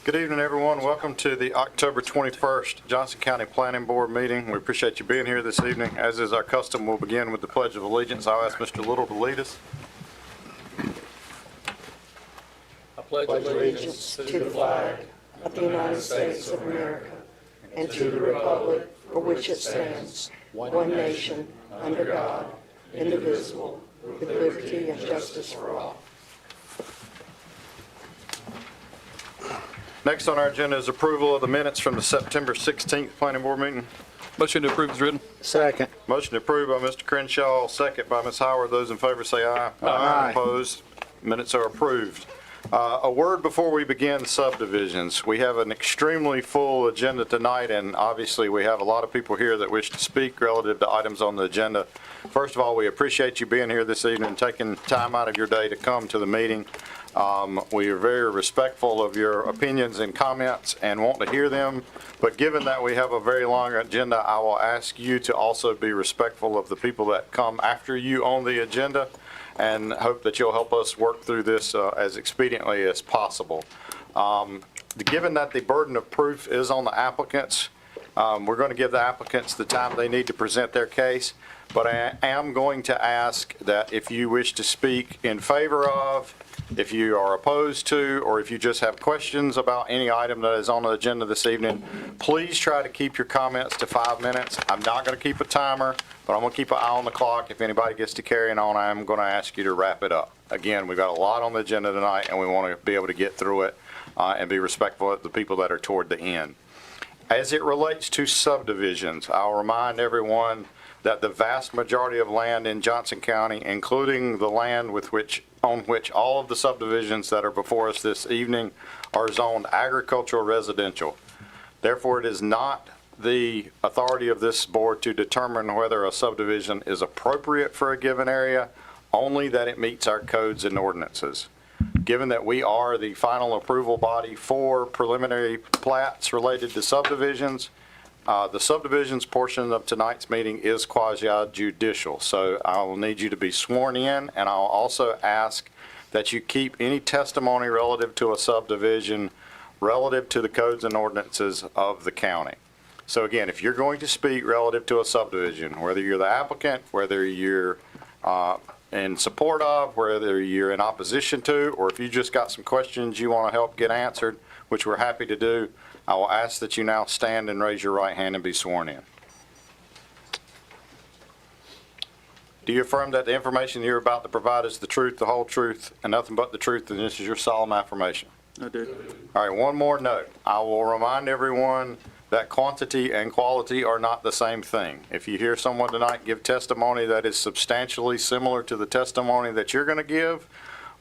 Good evening, everyone. Welcome to the October 21st Johnston County Planning Board meeting. We appreciate you being here this evening. As is our custom, we'll begin with the Pledge of Allegiance. I'll ask Mr. Little to lead us. I pledge allegiance to the flag of the United States of America and to the republic for which it stands, one nation, under God, indivisible, with liberty and justice for all. Next on our agenda is approval of the minutes from the September 16th Planning Board meeting. Motion to approve is written. Second. Motion approved by Mr. Crenshaw, second by Ms. Howard. Those in favor say aye. Aye. Opposed? Minutes are approved. A word before we begin subdivisions. We have an extremely full agenda tonight, and obviously we have a lot of people here that wish to speak relative to items on the agenda. First of all, we appreciate you being here this evening, taking time out of your day to come to the meeting. We are very respectful of your opinions and comments and want to hear them, but given that we have a very long agenda, I will ask you to also be respectful of the people that come after you on the agenda, and hope that you'll help us work through this as expediently as possible. Given that the burden of proof is on the applicants, we're going to give the applicants the time they need to present their case, but I am going to ask that if you wish to speak in favor of, if you are opposed to, or if you just have questions about any item that is on the agenda this evening, please try to keep your comments to 5 minutes. I'm not going to keep a timer, but I'm going to keep an eye on the clock. If anybody gets to carrying on, I'm going to ask you to wrap it up. Again, we've got a lot on the agenda tonight, and we want to be able to get through it and be respectful of the people that are toward the end. As it relates to subdivisions, I'll remind everyone that the vast majority of land in Johnston County, including the land on which all of the subdivisions that are before us this evening are zoned agricultural residential. Therefore, it is not the authority of this board to determine whether a subdivision is appropriate for a given area, only that it meets our codes and ordinances. Given that we are the final approval body for preliminary plats related to subdivisions, the subdivisions portion of tonight's meeting is quasi-judicial, so I will need you to be sworn in, and I'll also ask that you keep any testimony relative to a subdivision relative to the codes and ordinances of the county. So again, if you're going to speak relative to a subdivision, whether you're the applicant, whether you're in support of, whether you're in opposition to, or if you just got some questions you want to help get answered, which we're happy to do, I will ask that you now stand and raise your right hand and be sworn in. Do you affirm that the information you're about to provide is the truth, the whole truth, and nothing but the truth, and this is your solemn affirmation? I do. All right, one more note. I will remind everyone that quantity and quality are not the same thing. If you hear someone tonight give testimony that is substantially similar to the testimony that you're going to give,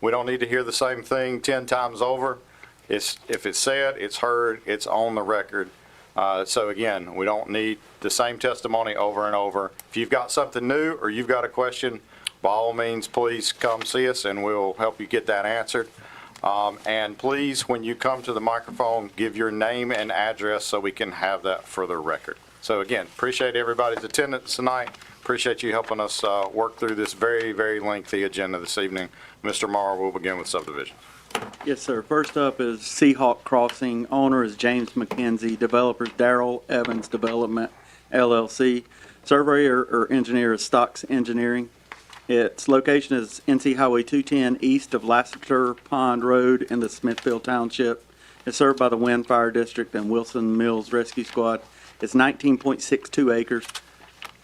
we don't need to hear the same thing 10 times over. If it's said, it's heard, it's on the record. So again, we don't need the same testimony over and over. If you've got something new or you've got a question, by all means, please come see us and we'll help you get that answered. And please, when you come to the microphone, give your name and address so we can have that for the record. So again, appreciate everybody's attendance tonight. Appreciate you helping us work through this very, very lengthy agenda this evening. Mr. Morrow will begin with subdivisions. Yes, sir. First up is Seahawk Crossing. Owner is James McKenzie. Developers Darrell Evans Development, LLC. Surveyor or engineer is Stocks Engineering. Its location is NC Highway 210 east of Lassiter Pond Road in the Smithfield Township. It's served by the Wynn Fire District and Wilson Mills Rescue Squad. It's 19.62 acres,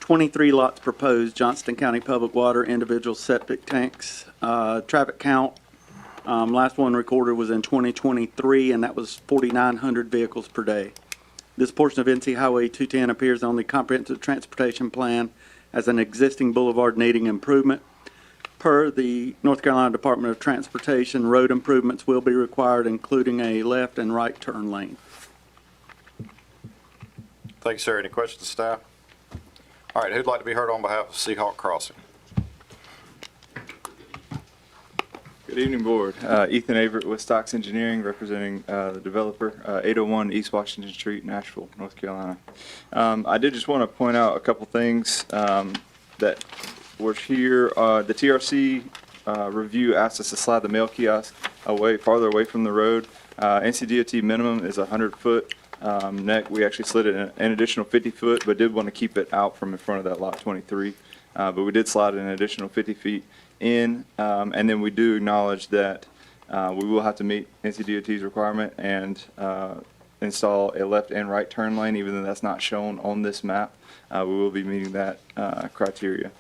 23 lots proposed, Johnston County Public Water, individual septic tanks. Traffic count, last one recorded was in 2023, and that was 4,900 vehicles per day. This portion of NC Highway 210 appears on the Comprehensive Transportation Plan as an existing boulevard needing improvement. Per the North Carolina Department of Transportation, road improvements will be required, including a left and right turn lane. Thank you, sir. Any questions, staff? All right, who'd like to be heard on behalf of Seahawk Crossing? Good evening, Board. Ethan Averitt with Stocks Engineering, representing the developer, 801 East Washington Street, Nashville, North Carolina. I did just want to point out a couple things that were here. The TRC review asked us to slide the mail kiosk farther away from the road. NCDOT minimum is 100-foot neck. We actually slid it an additional 50 foot, but did want to keep it out from in front of that lot 23. But we did slide an additional 50 feet in, and then we do acknowledge that we will have to meet NCDOT's requirement and install a left and right turn lane, even though that's not shown on this map. We will be meeting that criteria.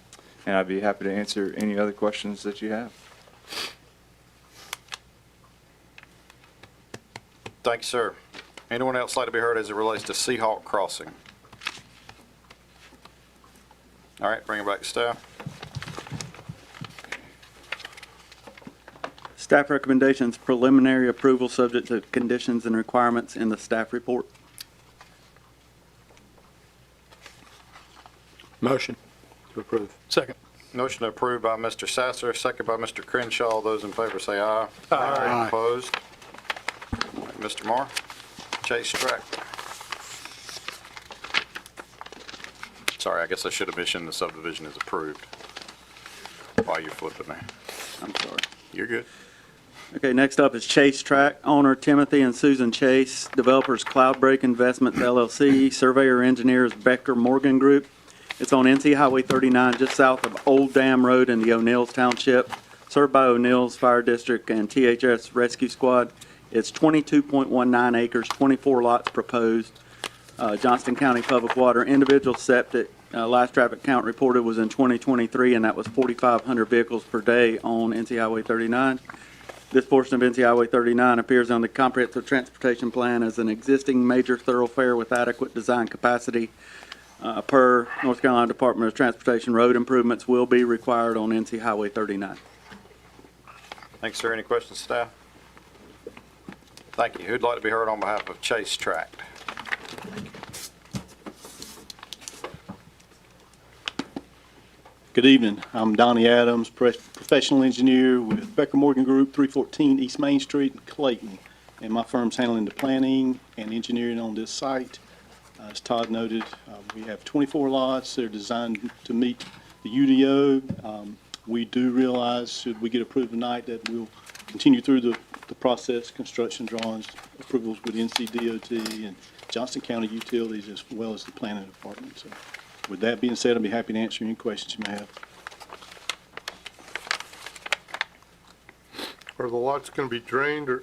And I'd be happy to answer any other questions that you have. Thank you, sir. Anyone else like to be heard as it relates to Seahawk Crossing? All right, bring it back to staff. Staff recommendations, preliminary approval subject to conditions and requirements in the staff report. Motion to approve. Second. Motion approved by Mr. Sasser, second by Mr. Crenshaw. Those in favor say aye. Aye. Opposed? All right, Mr. Marr, Chase Track. Sorry, I guess I should have mentioned the subdivision is approved while you're flipping there. I'm sorry. You're good. Okay, next up is Chase Track. Owner Timothy and Susan Chase. Developers Cloudbreak Investments LLC. Surveyor engineers Becker Morgan Group. It's on NC Highway 39, just south of Old Dam Road in the O'Neills Township, served by O'Neills Fire District and THS Rescue Squad. It's 22.19 acres, 24 lots proposed. Johnston County Public Water individual septic. Last traffic count reported was in 2023, and that was 4,500 vehicles per day on NC Highway 39. This portion of NC Highway 39 appears on the Comprehensive Transportation Plan as an existing major thoroughfare with adequate design capacity. Per North Carolina Department of Transportation, road improvements will be required on NC Highway 39. Thanks, sir. Any questions, staff? Thank you. Who'd like to be heard on behalf of Chase Tract? Good evening. I'm Donnie Adams, professional engineer with Becker Morgan Group, 314 East Main Street in Clayton. And my firm's handling the planning and engineering on this site. As Todd noted, we have 24 lots. They're designed to meet the UDO. We do realize, should we get approved tonight, that we'll continue through the process, construction drawings, approvals with NCDOT and Johnston County Utilities, as well as the planning department. So with that being said, I'll be happy to answer any questions you may have. Are the lots going to be drained, or,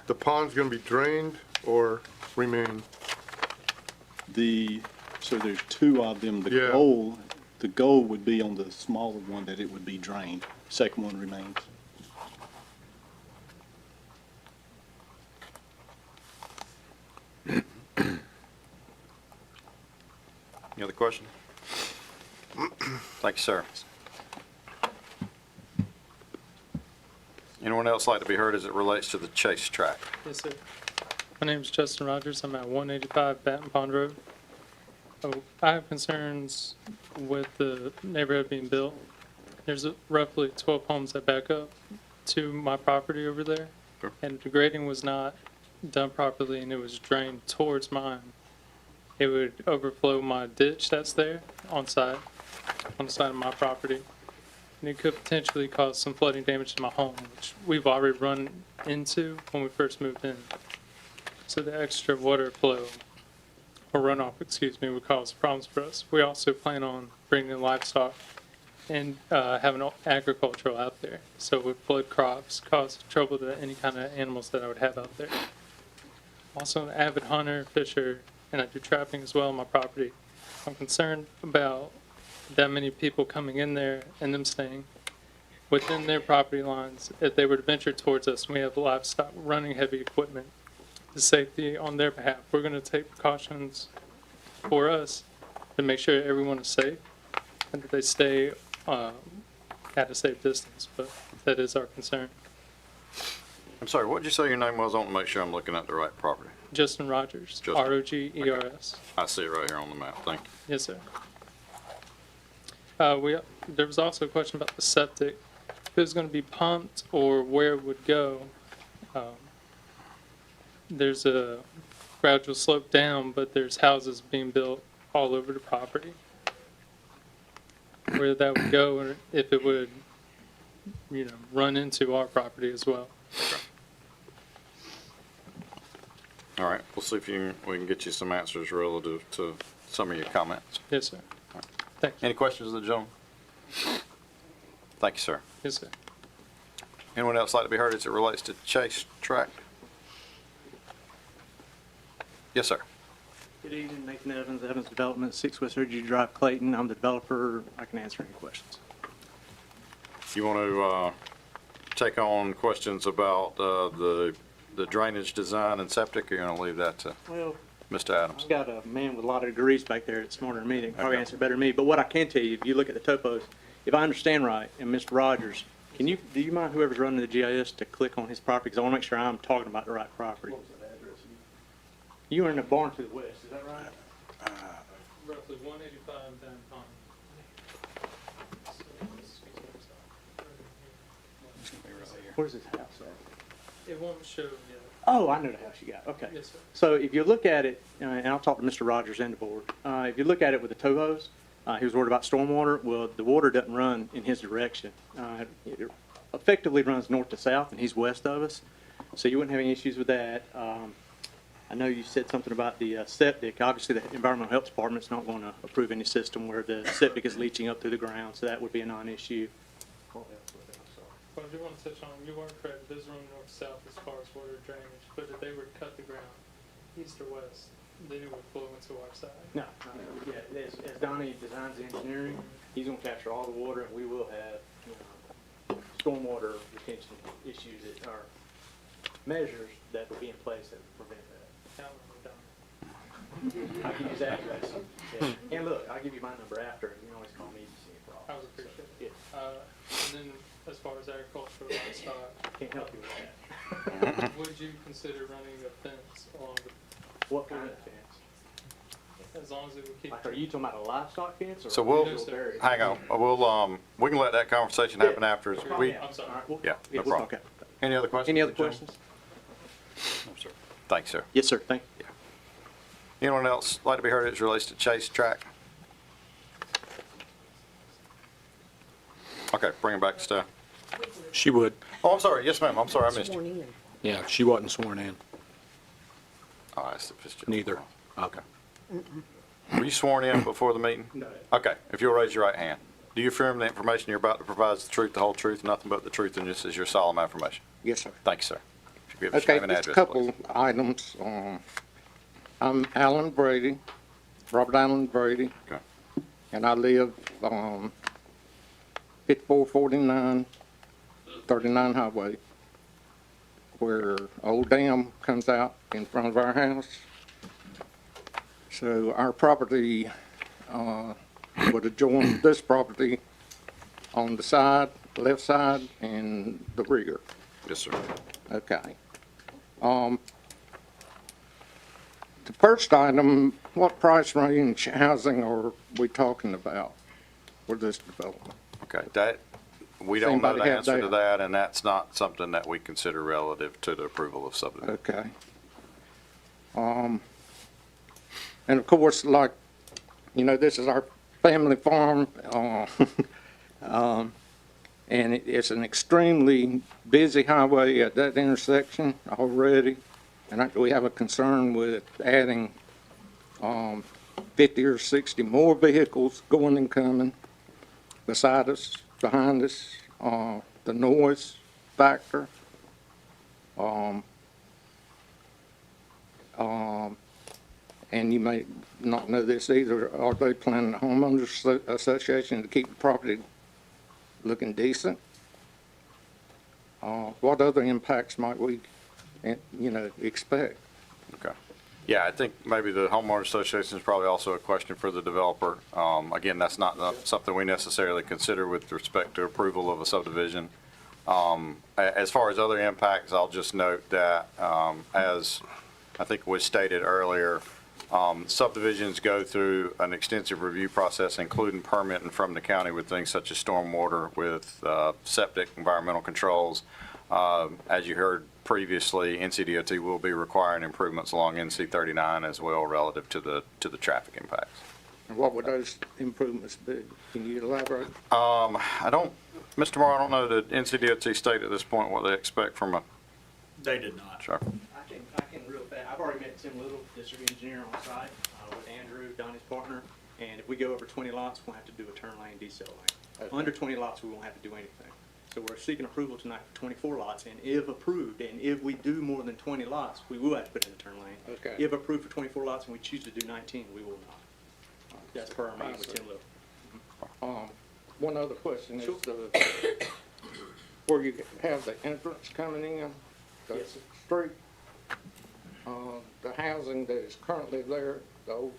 the pond's going to be drained or remain? So there's two of them. Yeah. The goal would be on the smaller one that it would be drained. Second one remains. Any other question? Thank you, sir. Anyone else like to be heard as it relates to the Chase Tract? Yes, sir. My name is Justin Rogers. I'm at 185 Batten Pond Road. I have concerns with the neighborhood being built. There's roughly 12 homes that back up to my property over there. Sure. And the grading was not done properly, and it was drained towards mine. It would overflow my ditch that's there on the side of my property. And it could potentially cause some flooding damage to my home, which we've already run into when we first moved in. So the extra water flow, or runoff, would cause problems for us. We also plan on bringing in livestock and having agricultural out there. So it would flood crops, cause trouble to any kind of animals that I would have out there. Also an avid hunter, fisher, and I do trapping as well on my property. I'm concerned about that many people coming in there and them staying within their property lines. If they were to venture towards us and we have livestock running heavy equipment, the safety on their behalf, we're going to take precautions for us to make sure everyone is safe and that they stay at a safe distance. But that is our concern. I'm sorry, what did you say your name was? I want to make sure I'm looking at the right property. Justin Rogers, Justin. Rogers. I see it right here on the map. Thank you. Yes, sir. There was also a question about the septic. If it was going to be pumped or where it would go. There's a gradual slope down, but there's houses being built all over the property. Where that would go, or if it would run into our property as well. All right, we'll see if we can get you some answers relative to some of your comments. Yes, sir. Thank you. Any questions of the gentleman? Thank you, sir. Yes, sir. Anyone else like to be heard as it relates to Chase Track? Yes, sir. Good evening, Nathan Evans, Evans Development, 6 West Ridgeview Drive, Clayton. I'm the developer. I can answer any questions. You want to take on questions about the drainage design and septic, or you going to leave that to Well, Mr. Adams? I've got a man with a lot of degrees back there that's smarter than me. They can probably Okay. answer better than me. But what I can tell you, if you look at the topos, if I understand right, and Mr. Rogers, do you mind whoever's running the GIS to click on his property? Because I want to make sure I'm talking about the right property. You were in the barn to the west, is that right? Roughly 185 down Pond. Where's his house at? It won't show yet. Oh, I know the house you got. Okay. Yes, sir. So if you look at it, and I'll talk to Mr. Rogers and the board, if you look at it with the tow hose, he was worried about stormwater. Well, the water doesn't run in his direction. It effectively runs north to south, and he's west of us. So you wouldn't have any issues with that. I know you said something about the septic. Obviously, the Environmental Health Department's not going to approve any system where the septic is leaching up through the ground, so that would be a non-issue. Well, I do want to touch on, you are correct, there's room north-south as far as water drainage, but if they were to cut the ground east or west, then it would flow into our side. No, yeah, as Donnie designs the engineering, he's gonna capture all the water, and we will have, stormwater retention issues that are measures that will be in place that will prevent that. Count on it, Don. I'll give you his address. Yeah. And look, I'll give you my number after, you can always call me if you see a problem. I would appreciate it. Yeah, And then, as far as agricultural livestock, can't help you with that. would you consider running a fence along What kind of fence? as long as it would keep? Like, are you talking about a livestock fence or? So a we'll, visual barrier? hang on, we can let that conversation happen after. We, I'm sorry. All right, well, Yeah, no we'll problem. talk after that. any other questions? Any other of the gentleman? questions? No, sir. Thanks, sir. Yes, sir, thank you. Anyone else like to be heard as it relates to Chase Track? Okay, bring it back to staff. She would. Oh, I'm sorry. Yes, ma'am. I'm sorry. I missed you. Sworn in. Yeah, she wasn't sworn in. Oh, that's the Fitzgerald. Neither. Okay. Were you sworn in before the meeting? No. Okay, if you'll raise your right hand. Do you affirm the information you're about to provide is the truth, the whole truth, nothing but the truth, and this is your solemn affirmation? Yes, sir. Thank you, sir. If you give us Okay, your name and just a address, couple please. items. I'm Alan Brady, Robert Allen Brady, Okay. and I live 5449 39 Highway, where old dam comes out in front of our house. So our property would adjoin this property on the side, left side, and the rear. Yes, sir. Okay. The first item, what price range housing are we talking about for this development? Okay, that, we don't know the Anybody have answer to that? that, and that's not something that we consider relative to the approval of subdivision. Okay. And of course, like, this is our family farm, and it's an extremely busy highway at that intersection already. And we have a concern with adding 50 or 60 more vehicles going and coming beside us, behind us, the noise factor. And you may not know this either, are they planning a homeowners association to keep the property looking decent? What other impacts might we, expect? Okay. Yeah, I think maybe the homeowner association is probably also a question for the developer. Again, that's not something we necessarily consider with respect to approval of a subdivision. As far as other impacts, I'll just note that, as I think was stated earlier, subdivisions go through an extensive review process, including permitting from the county with things such as stormwater, with septic, environmental controls. As you heard previously, NCDOT will be requiring improvements along NC 39 as well relative to the traffic impacts. And what would those improvements be? Can you elaborate? I don't Mr. Morrow, I don't know, did NCDOT state at this point what they expect from a They did not. truck? I can real fast, I've already met Tim Little, district engineer on site, with Andrew, Donnie's partner, and if we go over 20 lots, we'll have to do a turn lane, decel lane. Okay. Under 20 lots, we won't have to do anything. So we're seeking approval tonight for 24 lots, and if approved, and if we do more than 20 lots, we will have to put in a turn lane. Okay. If approved for 24 lots and we choose to do 19, we will not. That's per our meeting with Tim Little. One other question is Sure. where you have the entrance coming in, the Yes. street, the housing that is currently there, the old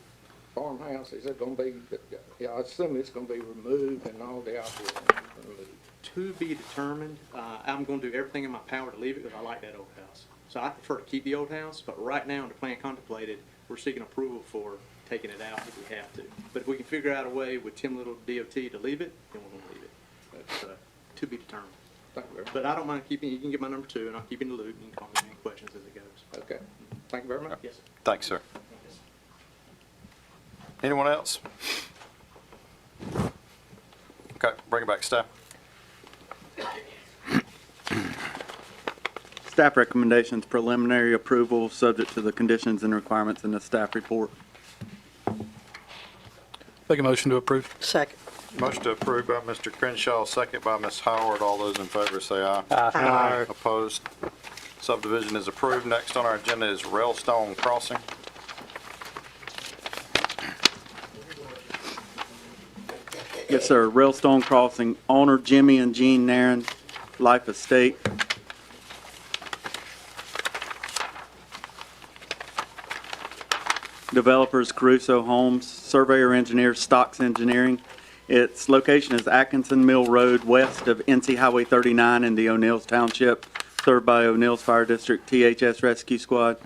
farmhouse, is it gonna be, yeah, I assume it's gonna be removed and all the outbuildings removed. To be determined. I'm going to do everything in my power to leave it because I like that old house. So I prefer to keep the old house, but right now, in the plan contemplated, we're seeking approval for taking it out if we have to. But if we can figure out a way with Tim Little DOT to leave it, then we're going to leave it. But to be determined. Thank you very much. But I don't mind keeping, you can get my number 2, and I'll keep you in the loop. You can call me with any questions as it goes. Okay, thank you very much. Yes, sir. Thanks, sir. Anyone else? Okay, bring it back, staff. Staff recommendations, preliminary approval, subject to the conditions and requirements in the staff report. Make a motion to approve. Second. Motion to approve by Mr. Crenshaw, second by Ms. Howard. All those in favor say aye. Aye. Opposed? Subdivision is approved. Next on our agenda is Railstone Crossing. Yes, sir. Railstone Crossing, owner Jimmy and Jean Nairn, Life Estate. Developers Caruso Homes, surveyor engineer Stocks Engineering. Its location is Atkinson Mill Road, west of NC Highway 39 in the O'Neills Township, served by O'Neills Fire District THS Rescue Squad.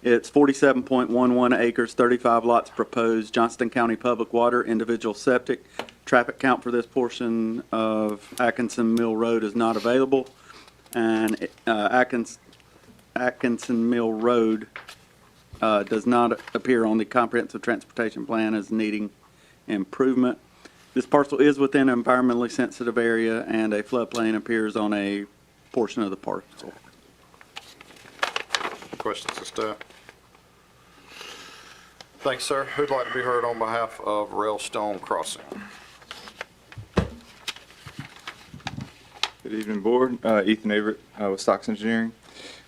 It's 47.11 acres, 35 lots proposed, Johnston County Public Water, individual septic. Traffic count for this portion of Atkinson Mill Road is not available. And Atkinson Mill Road does not appear on the comprehensive transportation plan as needing improvement. This parcel is within an environmentally sensitive area, and a floodplain appears on a portion of the parcel. Questions of staff? Thanks, sir. Who'd like to be heard on behalf of Railstone Crossing? Good evening, Board. Ethan Averett with Stocks Engineering.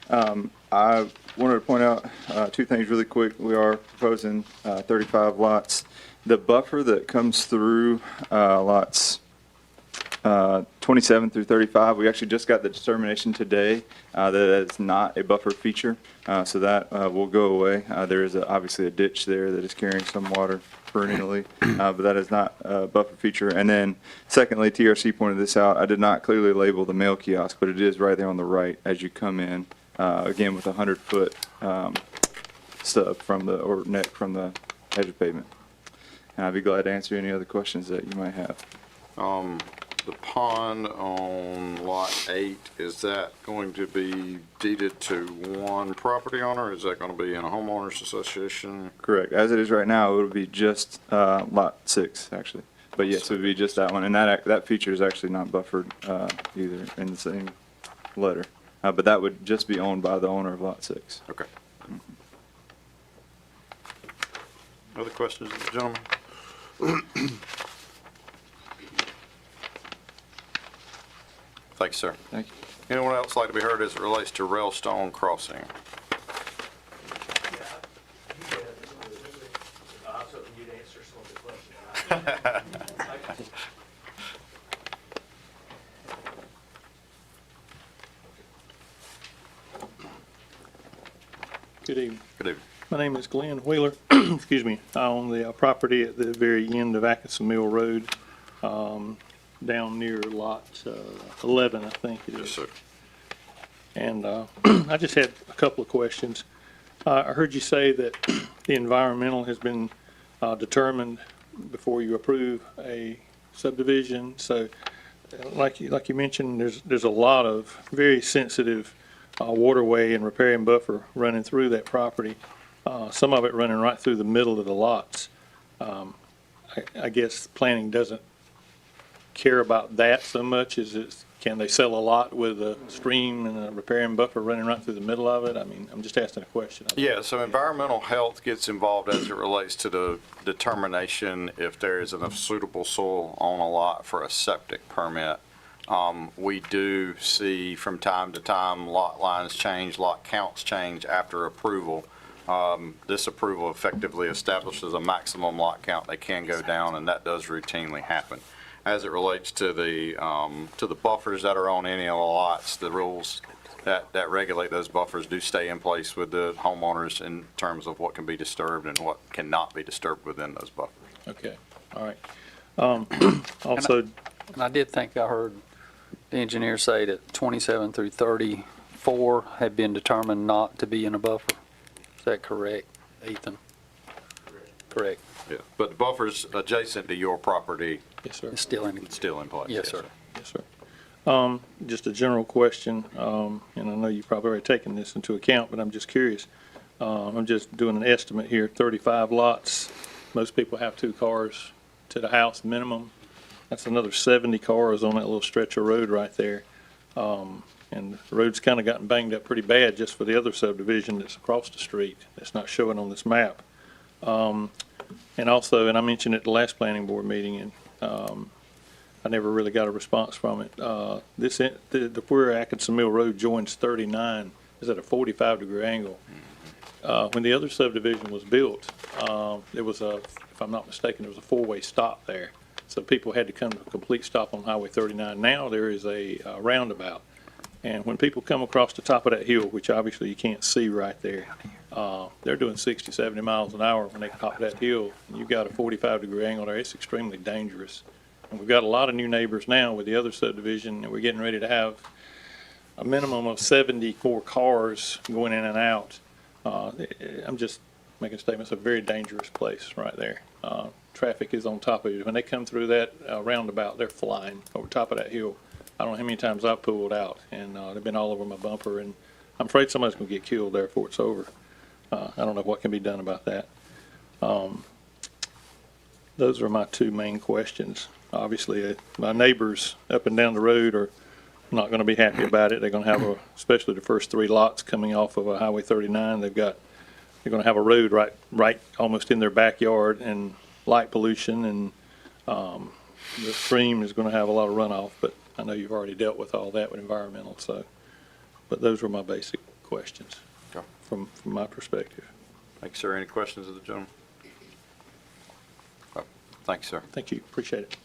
I wanted to point out 2 things really quick. We are proposing 35 lots. The buffer that comes through lots 27 through 35, we actually just got the determination today that it is not a buffer feature, so that will go away. There is obviously a ditch there that is carrying some water perennially, but that is not a buffer feature. And then secondly, TRC pointed this out, I did not clearly label the mail kiosk, but it is right there on the right as you come in, again with a 100-foot stub from the, or neck from the edge of pavement. And I'd be glad to answer any other questions that you might have. The pond on Lot 8, is that going to be deeded to one property owner? Is that going to be in a homeowners association? Correct. As it is right now, it would be just Lot 6, actually. But yes, it would be just that one. And that feature is actually not buffered either in the same letter. But that would just be owned by the owner of Lot 6. Okay. Other questions, gentlemen? Thanks, sir. Thank you. Anyone else like to be heard as it relates to Railstone Crossing? I was hoping you'd answer some of the questions. Good evening. Good evening. My name is Glenn Wheeler. Excuse me. I own the property at the very end of Atkinson Mill Road, down near lot 11, I think it Yes, is. sir. And I just had a couple of questions. I heard you say that the environmental has been determined before you approve a subdivision. So, like you mentioned, there's a lot of very sensitive waterway and riparian buffer running through that property. Some of it running right through the middle of the lots. I guess planning doesn't care about that so much? Can they sell a lot with a stream and a riparian buffer running right through the middle of it? I mean, I'm just asking a question. Yeah, so environmental health gets involved as it relates to the determination if there is enough suitable soil on a lot for a septic permit. We do see from time to time lot lines change, lot counts change after approval. This approval effectively establishes a maximum lot count they can go down, and that does routinely happen. As it relates to the buffers that are on any of the lots, the rules that regulate those buffers do stay in place with the homeowners in terms of what can be disturbed and what cannot be disturbed within those buffers. Okay, all right. Also, And I did think I heard the engineer say that 27 through 34 have been determined not to be in a buffer. Is that correct, Ethan? Correct. Yeah, but the buffers adjacent to your property yes, sir. It's still in. is still in place. Yes, sir. Yes, sir. Just a general question, and I know you've probably already taken this into account, but I'm just curious. I'm just doing an estimate here, 35 lots. Most people have 2 cars to the house minimum. That's another 70 cars on that little stretch of road right there. And the road's kind of gotten banged up pretty bad just for the other subdivision that's across the street. That's not showing on this map. And also, and I mentioned at the last planning board meeting, and I never really got a response from it. Where Atkinson Mill Road joins 39 is at a 45-degree angle. When the other subdivision was built, there was if I'm not mistaken, there was a 4-way stop there. So people had to come to a complete stop on Highway 39. Now there is a roundabout. And when people come across the top of that hill, which obviously you can't see right there, they're doing 60, 70 miles an hour when they top that hill. You've got a 45-degree angle there. It's extremely dangerous. And we've got a lot of new neighbors now with the other subdivision, and we're getting ready to have a minimum of 74 cars going in and out. I'm just making a statement. It's a very dangerous place right there. Traffic is on top of you. When they come through that roundabout, they're flying over top of that hill. I don't know how many times I've pulled out, and they've been all over my bumper, and I'm afraid somebody's going to get killed there before it's over. I don't know what can be done about that. Those are my 2 main questions. Obviously, my neighbors up and down the road are not going to be happy about it. They're going to have especially the first 3 lots coming off of Highway 39. They're going to have a road right almost in their backyard, and light pollution, and the stream is going to have a lot of runoff, but I know you've already dealt with all that with environmental, but those were my basic questions from my perspective. Thanks, sir. Any questions of the gentleman? Oh, thanks, sir. Thank you, appreciate it.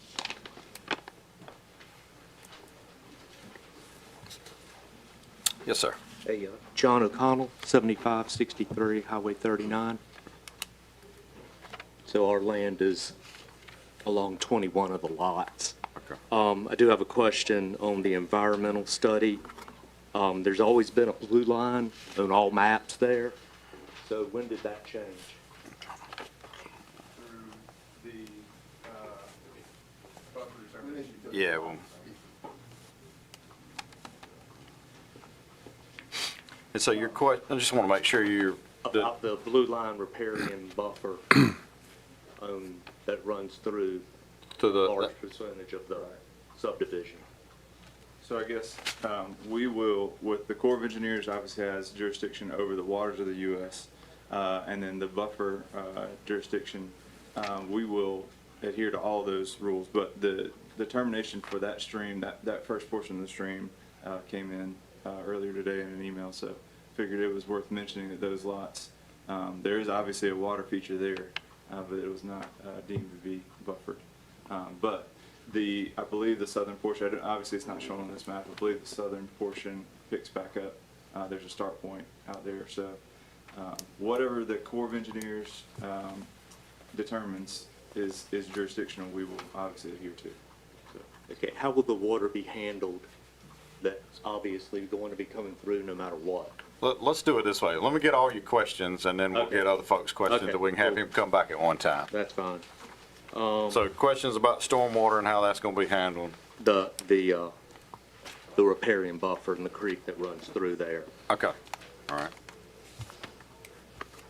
Yes, sir. Hey, John O'Connell, 7563 Highway 39. So our land is along 21 of the lots. Okay. I do have a question on the environmental study. There's always been a blue line on all maps there. So when did that change? Yeah, well. And so your question, I just want to make sure you're. About the blue line riparian buffer that runs through To a the, large percentage of the subdivision. So I guess we will, with the Corps of Engineers obviously has jurisdiction over the waters of the U.S. And then the buffer jurisdiction, we will adhere to all those rules. But the determination for that stream, that first portion of the stream came in earlier today in an email, so figured it was worth mentioning that those lots, there is obviously a water feature there, but it was not deemed to be buffered. But I believe the southern portion, obviously it's not shown on this map, I believe the southern portion picks back up. There's a start point out there, so whatever the Corps of Engineers determines is jurisdictional, we will obviously adhere to. So. Okay, how will the water be handled that's obviously going to be coming through no matter what? let's do it this way. Let me get all your questions, and then we'll Okay. get other folks' questions, Okay, that we can have cool. him come back at one time. That's fine. So questions about stormwater and how that's going to be handled. The riparian buffer and the creek that runs through there. Okay, all right.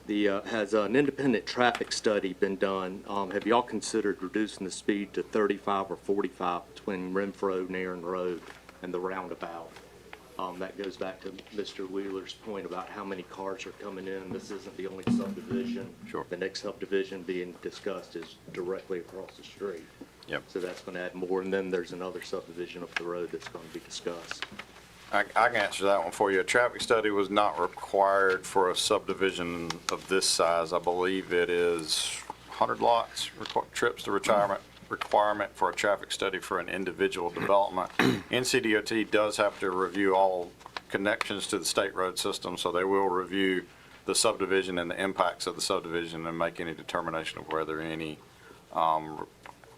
Has an independent traffic study been done? Have y'all considered reducing the speed to 35 or 45 between Renfro, Nairn Road, and the roundabout? That goes back to Mr. Wheeler's point about how many cars are coming in. This isn't the only subdivision. Sure. The next subdivision being discussed is directly across the street. Yep. So that's going to add more, and then there's another subdivision up the road that's going to be discussed. I can answer that one for you. A traffic study was not required for a subdivision of this size. I believe it is 100 lots, trips to retirement requirement for a traffic study for an individual development. NCDOT does have to review all connections to the state road system, so they will review the subdivision and the impacts of the subdivision and make any determination of whether any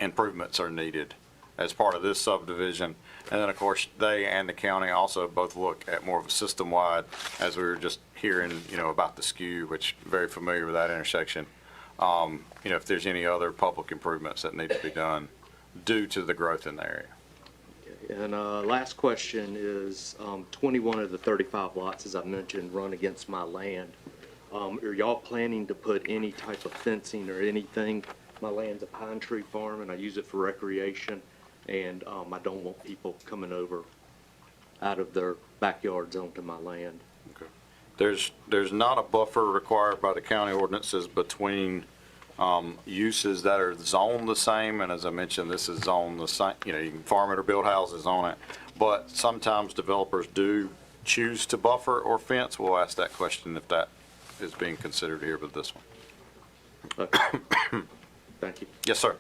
improvements are needed as part of this subdivision. And then, of course, they and the county also both look at more of a system-wide, as we were just hearing, about the skew, which very familiar with that intersection. If there's any other public improvements that need to be done due to the growth in the area. And last question is, 21 of the 35 lots, as I mentioned, run against my land. Are y'all planning to put any type of fencing or anything? My land's a pine tree farm, and I use it for recreation, and I don't want people coming over out of their backyards onto my land. There's not a buffer required by the county ordinances between uses that are zoned the same, and as I mentioned, this is zoned the same, you can farm it or build houses on it, but sometimes developers do choose to buffer or fence. We'll ask that question if that is being considered here with this one. Thank you. Yes, sir.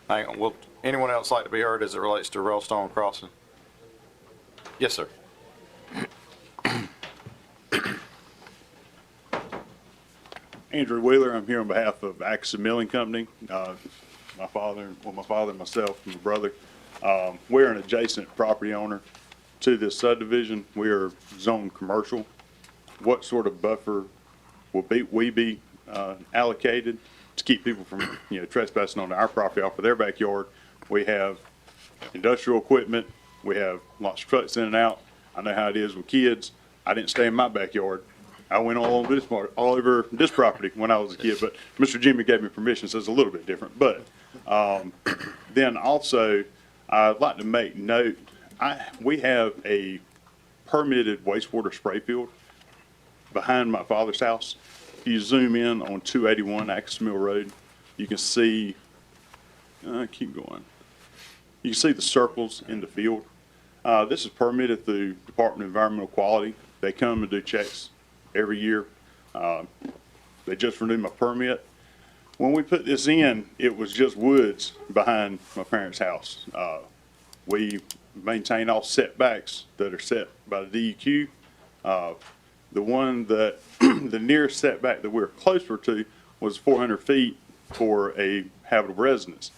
Hang on, will anyone else like to be heard as it relates to Railstone Crossing? Yes, sir. Andrew Wheeler, I'm here on behalf of Axon Milling Company. My father, myself, and my brother, we're an adjacent property owner to this subdivision. We are zoned commercial. What sort of buffer will we be allocated to keep people from, trespassing onto our property off of their backyard? We have industrial equipment. We have lots of trucks in and out. I know how it is with kids. I didn't stay in my backyard. I went all over this property when I was a kid, but Mr. Jimmy gave me permission, so it's a little bit different. But then also, I'd like to make note, we have a permitted wastewater spray field behind my father's house. If you zoom in on 281 Axis Mill Road, you can see, keep going. You can see the circles in the field. This is permitted through Department of Environmental Quality. They come and do checks every year. They just renewed my permit. When we put this in, it was just woods behind my parents' house. We maintain all setbacks that are set by the DEQ. The one that, the nearest setback that we're closer to was 400 feet for a habitable residence.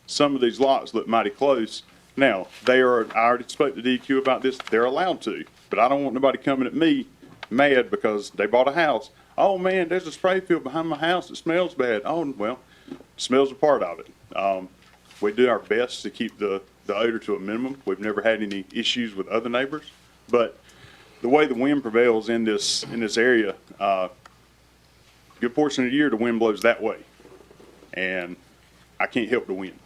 Some of these lots look mighty close. Now, I already spoke to DEQ about this, they're allowed to, but I don't want nobody coming at me mad because they bought a house. Oh man, there's a spray field behind my house, it smells bad. Oh, well, smells a part of it. We do our best to keep the odor to a minimum. We've never had any issues with other neighbors, but the way the wind prevails in this area, a good portion of the year the wind blows that way, and I can't help the wind.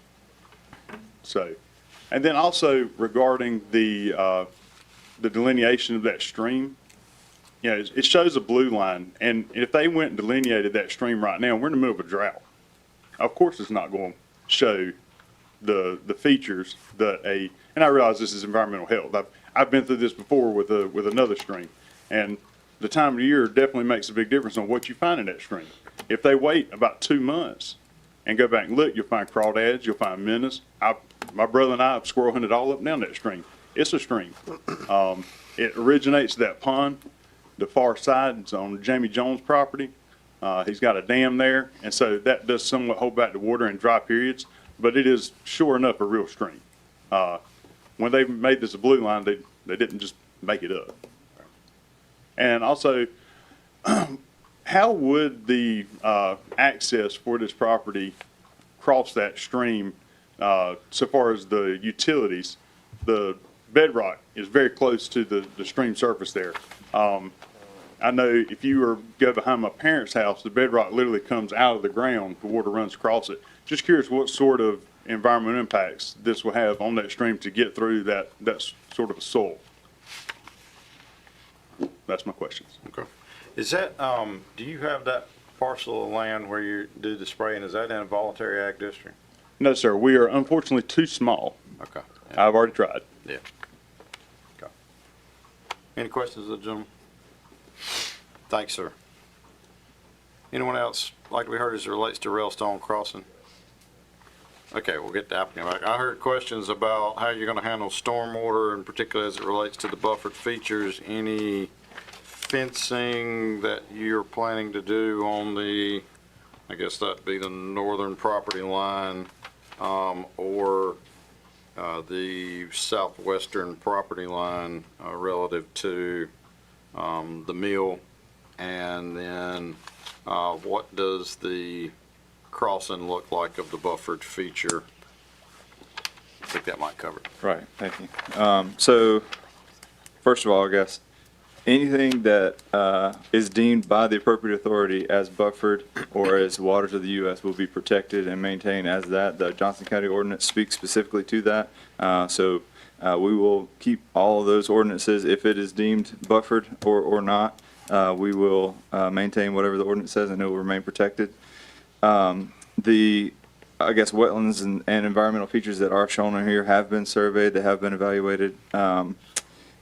So, and then also regarding the delineation of that stream, it shows a blue line, and if they went and delineated that stream right now, we're in the middle of a drought. Of course, it's not going to show the features that and I realize this is environmental health. I've been through this before with another stream, and the time of the year definitely makes a big difference on what you find in that stream. If they wait about 2 months and go back and look, you'll find crawdads, you'll find minnows. My brother and I have squirrel hunted all up and down that stream. It's a stream. It originates that pond. The far side is on Jamie Jones' property. He's got a dam there, and so that does somewhat hold back the water in dry periods, but it is sure enough a real stream. When they made this a blue line, they didn't just make it up. And also, how would the access for this property cross that stream so far as the utilities? The bedrock is very close to the stream surface there. I know if you go behind my parents' house, the bedrock literally comes out of the ground, the water runs across it. Just curious what sort of environmental impacts this will have on that stream to get through that sort of a soil. That's my questions. Okay. Is that, do you have that parcel of land where you do the spraying? Is that in a voluntary ag district? No, sir, we are unfortunately too small. Okay. I've already tried. Yeah. Okay. Any questions of the gentleman? Thanks, sir. Anyone else like we heard as it relates to Railstone Crossing? Okay, we'll get to applicant. I heard questions about how you're going to handle stormwater, in particular as it relates to the buffered features. Any fencing that you're planning to do on the, I guess that'd be the northern property line, or the southwestern property line relative to the mill? And then what does the crossing look like of the buffered feature? I think that might cover it. Right, thank you. So, first of all, I guess, anything that is deemed by the appropriate authority as buffered or as waters of the U.S. will be protected and maintained as that. The Johnston County Ordinance speaks specifically to that. We will keep all of those ordinances if it is deemed buffered or not. We will maintain whatever the ordinance says, and it will remain protected. I guess, wetlands and environmental features that are shown on here have been surveyed, they have been evaluated, and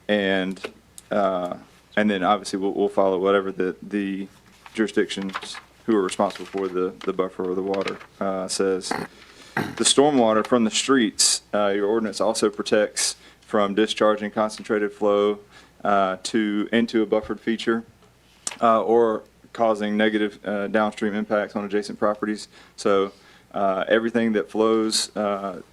then obviously we'll follow whatever the jurisdictions who are responsible for the buffer or the water says. The stormwater from the streets, your ordinance also protects from discharging concentrated flow into a buffered feature or causing negative downstream impacts on adjacent properties. So everything that flows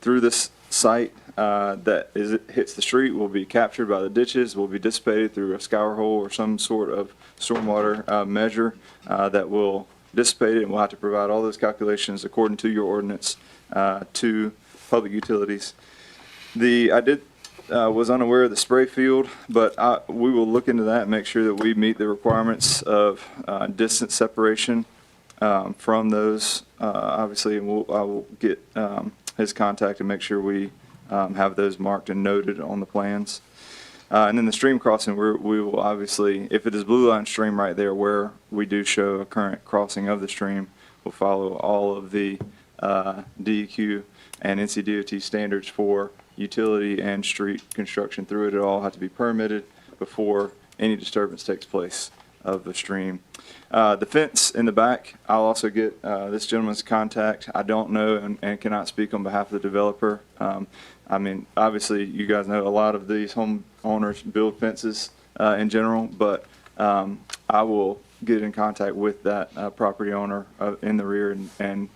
through this site hits the street will be captured by the ditches, will be dissipated through a scour hole or some sort of stormwater measure that will dissipate it, and we'll have to provide all those calculations according to your ordinance to public utilities. I was unaware of the spray field, but we will look into that and make sure that we meet the requirements of distance separation from those. Obviously, and I will get his contact and make sure we have those marked and noted on the plans. And then the stream crossing, we will obviously, if it is blue line stream right there where we do show a current crossing of the stream, we'll follow all of the DEQ and NCDOT standards for utility and street construction through it. It all have to be permitted before any disturbance takes place of the stream. The fence in the back, I'll also get this gentleman's contact. I don't know and cannot speak on behalf of the developer. I mean, obviously, you guys know a lot of these homeowners build fences in general, but I will get in contact with that property owner in the rear and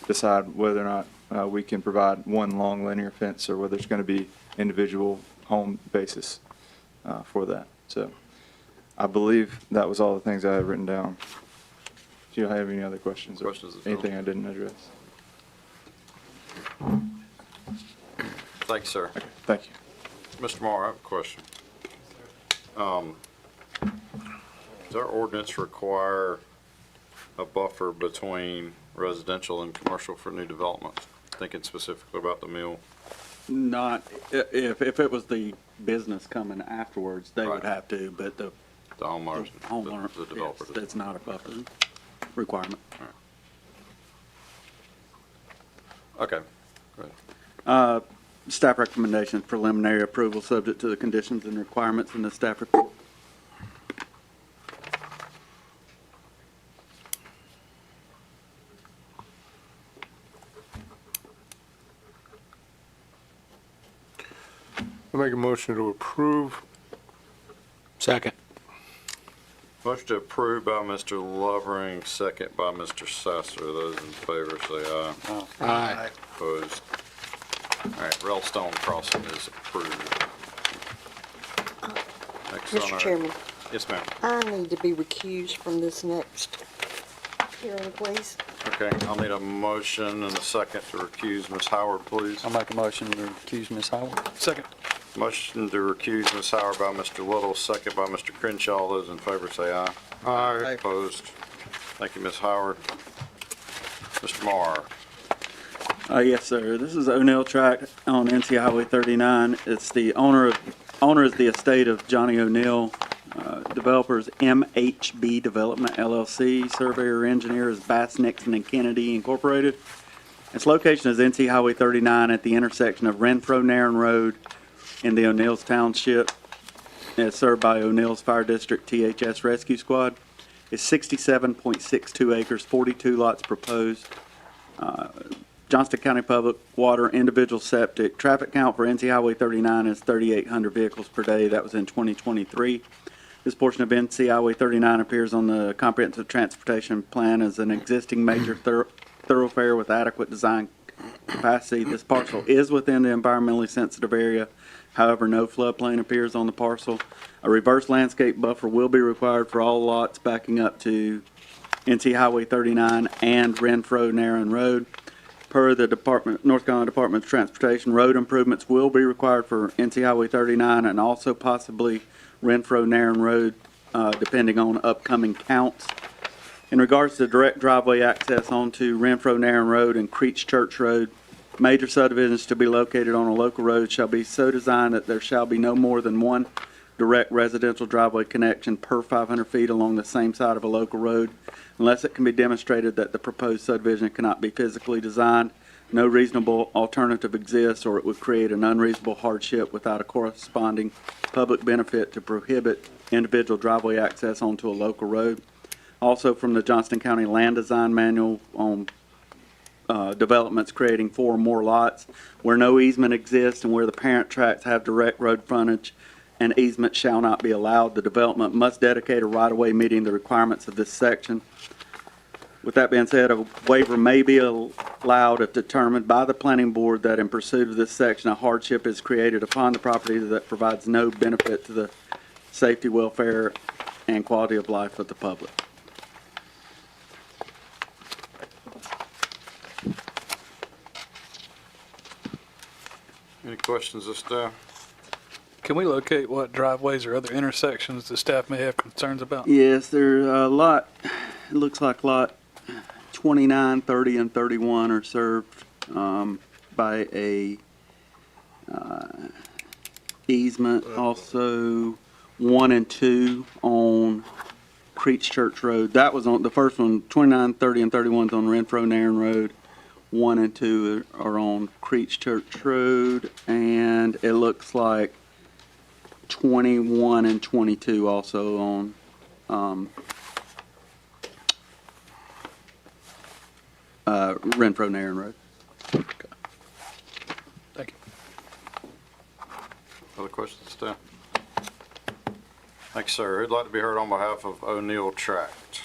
decide whether or not we can provide one long linear fence or whether it's going to be individual home basis for that. So I believe that was all the things I had written down. Do you have any other questions or anything I didn't address? Thanks, sir. Okay, thank you. Mr. Moore, I have a question. Does our ordinance require a buffer between residential and commercial for new developments? Thinking specifically about the mill. Not, if it was the business coming afterwards, they would have to, but the homeowners, homeowner, the developer. yes, that's not a buffer requirement. Okay. Go ahead. Staff recommendation, preliminary approval subject to the conditions and requirements in the staff report. I make a motion to approve. Second. Motion to approve by Mr. Lovering, second by Mr. Sasser. Those in favor say aye. Aye. Opposed? All right, Railstone Crossing is approved. Next on Mr. our- Chairman, Yes, ma'am. I need to be recused from this next hearing, please. Okay, I'll need a motion and a second to recuse Ms. Howard, please. I'll make a motion to recuse Ms. Howard. Second. Motion to recuse Ms. Howard by Mr. Little, second by Mr. Crenshaw. All those in favor say aye. Aye. Opposed? Thank you, Ms. Howard. Mr. Marr. Yes, sir. This is O'Neill Tract on NC Highway 39. It's the owner is the estate of Johnny O'Neill. Developers MHB Development LLC. Surveyor engineer is Bass, Nixon and Kennedy Incorporated. Its location is NC Highway 39 at the intersection of Renfro-Narren Road in the O'Neill's Township. It's served by O'Neill's Fire District THS Rescue Squad. It's 67.62 acres, 42 lots proposed. Johnston County Public Water, individual septic. Traffic count for NC Highway 39 is 3,800 vehicles per day. That was in 2023. This portion of NC Highway 39 appears on the Comprehensive Transportation Plan as an existing major thoroughfare with adequate design capacity. This parcel is within the environmentally sensitive area. However, no floodplain appears on the parcel. A reverse landscape buffer will be required for all lots backing up to NC Highway 39 and Renfro-Narren Road. Per the North Carolina Department of Transportation, road improvements will be required for NC Highway 39 and also possibly Renfro-Narren Road, depending on upcoming counts. In regards to direct driveway access onto Renfro-Narren Road and Creech Church Road, major subdivisions to be located on a local road shall be so designed that there shall be no more than one direct residential driveway connection per 500 feet along the same side of a local road, unless it can be demonstrated that the proposed subdivision cannot be physically designed, no reasonable alternative exists, or it would create an unreasonable hardship without a corresponding public benefit to prohibit individual driveway access onto a local road. Also from the Johnston County Land Design Manual on developments creating 4 or more lots, where no easement exists and where the parent tracts have direct road frontage, an easement shall not be allowed. The development must dedicate a right-of-way meeting the requirements of this section. With that being said, a waiver may be allowed if determined by the planning board that in pursuit of this section, a hardship is created upon the property that provides no benefit to the safety, welfare, and quality of life of the public. Any questions this time? Can we locate what driveways or other intersections the staff may have concerns about? Yes, there's a lot, it looks like lot 29, 30, and 31 are served by a easement. Also, 1 and 2 on Creech Church Road. That was on the first one. 29, 30, and 31 is on Renfro-Narren Road. 1 and 2 are on Creech Church Road, and it looks like 21 and 22 also on Renfro-Narren Road. Thank you. Other questions, staff? Thanks, sir. Who'd like to be heard on behalf of O'Neill Tract?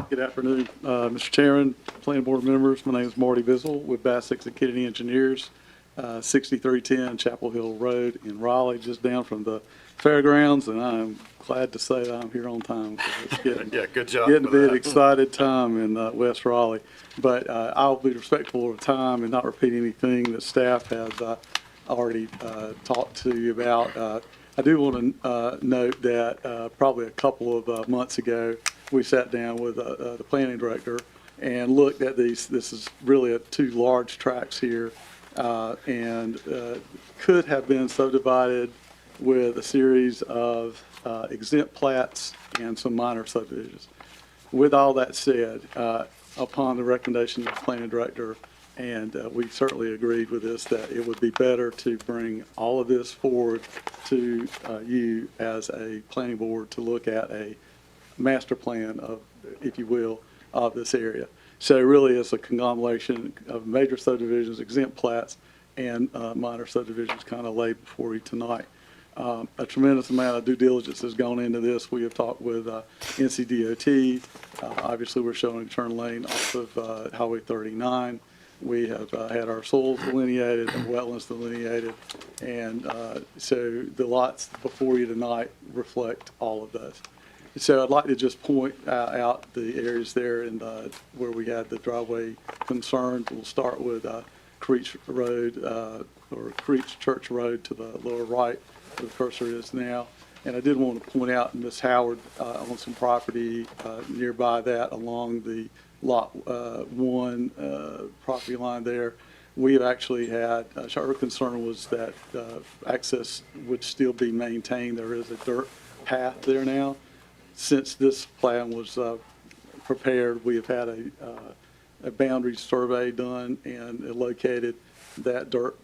Good afternoon, Mr. Chairman, planning board members. My name is Marty Bizzle with Bass, Nixon and Kennedy Engineers, 6310 Chapel Hill Road in Raleigh, just down from the fairgrounds, and I'm glad to say that I'm here on time. It's getting, Yeah, good job. getting a bit excited time in West Raleigh. But I'll be respectful of time and not repeat anything that staff has already talked to you about. I do want to note that probably a couple of months ago, we sat down with the planning director and looked at these. This is really 2 large tracts here, and could have been subdivided with a series of exempt plats and some minor subdivisions. With all that said, upon the recommendation of the planning director, and we certainly agreed with this, that it would be better to bring all of this forward to you as a planning board to look at a master plan of, if you will, of this area. So really it's a conglomeration of major subdivisions, exempt plats, and minor subdivisions kind of laid before you tonight. A tremendous amount of due diligence has gone into this. We have talked with NCDOT. Obviously, we're showing a turn lane off of Highway 39. We have had our soils delineated and wetlands delineated. And so the lots before you tonight reflect all of those. So I'd like to just point out the areas there and where we had the driveway concerns. We'll start with Creech Road, or Creech Church Road to the lower right where the cursor is now. And I did want to point out, Ms. Howard owns some property nearby that along the Lot 1 property line there. We have actually had, her concern was that access would still be maintained. There is a dirt path there now. Since this plan was prepared, we have had a boundary survey done and located that dirt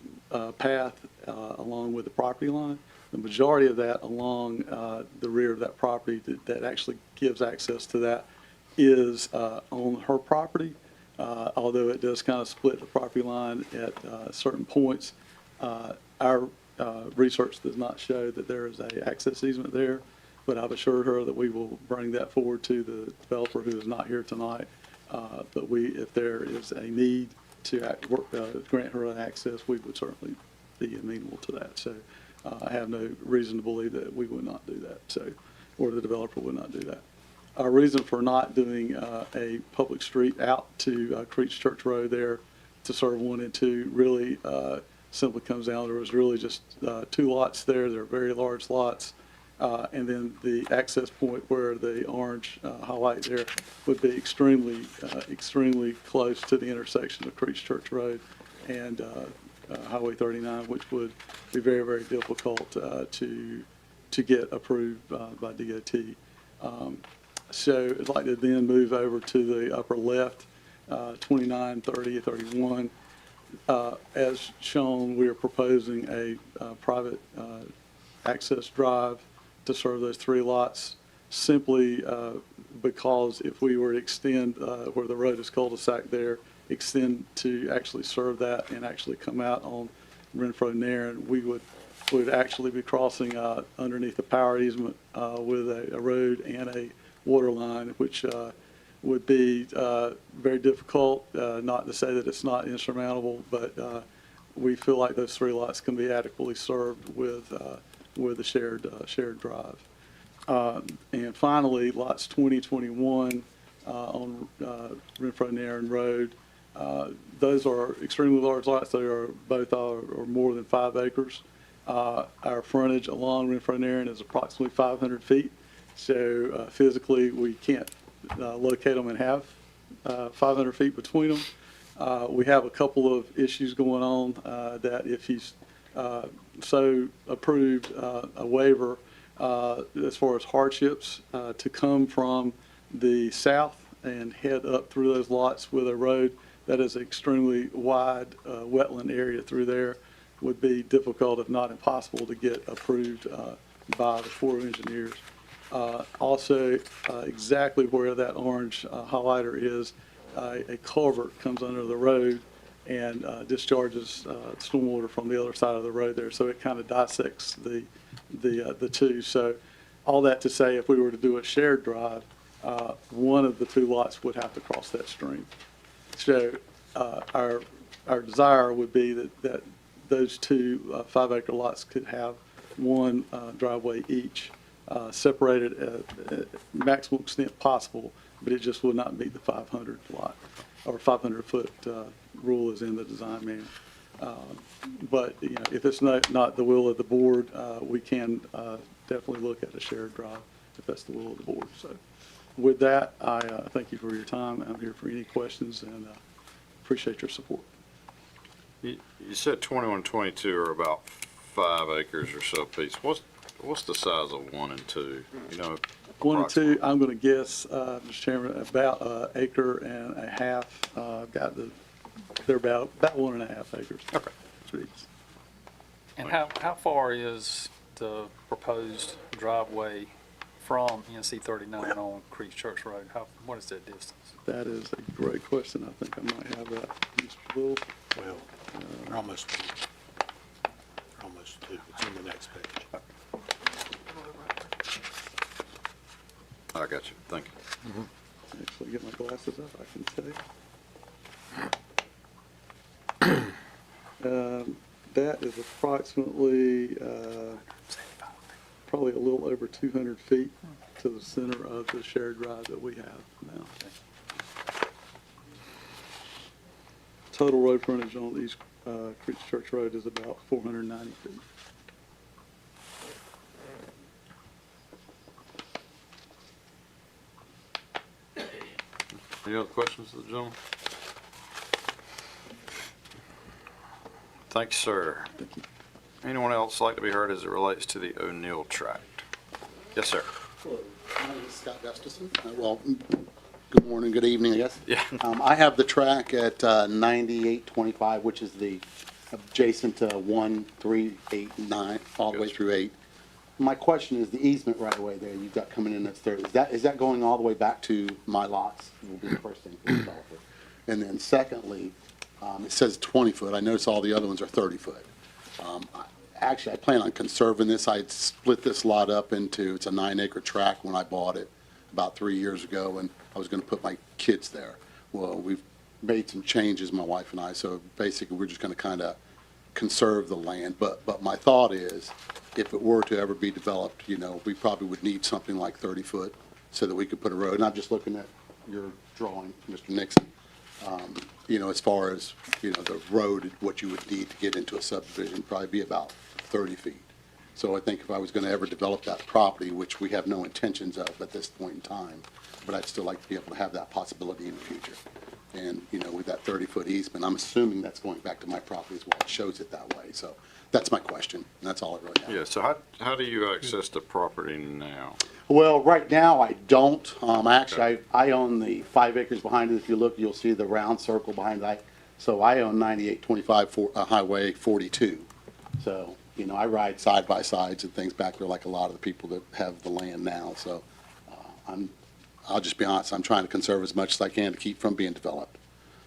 path along with the property line. The majority of that along the rear of that property that actually gives access to that is on her property. Although it does kind of split the property line at certain points, our research does not show that there is a access easement there, but I've assured her that we will bring that forward to the developer who is not here tonight. But if there is a need to grant her an access, we would certainly be amenable to that. So I have no reason to believe that we would not do that, or the developer would not do that. Our reason for not doing a public street out to Creech Church Road there to serve 1 and 2 really simply comes down, there was really just 2 lots there. They're very large lots. And then the access point where the orange highlight there would be extremely close to the intersection of Creech Church Road and Highway 39, which would be very, very difficult to get approved by DOT. So I'd like to then move over to the upper left, 29, 30, 31. As shown, we are proposing a private access drive to serve those 3 lots, simply because if we were to extend where the road is cul-de-sac there, extend to actually serve that and actually come out on Renfro-Narren, we would actually be crossing underneath the power easement with a road and a water line, which would be very difficult. Not to say that it's not insurmountable, but we feel like those 3 lots can be adequately served with a shared drive. And finally, lots 20, 21 on Renfro-Narren Road. Those are extremely large lots. They are both are more than 5 acres. Our frontage along Renfro-Narren is approximately 500 feet. So physically, we can't locate them and have 500 feet between them. We have a couple of issues going on that if he's so approved a waiver as far as hardships to come from the south and head up through those lots with a road that is extremely wide wetland area through there would be difficult, if not impossible, to get approved by the Corps of Engineers. Also, exactly where that orange highlighter is, a culvert comes under the road and discharges stormwater from the other side of the road there. So it kind of dissects the two. So all that to say, if we were to do a shared drive, one of the 2 lots would have to cross that stream. So our desire would be that those 2 5-acre lots could have 1 driveway each, separated at maximum extent possible, but it just would not meet the 500 lot or 500 foot rule is in the design manual. But if it's not the will of the board, we can definitely look at a shared drive if that's the will of the board. So with that, I thank you for your time. I'm here for any questions and appreciate your support. You said 21, 22 are about 5 acres or so apiece. What's the size of 1 and 2? 1 and 2, I'm going to guess, Mr. Chairman, about 1.5 acres. They're about 1.5 acres. Okay. And how far is the proposed driveway from NC 39 on Creech Church Road? What is that distance? That is a great question. I think I might have that, Mr. Little. Well, they're almost to. It's on the next page. I got you. Thank you. Actually, get my glasses up, I can tell you. That is approximately, probably a little over 200 feet to the center of the shared drive that we have now. Total road frontage on East Creek Church Road is about 490 feet. Any other questions of the gentleman? Thank you, sir. Thank you. Anyone else like to be heard as it relates to the O'Neill tract? Yes, sir. Hello, my name is Scott Gustafson. Well, good morning, good evening, I guess. Yeah. I have the track at 9825, which is the adjacent to 1389, all the way through 8. My question is the easement right away there you've got coming in that's 30. Is that going all the way back to my lots? Will be the first thing for the developer. And then secondly, it says 20 foot. I notice all the other ones are 30 foot. Actually, I plan on conserving this. I split this lot up into, it's a 9-acre tract when I bought it about 3 years ago, and I was going to put my kids there. Well, we've made some changes, my wife and I, so basically we're just going to kind of conserve the land. But my thought is, if it were to ever be developed, you know, we probably would need something like 30 foot so that we could put a road. And I'm just looking at your drawing, Mr. Nixon. You know, as far as, you know, the road, what you would need to get into a subdivision, probably be about 30 feet. So I think if I was going to ever develop that property, which we have no intentions of at this point in time, but I'd still like to be able to have that possibility in the future. And, you know, with that 30-foot easement, I'm assuming that's going back to my property as well. It shows it that way. So that's my question. And that's all I really have. Yeah, so how do you access the property now? Well, right now I don't. I own the 5 acres behind it. If you look, you'll see the round circle behind that. So I own 9825 Highway 42. So, you know, I ride side by sides and things back there like a lot of the people that have the land now. So I'll just be honest, I'm trying to conserve as much as I can to keep from being developed.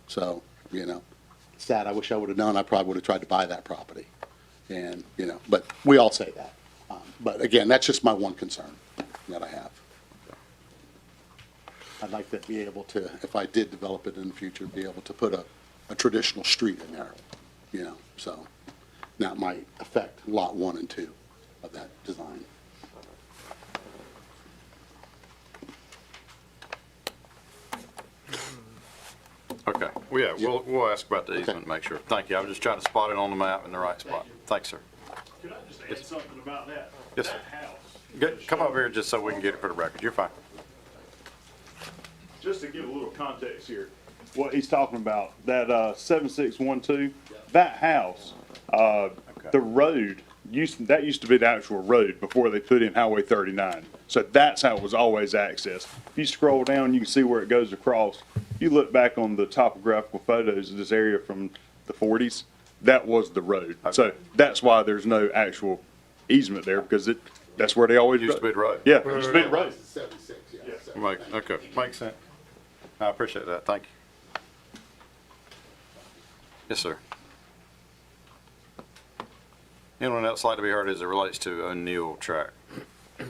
So, you know, sad, I wish I would have known. I probably would have tried to buy that property. And, you know, but we all say that. But again, that's just my one concern that I have. I'd like to be able to, if I did develop it in the future, be able to put a traditional street in there, you know, so that might affect lot 1 and 2 of that design. Okay, well, yeah, we'll ask about the easement, make sure. Thank you. I was just trying to spot it on the map in the right spot. Thanks, sir. Could I just add something about that? Yes, sir. That house. Come over here just so we can get it for the record. You're fine. Just to give a little context here, what he's talking about, that 7612, that house, the road, that used to be the actual road before they put in Highway 39. So that's how it was always accessed. If you scroll down, you can see where it goes across. If you look back on the topographical photos of this area from the 40s, that was the road. So that's why there's no actual easement there, because that's where they always Used to be the road. Yeah, it used to be the road. 76, yeah. Okay, makes sense. I appreciate that. Thank you. Yes, sir. Anyone else like to be heard as it relates to O'Neill tract? All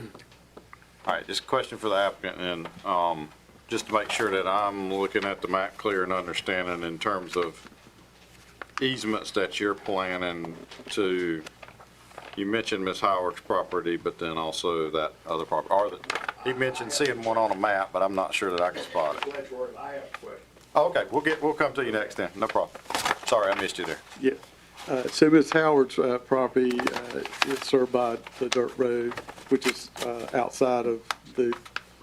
right, just a question for the applicant, and just to make sure that I'm looking at the map clear and understanding in terms of easements that you're planning to, you mentioned Ms. Howard's property, but then also that other property. He mentioned seeing one on a map, but I'm not sure that I can spot it. I have a question. Oh, okay, we'll come to you next then, no problem. Sorry, I missed you there. Yeah. So Ms. Howard's property is served by the dirt road, which is outside of the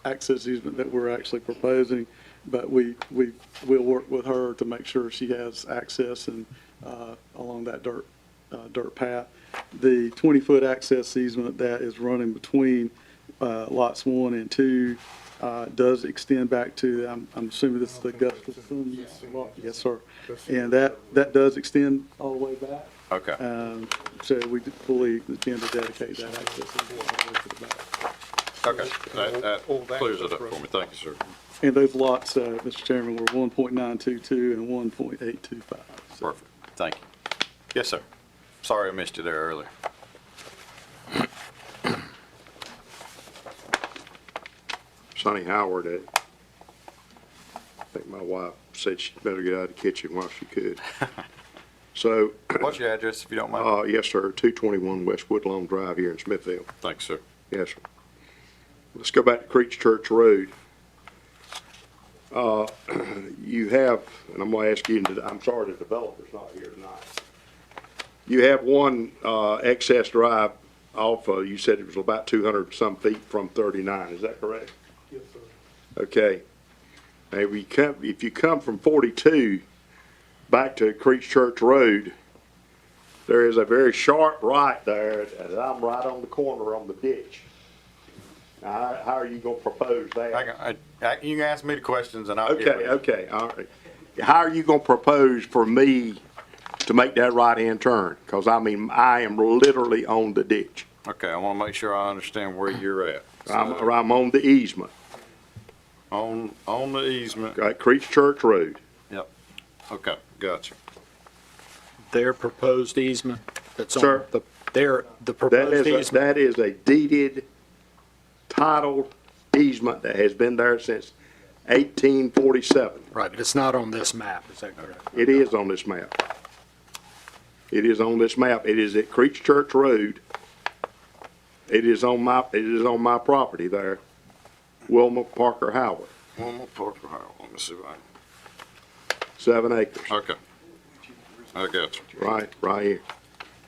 access easement that we're actually proposing. But we'll work with her to make sure she has access and along that dirt path. The 20-foot access easement that is running between lots 1 and 2 does extend back to, I'm assuming this is the Gustafson lot? Yes, sir. And that does extend all the way back. Okay. So we fully intend to dedicate that access all the way to the back. Okay, that clears it up for me. Thank you, sir. And those lots, Mr. Chairman, were 1.922 and 1.825. Perfect. Thank you. Yes, sir. Sorry I missed you there earlier. Sonny Howard, I think my wife said she'd better get out of the kitchen while she could. So. What's your address, if you don't mind? Yes, sir, 221 West Woodlawn Drive here in Smithfield. Thanks, sir. Yes, sir. Let's go back to Creech Church Road. You have, and I'm going to ask you, I'm sorry the developer's not here tonight. you have one, excess drive off, you said it was about 200 some feet from 39, is that correct? Yes, sir. Okay. Now, if you come from 42 back to Creech Church Road, there is a very sharp right there, and I'm right on the corner on the ditch. Now, how are you gonna propose that? You can ask me the questions and I'll get Okay, okay, all right. How are you gonna propose for me to make that right-hand turn? Cause I mean, I am literally on the ditch. Okay, I want to make sure I understand where you're at. I'm on the easement, On the easement. at Creech Church Road. Yep. Okay, gotcha. Their proposed easement that's on Sir? the That proposed is, easement. that is a deeded, titled easement that has been there since 1847. Right, but it's not on this map, is that correct? It is on this map. It is on this map. It is at Creech Church Road. It is on my property there, Wilma Parker Howard, Wilma Parker Howard. Let me see if I 7 acres, Okay. I got you. right here.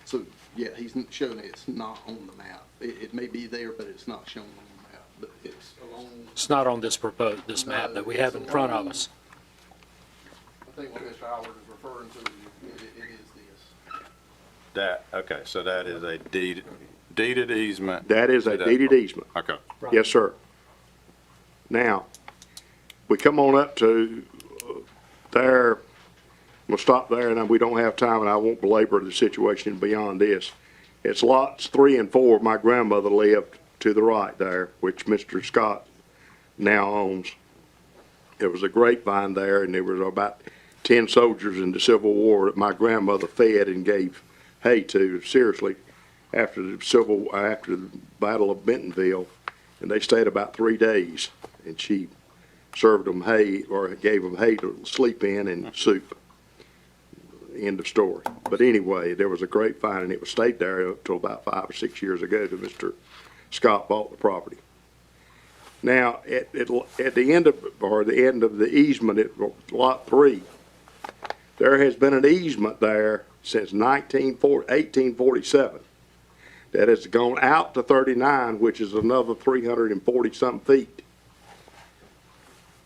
So, yeah, he's showing it's not on the map. It may be there, but it's not shown on the map, but it's along. It's not on this map that we have in front of us. I think what Mr. Howard is referring to, it is this. Okay, so that is a deeded easement. That is a deeded easement. Okay. Yes, sir. Now, we come on up to there, we'll stop there, and we don't have time, and I won't belabor the situation beyond this. It's lots 3 and 4. My grandmother lived to the right there, which Mr. Scott now owns. There was a grapevine there, and there was about 10 soldiers in the Civil War that my grandmother fed and gave hay to, seriously, after the Battle of Bentonville, and they stayed about 3 days, and she served them hay, or gave them hay to sleep in and soup. End of story. But anyway, there was a grapevine, and it was stayed there up till about 5 or 6 years ago that Mr. Scott bought the property. Now, at the end of the easement at Lot 3, there has been an easement there since 1847 that has gone out to 39, which is another 340-something feet.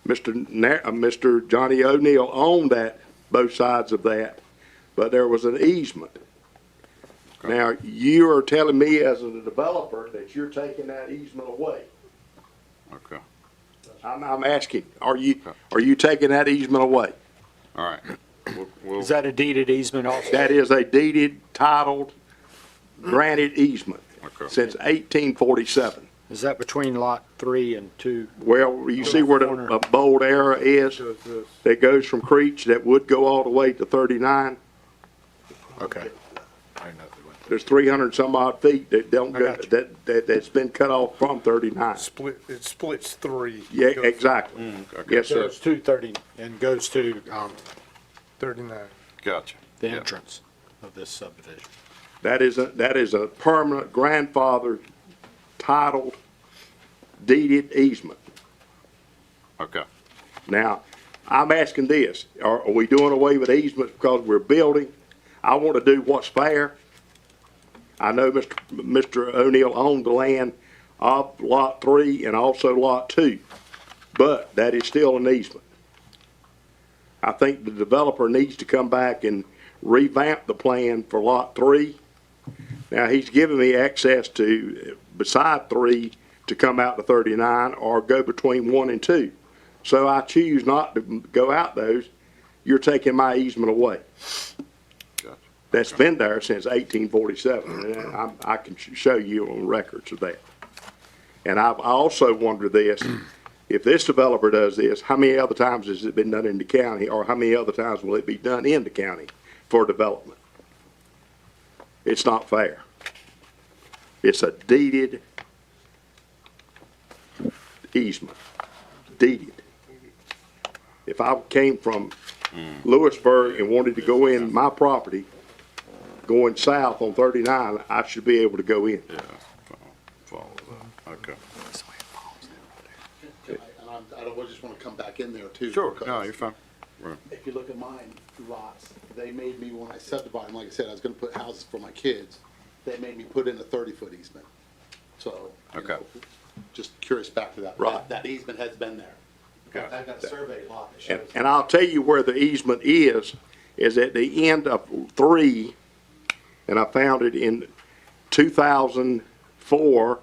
Mr. Johnny O'Neill owned that, both sides of that, but there was an easement. Now, you are telling me as a developer that you're taking that easement away. Okay. I'm asking, are you taking that easement away? All right. Is that a deeded easement also? That is a deeded, titled, granted easement since 1847. Is that between lot 3 and 2? Well, you see where the bold arrow is? That goes from Creech, that would go all the way to 39. Okay. There's 300 some odd feet that don't go, that's been cut off from 39. It splits 3. Yeah, exactly. Yes, sir. Goes to 30 and goes to 39. Gotcha. the entrance of this subdivision. That is a permanent grandfather titled deeded easement. Okay. Now, I'm asking this, are we doing away with easements because we're building? I want to do what's fair. I know Mr. O'Neill owned the land of Lot 3 and also Lot 2, but that is still an easement. I think the developer needs to come back and revamp the plan for Lot 3. Now, he's given me access to, beside 3, to come out to 39 or go between 1 and 2. So I choose not to go out those. You're taking my easement away. Gotcha. That's been there since 1847, and I can show you on records of that. And I also wonder this, if this developer does this, how many other times has it been done in the county, or how many other times will it be done in the county for development? It's not fair. It's a deeded easement, deeded. If I came from Lewisburg and wanted to go in my property, going south on 39, I should be able to go in. Yeah, follow that. Okay. And I just want to come back in there too. Sure, because no, you're fine. If you look at mine lots, they made me, when I subdivided, like I said, I was gonna put houses for my kids, they made me put in a 30-foot easement. So, you Okay. know, just curious back to that. Right. That easement has been there. Okay. I've got a survey lot that And, shows. and I'll tell you where the easement is at the end of 3, and I found it in 2004.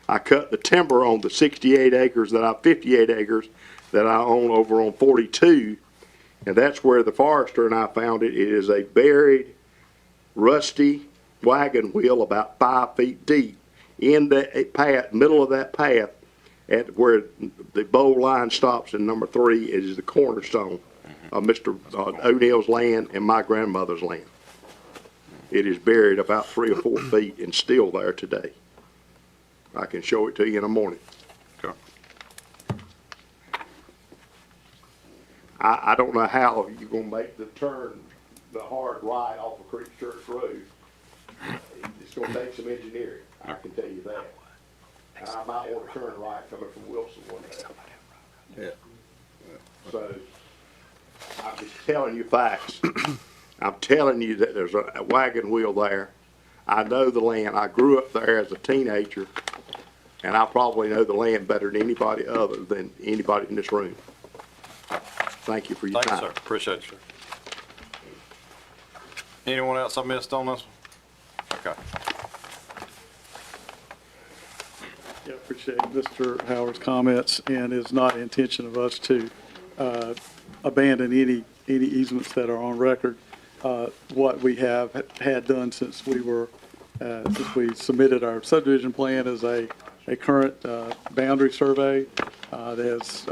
I cut the timber on the 58 acres 58 acres that I own over on 42, and that's where the forester and I found it. It is a buried, rusty wagon wheel about 5 feet deep in the path, middle of that path, at where the bowl line stops in number 3 is the cornerstone of Mr. O'Neill's land and my grandmother's land. It is buried about 3 or 4 feet and still there today. I can show it to you in the morning. Okay. I don't know how you're gonna make the turn, the hard right off of Creek Church Road. It's gonna take some engineering, I can tell you that. I might want to turn right coming from Wilson one day. Yeah. So, I'm just telling you facts. I'm telling you that there's a wagon wheel there. I know the land. I grew up there as a teenager, and I probably know the land better than anybody other than anybody in this room. Thank you for your Thank you, time. sir. Appreciate you, sir. Anyone else I missed on this? Okay. Yeah, appreciate Mr. Howard's comments, and it's not the intention of us to abandon any easements that are on record. What we have had done since we submitted our subdivision plan is a current boundary survey that has,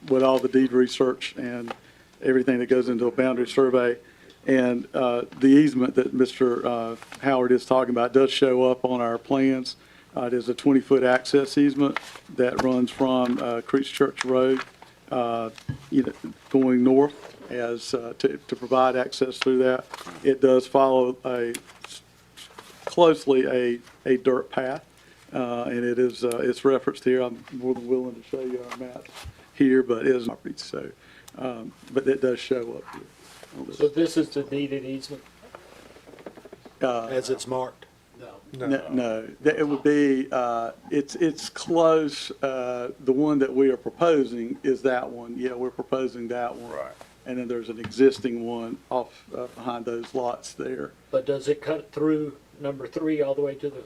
with all the deed research and everything that goes into a boundary survey. And the easement that Mr. Howard is talking about does show up on our plans. It is a 20-foot access easement that runs from Creech Church Road, going north to provide access through that. It does follow closely a dirt path, and it's referenced here. I'm more than willing to show you our map here, but it is property, so, but it does show up here. So this is the deeded easement as it's marked? No, it would be, it's close, the one that we are proposing is that one. Yeah, we're proposing that one. Right. And then there's an existing one off, behind those lots there. But does it cut through number 3 all the way to the?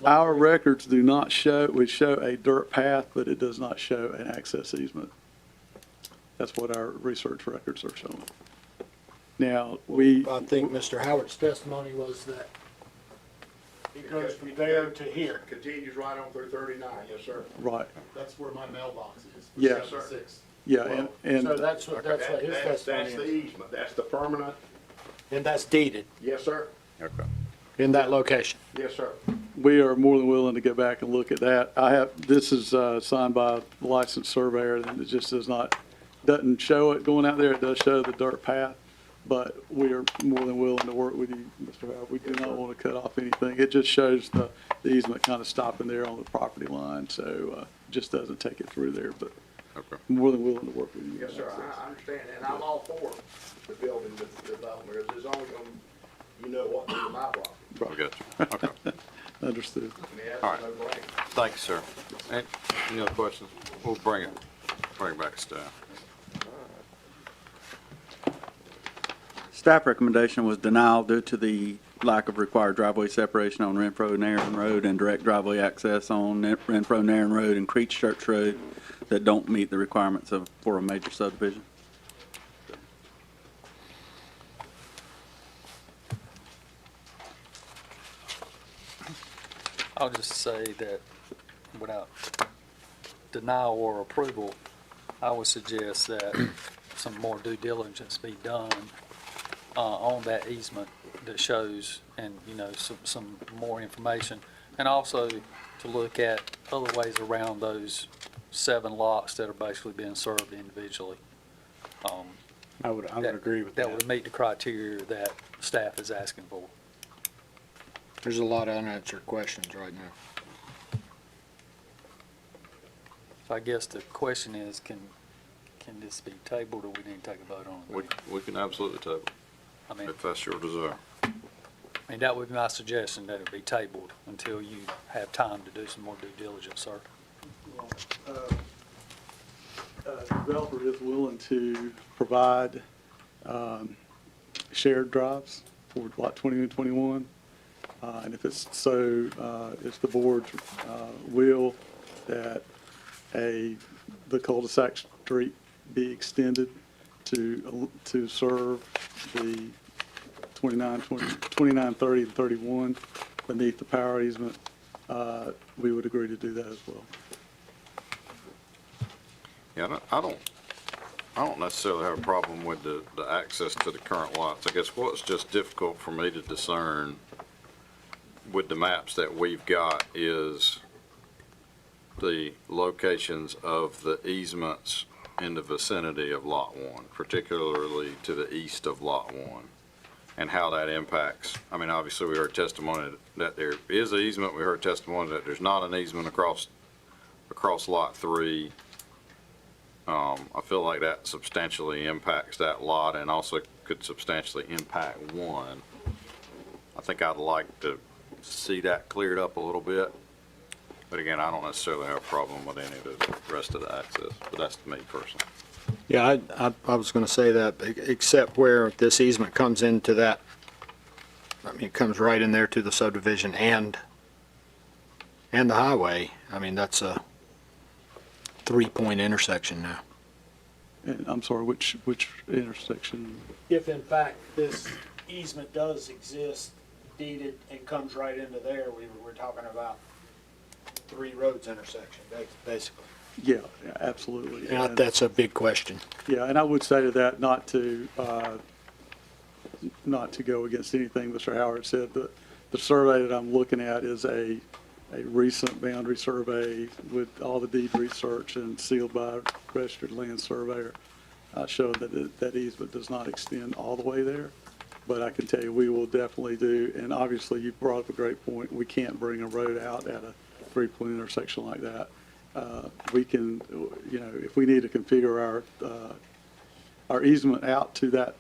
Our records do not show, we show a dirt path, but it does not show an access easement. That's what our research records are showing. Now, I think Mr. Howard's testimony was that it goes from there to here. Continues right on through 39, yes, sir. Right, That's where my mailbox is. Yeah. Yes, sir. 6. yeah, and So that's what his That's testimony the is. easement, that's the permanent, And that's deeded yes, sir, Okay. in that location. yes, sir. we are more than willing to go back and look at that. This is signed by a licensed surveyor, and it just doesn't show it going out there. It does show the dirt path, but we are more than willing to work with you, Mr. Howard. We do not want to cut off anything. It just shows the easement kind of stopping there on the property line, so just doesn't take it through there, but Okay. more than willing to work with you. Yes, sir, I understand, and I'm all for the building, the development, it's only gonna, you know what, to my property. We got you. Okay. Understood. I mean, All that's right. no brainer. Thank you, sir. Any other questions? We'll bring it back to staff. Staff recommendation was denial due to the lack of required driveway separation on Renfro Narren Road and direct driveway access on Renfro Narren Road and Creech Church Road that don't meet the requirements for a major subdivision. I'll just say that without denial or approval, I would suggest that some more due diligence be done on that easement that shows, and, some more information. And also to look at other ways around those 7 lots that are basically being served individually. I would agree with That would meet the criteria that staff is asking for. There's a lot of unanswered questions right now. So I guess the question is, can Can this be tabled, or we need to take a vote on it? We can absolutely table, I mean, if that's your desire. I mean, that would be my suggestion, that it be tabled until you have time to do some more due diligence, sir. Developer is willing to provide shared drives for lot 20 and 21. And if it's so, it's the board's will that the cul-de-sac street be extended to serve the 29, 30, and 31 beneath the power easement, we would agree to do that as well. Yeah, I don't necessarily have a problem with the access to the current lots. I guess what's just difficult for me to discern with the maps that we've got is the locations of the easements in the vicinity of Lot 1, particularly to the east of Lot 1, and how that impacts. I mean, obviously, we heard testimony that there is an easement. We heard testimony that there's not an easement across Lot 3. I feel like that substantially impacts that lot and also could substantially impact 1. I think I'd like to see that cleared up a little bit. But again, I don't necessarily have a problem with any of the rest of the access, but that's me personally. Yeah, I was gonna say that, except where this easement comes into that, I mean, it comes right in there to the subdivision and the highway. I mean, that's a 3-point intersection now. And I'm sorry, which intersection? If in fact this easement does exist deeded and comes right into there, we're talking about 3 roads intersection, basically. Yeah, absolutely. And that's a big question. Yeah, and I would say to that, not to go against anything Mr. Howard said, the survey that I'm looking at is a recent boundary survey with all the deed research and sealed by a registered land surveyor, showing that easement does not extend all the way there. But I can tell you, we will definitely do, and obviously you brought up a great point, we can't bring a road out at a 3-point intersection like that. We can, you know, if we need to configure our easement out to that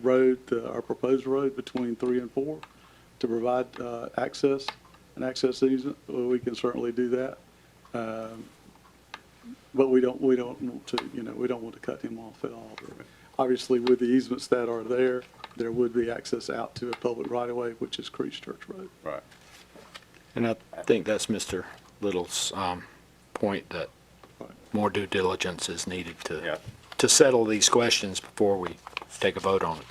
road, our proposed road between 3 and 4 to provide access, an access easement, well, we can certainly do that. But we don't want to, you know, we don't want to cut him off at all. Obviously, with the easements that are there, there would be access out to a public right-of-way, which is Creech Church Road. Right. And I think that's Mr. Little's point, that more due diligence is needed to settle these questions before we take a vote on it.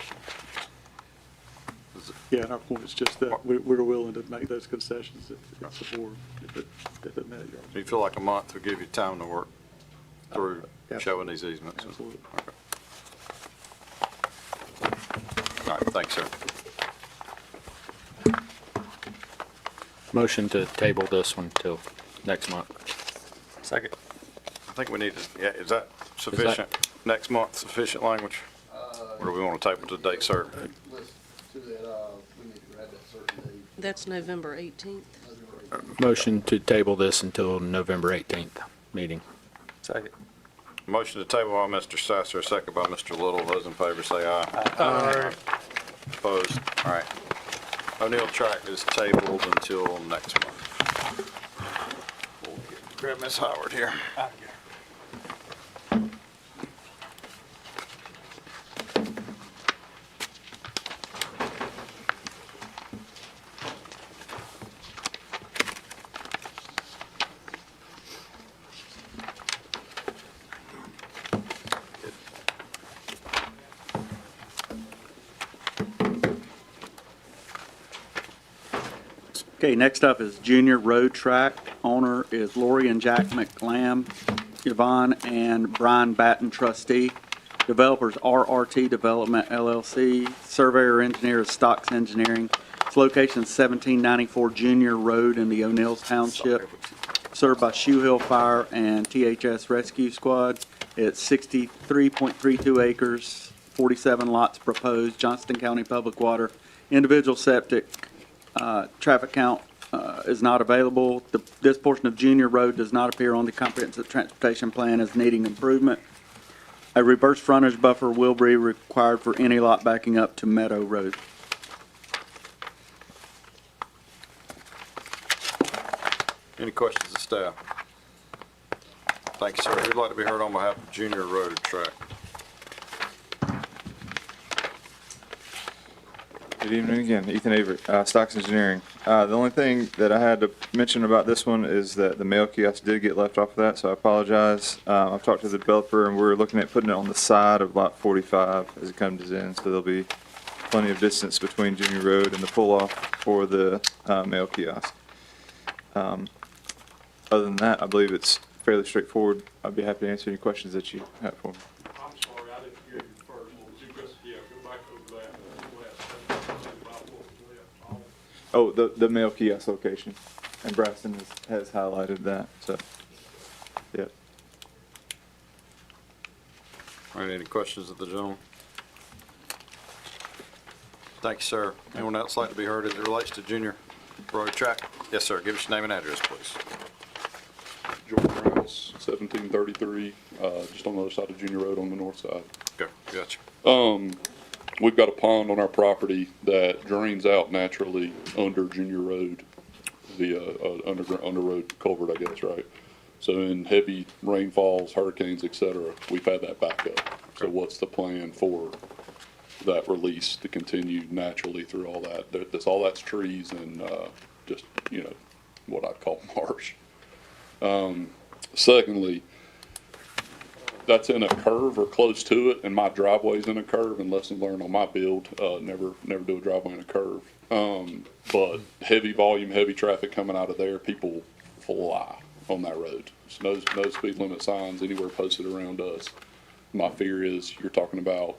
Yeah, and our point is just that we're willing to make those concessions if it's the board, if it met your. Do you feel like a month will give you time to work through showing these easements? Absolutely. Okay. All right, thanks, sir. Motion to table this one till next month. Second. I think we need to, yeah, is that sufficient? Next month, sufficient language? Or do we want to table to date certain? That's November 18th. Motion to table this until November 18th meeting. Second. Motion to table by Mr. Sasser, second by Mr. Little. Those in favor say aye. Aye. Opposed? All right. O'Neill Tract is tabled until next month. We'll grab Ms. Howard here. Okay, next up is Junior Road Track. Owner is Lori and Jack McLam, Yvonne and Brian Batten, trustee. Developers RRT Development LLC. Surveyor engineer is Stocks Engineering. Its location is 1794 Junior Road in the O'Neills Township. Served by Shoe Hill Fire and THS Rescue Squad. It's 63.32 acres, 47 lots proposed, Johnston County Public Water. Individual septic. Traffic count is not available. This portion of Junior Road does not appear on the comprehensive transportation plan as needing improvement. A reverse frontage buffer will be required for any lot backing up to Meadow Road. Any questions of staff? Thank you, sir. Who'd like to be heard on behalf of Junior Road Track? Good evening again, Ethan Averitt, Stocks Engineering. The only thing that I had to mention about this one is that the mail kiosk did get left off of that, so I apologize. I've talked to the developer, and we're looking at putting it on the side of lot 45 as it comes in, so there'll be plenty of distance between Junior Road and the pull-off for the mail kiosk. Other than that, I believe it's fairly straightforward. I'd be happy to answer any questions that you have for me. I'm sorry, I didn't hear you first. You just, yeah, go back over that. Oh, the mail kiosk location, and Braxton has highlighted that, so, yep. All right, any questions of the gentleman? Thank you, sir. Anyone else like to be heard as it relates to Junior Road Track? Yes, sir. Give us your name and address, please. George Rouse, 1733, just on the other side of Junior Road on the north side. Okay, gotcha. We've got a pond on our property that drains out naturally under Junior Road via under road culvert, I guess, right? So in heavy rainfalls, hurricanes, et cetera, we've had that back up. So what's the plan for that release to continue naturally through all that? That's trees and just, you know, what I'd call marsh. Secondly, that's in a curve or close to it, and my driveway's in a curve, and lesson learned on my build, never do a driveway in a curve. But heavy volume, heavy traffic coming out of there, people fly on that road. So no speed limit signs anywhere posted around us. My fear is you're talking about,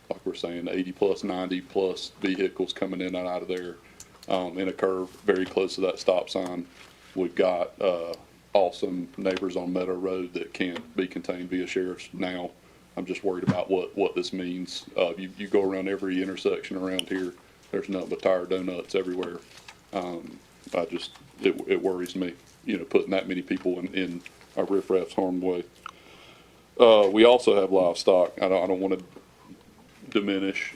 like we're saying, 80 plus, 90 plus vehicles coming in and out of there, in a curve very close to that stop sign. We've got, awesome neighbors on Meadow Road that can't be contained via sheriffs now. I'm just worried about what this means. You go around every intersection around here, there's nothing but tire donuts everywhere. It worries me, you know, putting that many people in our riffraff's harm's way. We also have livestock. I don't want to diminish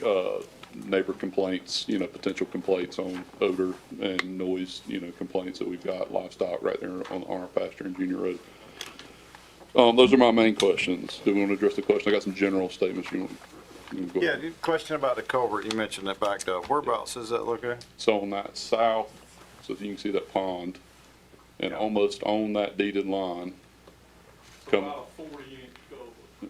neighbor complaints, you know, potential complaints on odor and noise, you know, complaints that we've got livestock right there on our pasture in Junior Road. Those are my main questions. Do we want to address the question? I got some general statements you want to go Yeah, ahead. question about the culvert. You mentioned that backed up. Whereabouts is that located? So on that south, so you can see that pond, and almost on that deeded line. About a 40-inch culvert.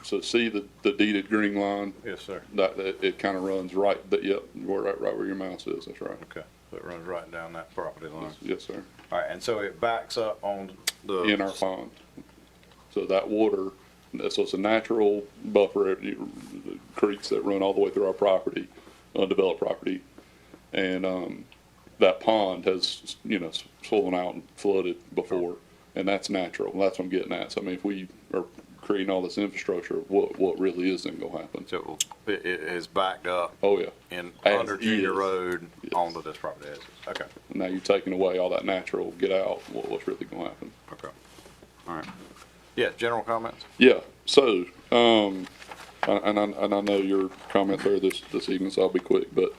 So see the deeded green line? Yes, sir. That it kind of runs right, right where your mouse is, that's right. Okay, so it runs right down that property line. Yes, sir. All right, and so it backs up on the. In our pond. So that water, so it's a natural buffer, the creeks that run all the way through our property, undeveloped property. And, that pond has, you know, swollen out and flooded before, and that's natural. That's what I'm getting at. So I mean, if we are creating all this infrastructure, what really is then gonna happen? So it is backed up. Oh, yeah. In As under Junior is. Road Yes. onto this property as is. Okay. Now you're taking away all that natural, get out, what's really gonna happen? Okay. All right. Yeah, general comments? Yeah, so, and I know your comments are this evening, so I'll be quick, but,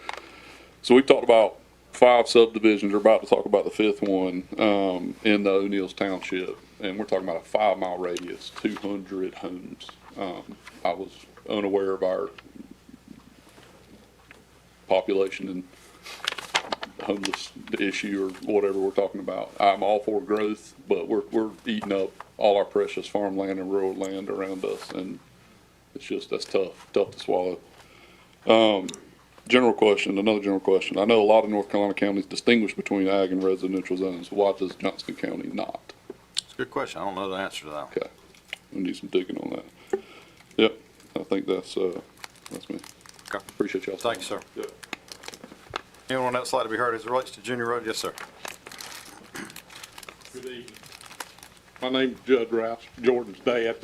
so we've talked about 5 subdivisions, we're about to talk about the 5th one, in the O'Neill's Township, and we're talking about a 5-mile radius, 200 homes. I was unaware of our population and homeless issue or whatever we're talking about. I'm all for growth, but we're eating up all our precious farmland and rural land around us, and that's tough to swallow. Another general question. I know a lot of North Carolina counties distinguish between ag and residential zones. Why does Johnston County not? It's a good question. I don't know the answer to that. Okay, we need some digging on that. Yep, I think that's me. Okay. Appreciate y'all. Thank you, sir. Yep. Anyone else like to be heard as it relates to Junior Road? Yes, sir. Good evening. My name's Judd Rouse, Jordan's dad.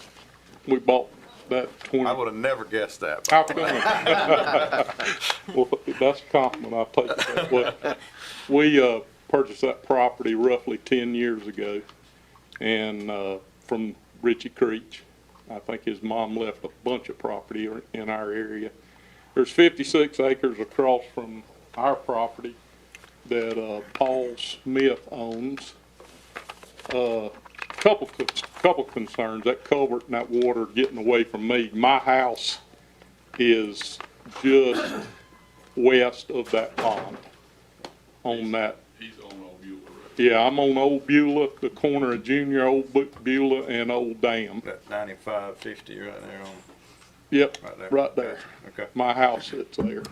We bought that 20. I would have never guessed that. How come? Well, that's a compliment. I'll take it that way. We purchased that property roughly 10 years ago, and from Richie Creech. I think his mom left a bunch of property in our area. There's 56 acres across from our property that Paul Smith owns. Couple concerns, that culvert and that water getting away from me. My house is just west of that pond on that. He's on Old Beulah, right? Yeah, I'm on Old Beulah, the corner of Junior Old Beulah and Old Dam. That 9550 right there on. Yep, Right there. right there. Okay. My house sits there.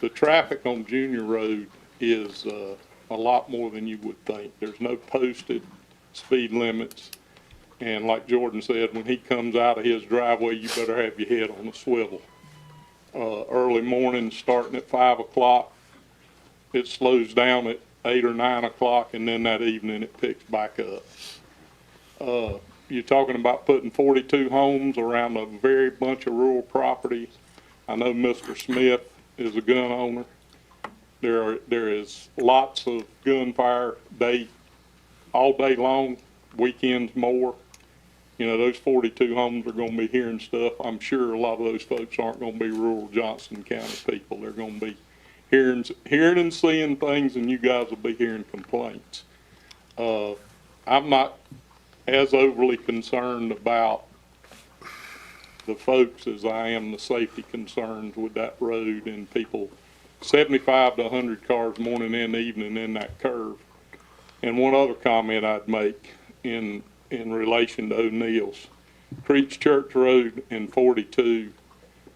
The traffic on Junior Road is a lot more than you would think. There's no posted speed limits. And like Jordan said, when he comes out of his driveway, you better have your head on a swivel. Early morning, starting at 5 o'clock, it slows down at 8 or 9 o'clock, and then that evening it picks back up. You're talking about putting 42 homes around a very bunch of rural property. I know Mr. Smith is a gun owner. There is lots of gunfire all day long, weekends more. You know, those 42 homes are going to be hearing stuff. I'm sure a lot of those folks aren't going to be rural Johnston County people. They're going to be hearing and seeing things, and you guys will be hearing complaints. I'm not as overly concerned about the folks as I am the safety concerns with that road and people, 75 to 100 cars morning and evening in that curve. And one other comment I'd make in relation to O'Neill's. Creech Church Road and 42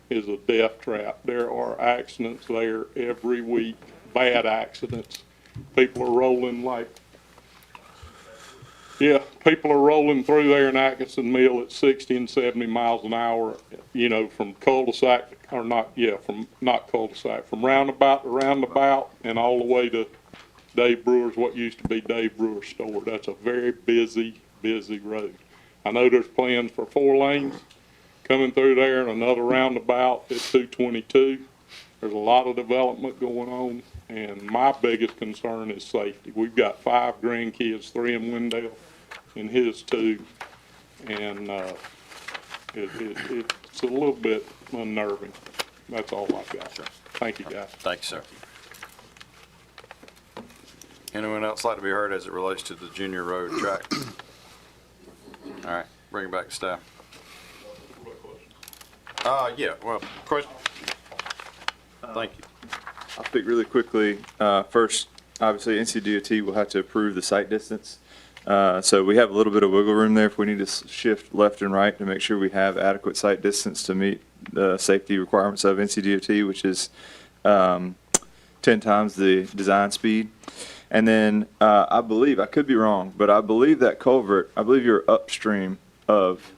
is a death trap. There are accidents there every week, bad accidents. People are rolling people are rolling through there in Atkinson Mill at 60 and 70 miles an hour, you know, from cul-de-sac, from roundabout to roundabout and all the way to Dave Brewer's, what used to be Dave Brewer's store. That's a very busy road. I know there's plans for 4 lanes coming through there and another roundabout at 222. There's a lot of development going on, and my biggest concern is safety. We've got 5 grandkids, 3 in Wendell and his 2, and it's a little bit unnerving. That's all I've got. Thank you, guys. Thank you, sir. Anyone else like to be heard as it relates to the Junior Road track? All right, bring it back to staff. Yeah, well, question. Thank you. I'll speak really quickly. First, obviously, NCDOT will have to approve the site distance. So we have a little bit of wiggle room there if we need to shift left and right to make sure we have adequate site distance to meet the safety requirements of NCDOT, which is 10 times the design speed. And then I believe, I could be wrong, but I believe that culvert, I believe you're upstream of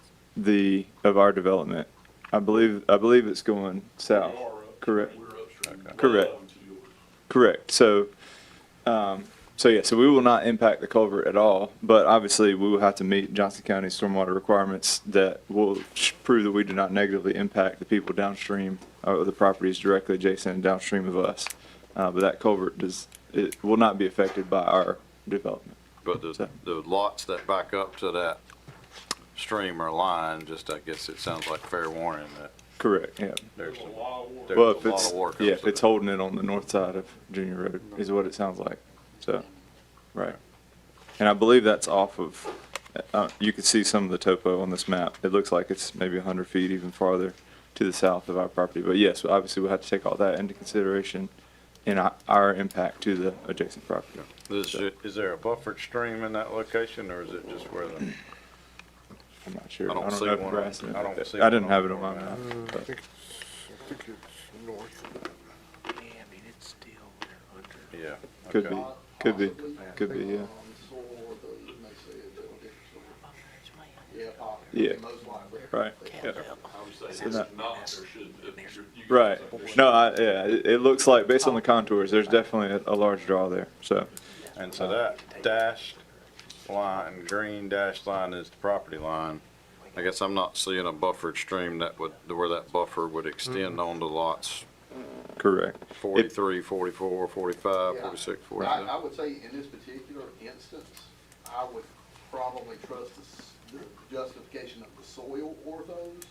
our development. I believe it's going south. Correct. Correct. So we will not impact the culvert at all, but obviously we will have to meet Johnston County stormwater requirements that will prove that we do not negatively impact the people downstream of the properties directly adjacent and downstream of us. But that culvert it will not be affected by our development. But the lots that back up to that stream or line, I guess it sounds like fair warning that. Correct, yeah. There's a Well, lot of work. if it's holding it on the north side of Junior Road is what it sounds like. So, right. And I believe that's off of, you can see some of the topo on this map. It looks like it's maybe 100 feet even farther to the south of our property. But yes, obviously we'll have to take all that into consideration in our impact to the adjacent property. Is there a buffered stream in that location, or is it just where the? I'm not sure. I don't know see if one. grass in it. I don't see I didn't one have on it on my the map. I but- think it's north. Yeah. Could okay. be, could be, yeah. Yeah, right, yeah. So that- Right, no, it looks like, based on the contours, there's definitely a large draw there, so. And so that dashed line, green dashed line is the property line. I guess I'm not seeing a buffered stream where that buffer would extend onto lots. Correct. 43, 44, 45, 46, 47. I would say in this particular instance, I would probably trust the justification of the soil orthos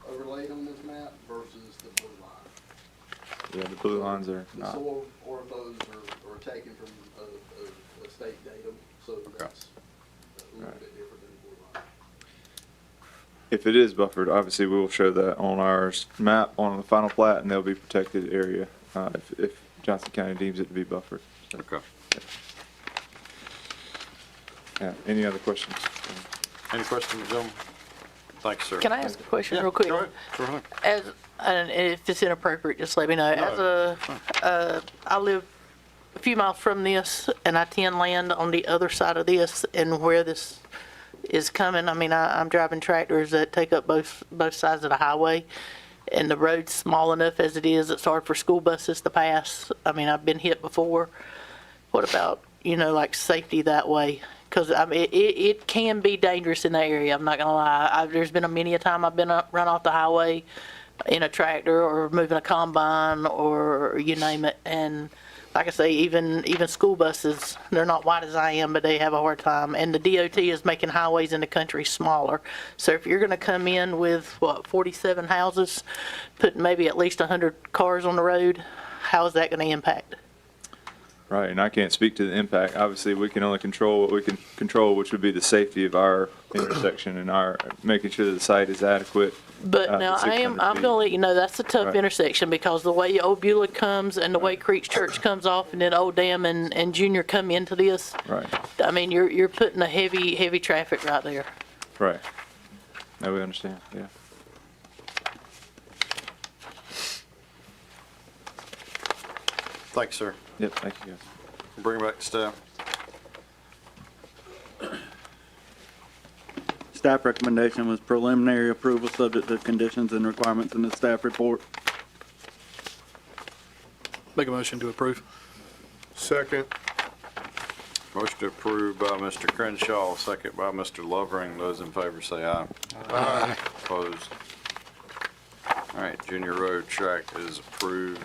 overlaid on this map versus the blue line. Yeah, the blue lines are The not. soil orthos are taken from a state datum, so that's a little bit different than the blue line. If it is buffered, obviously we will show that on our map on the final plat, and they'll be protected area if Johnston County deems it to be buffered. So, Okay. yeah. Any other questions? Any questions, gentlemen? Thanks, sir. Can I ask a question Yeah, real quick? Go ahead. Go ahead. As, and if it's inappropriate, just let me know. I live a few miles from this, and I tend land on the other side of this, and where this is coming, I mean, I'm driving tractors that take up both sides of the highway, and the road's small enough as it is, it's hard for school buses to pass. I mean, I've been hit before. What about, like safety that way? Because I mean, it can be dangerous in that area. I'm not gonna lie. There's been many a time I've been run off the highway in a tractor or moving a combine or you name it. And like I say, even school buses, they're not white as I am, but they have a hard time. And the DOT is making highways in the country smaller. So if you're gonna come in with 47 houses, putting maybe at least 100 cars on the road, how is that gonna impact? Right, and I can't speak to the impact. Obviously, we can only control what we can control, which would be the safety of our intersection and our making sure the site is adequate. But now I'm gonna let you know that's a tough Right. intersection because the way Old Beulah comes and the way Creeks Church comes off and then Old Dam and Junior come into this. Right, I mean, you're putting a heavy traffic right there. right. Now we understand, yeah. Thanks, sir. Yep, thank you guys. Bring it back to staff. Staff recommendation was preliminary approval subject to conditions and requirements in the staff report. Make a motion to approve. Second. Motion to approve by Mr. Crenshaw, second by Mr. Lovering. Those in favor say aye. Aye. Opposed? All right, Junior Road tract is approved.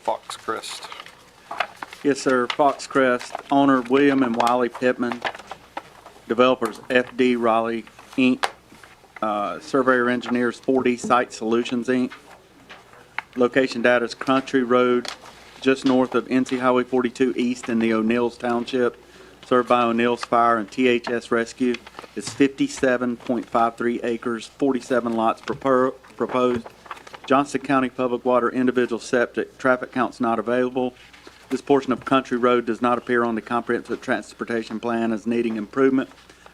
Fox Crest. Yes, sir. Fox Crest, owner William and Wiley Pittman, developers FD Raleigh, Inc., surveyor engineers 4D Site Solutions, Inc. Location data is Country Road, just north of NC Highway 42 East in the O'Neill's Township, served by O'Neill's Fire and THS Rescue. It's 57.53 acres, 47 lots proposed. Johnston County Public Water individual septic, traffic counts not available. This portion of Country Road does not appear on the comprehensive transportation plan as needing improvement.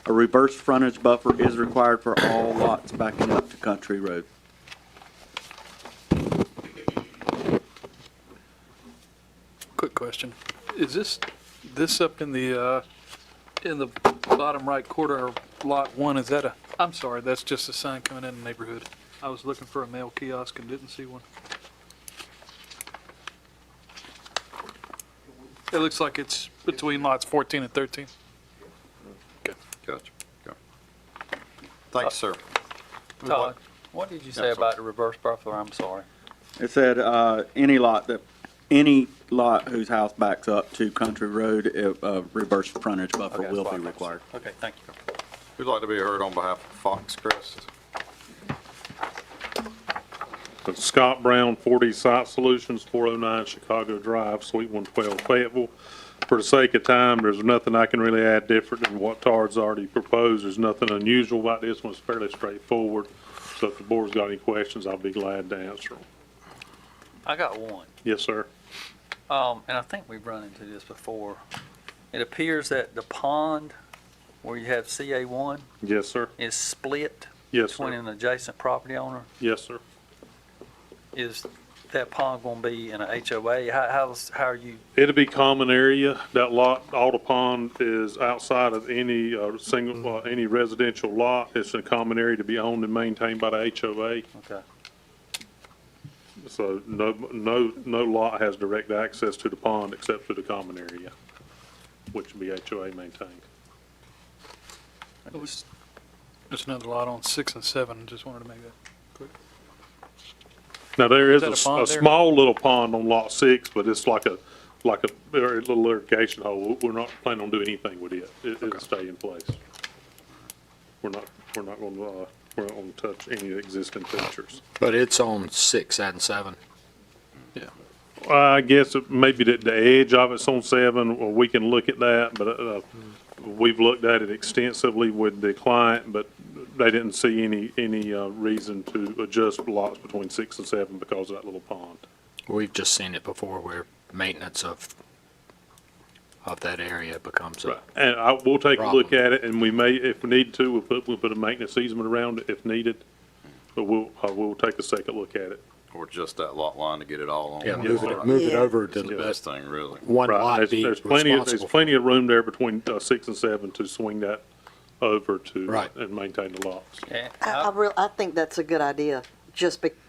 A reverse frontage buffer is required for all lots backing up to Country Road. Quick question. Is this up in the bottom right quarter of lot 1, is that I'm sorry, that's just a sign coming in the neighborhood. I was looking for a mail kiosk and didn't see one. It looks like it's between lots 14 and 13. Gotcha. Okay. Thanks, sir. Todd, what did you say about the reverse buffer? I'm sorry. It said any lot whose house backs up to Country Road, a reverse frontage buffer Okay, will that's be what I required. Okay, thank you. Who'd like to be heard on behalf of Fox Crest? Scott Brown, 4D Site Solutions, 409 Chicago Drive, Suite 112, Fayetteville. For the sake of time, there's nothing I can really add different than what Todd's already proposed. There's nothing unusual about this one. It's fairly straightforward. So if the board's got any questions, I'll be glad to answer them. I got one. Yes, sir. And I think we've run into this before. It appears that the pond where you have CA1 Yes, sir. is split Yes, between sir. an adjacent property owner. Yes, sir. Is that pond going to be in a HOA? How are you? It'll be common area. That lot, all the pond is outside of any any residential lot. It's a common area to be owned and maintained by the HOA. Okay. So no lot has direct access to the pond except for the common area, which will be HOA maintained. There's another lot on 6 and 7. Just wanted to make that clear. Now, there is Is that a pond a there? small little pond on lot 6, but it's like a very little irrigation hole. We're not planning on doing anything with it. It'll stay in place. We're not gonna touch any existing features. But it's on 6 and 7. I guess maybe the edge of it's on 7, or we can look at that, but we've looked at it extensively with the client, but they didn't see any reason to adjust lots between 6 and 7 because of that little pond. We've just seen it before where maintenance of that area becomes a And we'll take a problem. look at it, and we may, if we need to, we'll put a maintenance easement around it if needed, but we'll take a second look at it. Or just that lot line to get it all on. Yeah, one move it, lot. move it Yeah. over That's to the best thing, really. one Right, lot, there's- be there's plenty responsible. of room there between 6 and 7 to swing that over to, Right. and maintain the lots. Yeah, I think that's a good idea,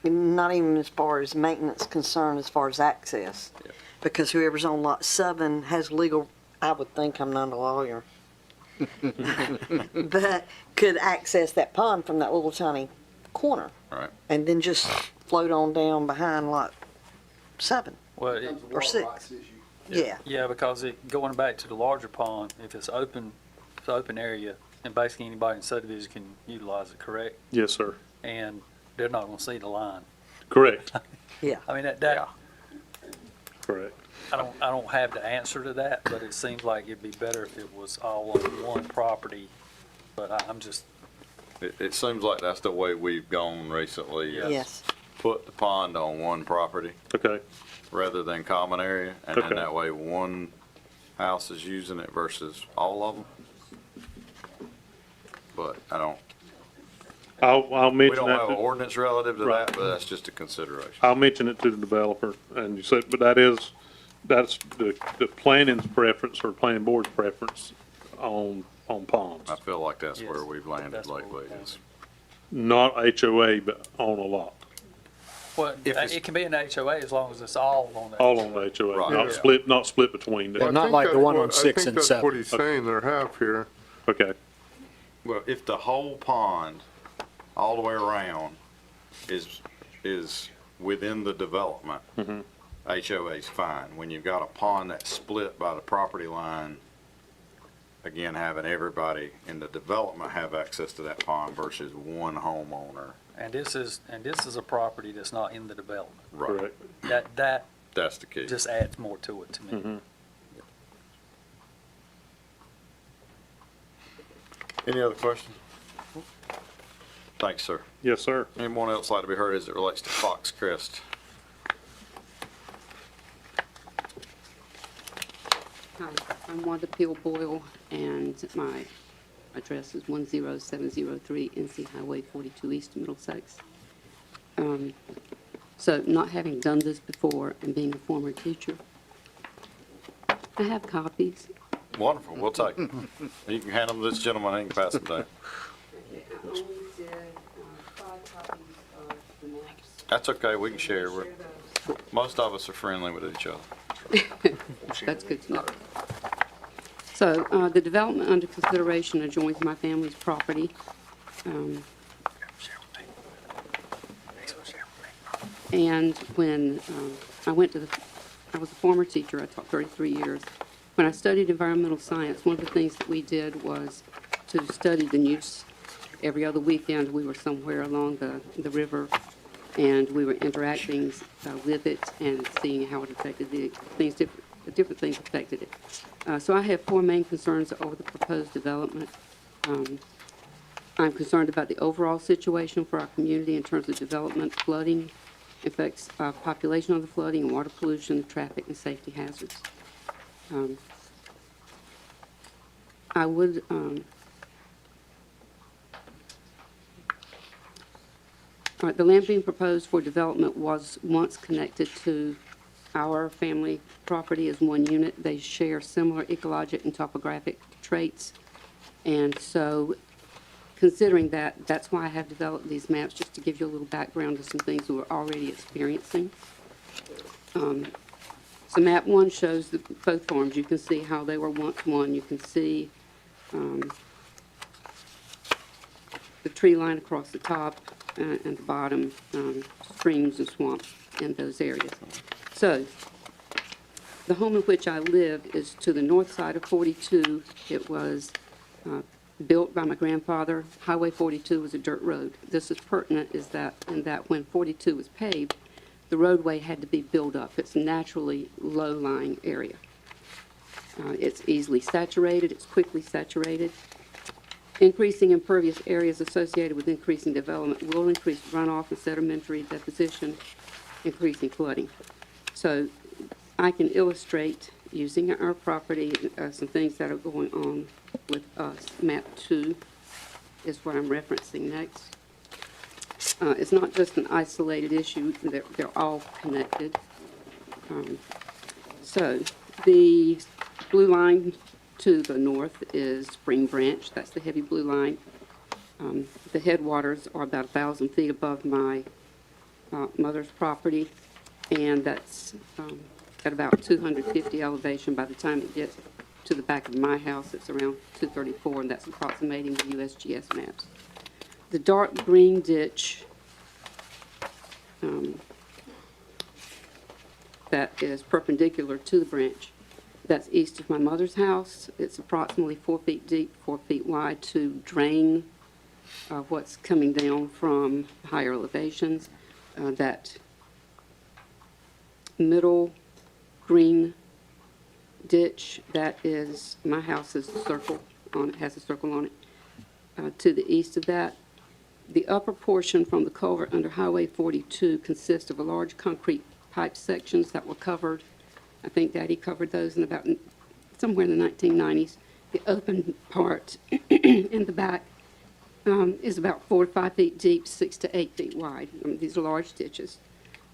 not even as far as maintenance concerned, as far as access. Because whoever's on lot 7 has legal, I would think, I'm not a lawyer, but could access that pond from that little tiny corner. Right. And then just float on down behind lot 7 well, or 6. Yeah. yeah, because going back to the larger pond, if it's open area, and basically anybody in subdivision can utilize it, correct? Yes, sir. And they're not gonna see the line. Correct, Yeah. I mean, that, correct. I don't have the answer to that, but it seems like it'd be better if it was all on one property. But I'm just, It seems like that's the way we've gone recently. is Yes. Put the pond on one property Okay, rather than common area, and then Okay. that way one house is using it versus all of them. But I don't, I'll we mention don't that. have an ordinance relative to Right. that, but that's just a consideration. I'll mention it to the developer, and you said, but that's the planning's preference or planning board's preference on ponds. I feel like that's Yes. where we've landed That's where lately. we've is- Not HOA, but on a lot, well, If it's- it can be an HOA as long as it's all on that. all on the HOA, Right. not Yeah. split between Yeah, them. not I think like the that's one on what- 6 and I think 7. that's what he's saying there, half here. Okay, Well, if the whole pond, all the way around, is within the development, HOA's fine. When you've got a pond that's split by the property line, again, having everybody in the development have access to that pond versus one homeowner. And this is a property that's not in the development. Right. correct. That That's the key. just adds more to it to me. Any other questions? Thanks, sir. Yes, sir. Anyone else like to be heard as it relates to Fox Crest? Hi, I'm Wanda Peel Boyle, and my address is 10703 NC Highway 42 East Middlesex. So not having done this before and being a former teacher, I have copies. Wonderful, we'll take them. You can hand them to this gentleman, and he can pass them down. I only did 5 copies of the maps. That's okay, we can share. Most of us are friendly with each other. That's good to know. So, the development under consideration adjoins my family's property. And when I was a former teacher, I taught 33 years. When I studied environmental science, one of the things that we did was to study the Neuse. Every other weekend, we were somewhere along the river, and we were interacting with it and seeing how it affected the different things affected it. So I have 4 main concerns over the proposed development. I'm concerned about the overall situation for our community in terms of development, flooding, effects of population on the flooding, and water pollution, traffic, and safety hazards. I would all right, the land being proposed for development was once connected to our family property as one unit. They share similar ecologic and topographic traits. And so, considering that, that's why I have developed these maps, just to give you a little background to some things we're already experiencing. So map 1 shows both farms. You can see how they were once one. You can see the tree line across the top. and the bottom, streams and swamps in those areas. So, the home in which I live is to the north side of 42. It was built by my grandfather. Highway 42 was a dirt road. This is pertinent in that when 42 was paved, the roadway had to be built up. It's a naturally low-lying area. It's easily saturated. It's quickly saturated. Increasing impervious areas associated with increasing development will increase runoff and sedimentary deposition, increasing flooding. So I can illustrate, using our property, some things that are going on with us. Map 2 is what I'm referencing next. It's not just an isolated issue. They're all connected. So the blue line to the north is Spring Branch. That's the heavy blue line. The headwaters are about 1,000 feet above my mother's property, and that's at about 250 elevation. By the time it gets to the back of my house, it's around 234, and that's approximating the USGS maps. The dark green ditch that is perpendicular to the branch, that's east of my mother's house. It's approximately 4 feet deep, 4 feet wide to drain what's coming down from higher elevations. That middle green ditch, that is, my house is a circle on it, has a circle on it. To the east of that, the upper portion from the culvert under Highway 42 consists of a large concrete pipe sections that were covered. I think Daddy covered those in about somewhere in the 1990s. The open part in the back is about 4 to 5 feet deep, 6 to 8 feet wide. These are large ditches,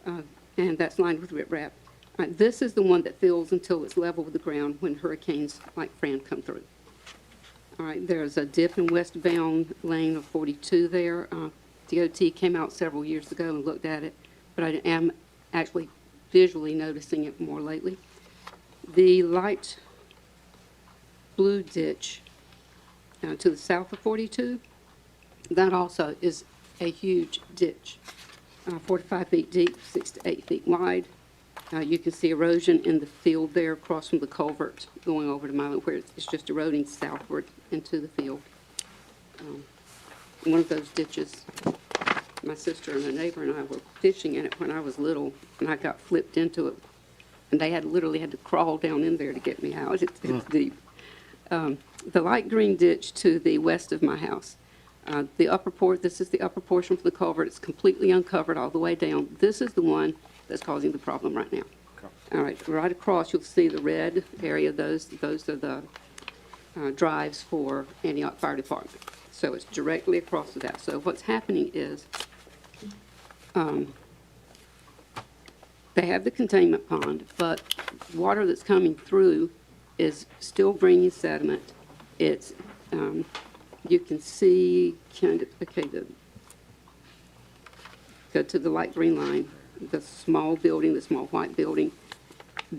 and that's lined with riprap. This is the one that fills until it's level with the ground when hurricanes like Fran come through. All right, there's a dip in westbound lane of 42 there. DOT came out several years ago and looked at it, but I am actually visually noticing it more lately. The light blue ditch to the south of 42, that also is a huge ditch, 4 to 5 feet deep, 6 to 8 feet wide. You can see erosion in the field there across from the culvert going over to Milo, where it's just eroding southward into the field. One of those ditches, my sister and a neighbor and I were fishing in it when I was little, and I got flipped into it, and they literally had to crawl down in there to get me out. It's deep. The light green ditch to the west of my house, this is the upper portion of the culvert. It's completely uncovered all the way down. This is the one that's causing the problem right now. All right, right across you'll see the red area. Those are the drives for Antioch Fire Department. So it's directly across to that. So what's happening is they have the containment pond, but water that's coming through is still bringing sediment. It's you can see go to the light green line, the small building, the small white building.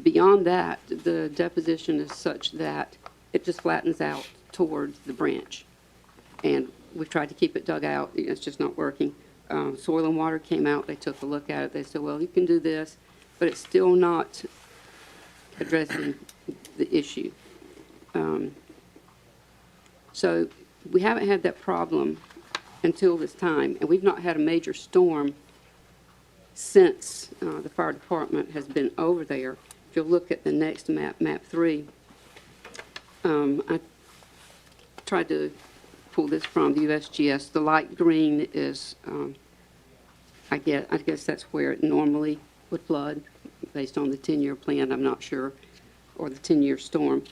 Beyond that, the deposition is such that it just flattens out towards the branch. And we've tried to keep it dug out. It's just not working. Soil and Water came out. They took a look at it. They said, well, you can do this, but it's still not addressing the issue. So we haven't had that problem until this time, and we've not had a major storm since the fire department has been over there. If you'll look at the next map, map 3, I tried to pull this from the USGS. The light green is, I guess that's where it normally would flood based on the 10-year plan, I'm not sure, or the 10-year storm.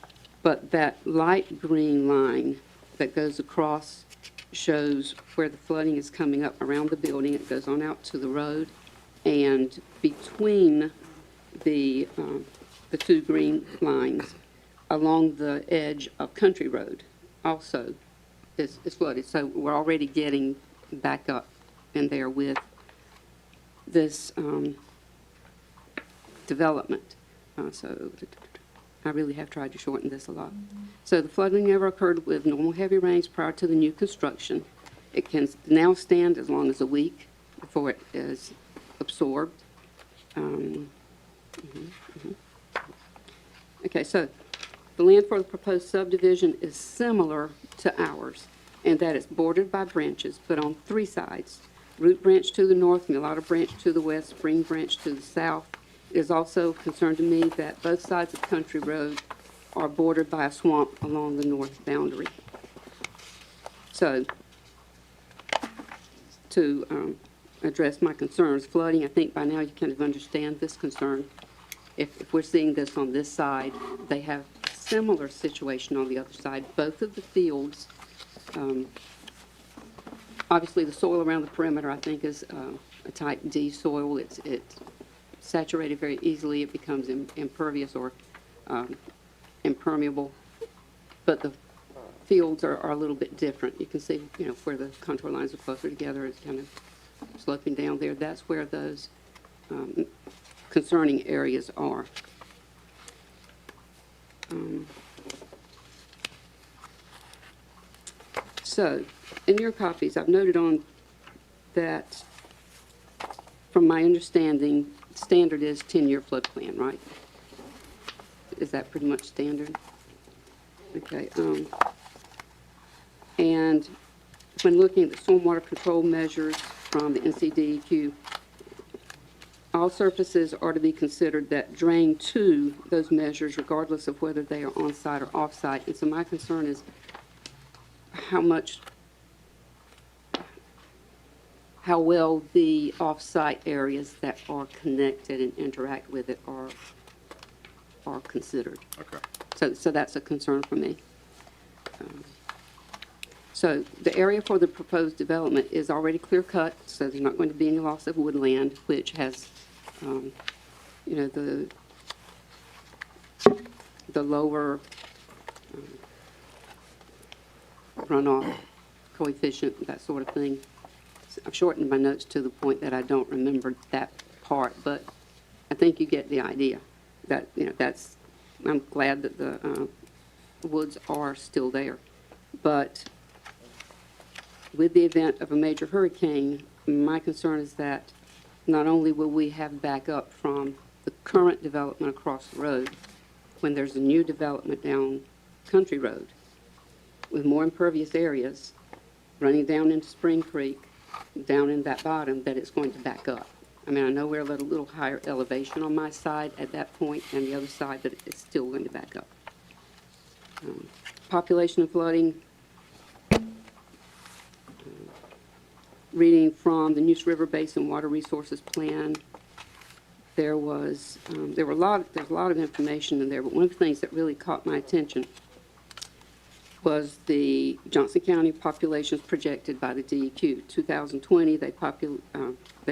But that light green line that goes across shows where the flooding is coming up around the building. It goes on out to the road, and between the two green lines along the edge of Country Road also is flooded. So we're already getting back up in there with this development. So I really have tried to shorten this a lot. So the flooding never occurred with normal heavy rains prior to the new construction. It can now stand as long as a week before it is absorbed. Okay, so the land for the proposed subdivision is similar to ours in that it's bordered by branches, but on three sides. Root branch to the north, Mulatto branch to the west, Spring branch to the south. It is also concerned to me that both sides of Country Road are bordered by a swamp along the north boundary. So, to address my concerns, flooding, I think by now you kind of understand this concern. If we're seeing this on this side, they have a similar situation on the other side. Both of the fields, obviously the soil around the perimeter, I think, is a type D soil. It's saturated very easily. It becomes impervious or impermeable. But the fields are a little bit different. You can see, where the contour lines are closer together. It's kind of sloping down there. That's where those concerning areas are. So, in your copies, I've noted on that, from my understanding, standard is 10-year flood plan, right? Is that pretty much standard? Okay. And when looking at the stormwater control measures from the NCDEQ, all surfaces are to be considered that drain to those measures regardless of whether they are on-site or off-site. And so my concern is how well the off-site areas that are connected and interact with it are considered. Okay. So that's a concern for me. So the area for the proposed development is already clear-cut, so there's not going to be any loss of woodland, which has, the lower runoff coefficient, that sort of thing. I've shortened my notes to the point that I don't remember that part, but I think you get the idea. That, I'm glad that the woods are still there. But with the event of a major hurricane, my concern is that not only will we have backup from the current development across the road, when there's a new development down Country Road with more impervious areas running down into Spring Creek, down in that bottom, that it's going to back up. I mean, I know we're at a little higher elevation on my side at that point and the other side, but it's still going to back up. Population and flooding. Reading from the Neuse River Basin Water Resources Plan, there's a lot of information in there, but one of the things that really caught my attention was the Johnston County populations projected by the DEQ. 2020, they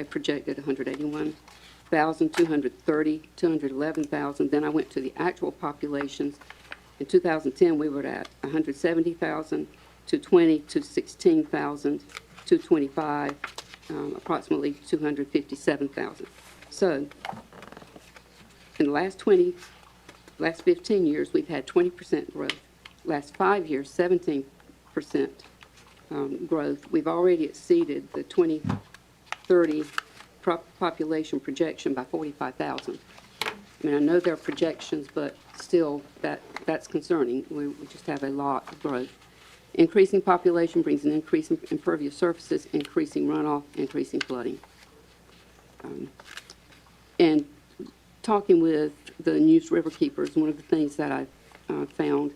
projected 181,000, 230, 211,000. Then I went to the actual populations. In 2010, we were at 170,000, 220, 216,000, 225, approximately 257,000. So, in the last 15 years, we've had 20% growth. Last 5 years, 17% growth. We've already exceeded the 2030 population projection by 45,000. I mean, I know there are projections, but still, that's concerning. We just have a lot of growth. Increasing population brings an increase in impervious surfaces, increasing runoff, increasing flooding. And talking with the Neuse River Keepers, one of the things that I've found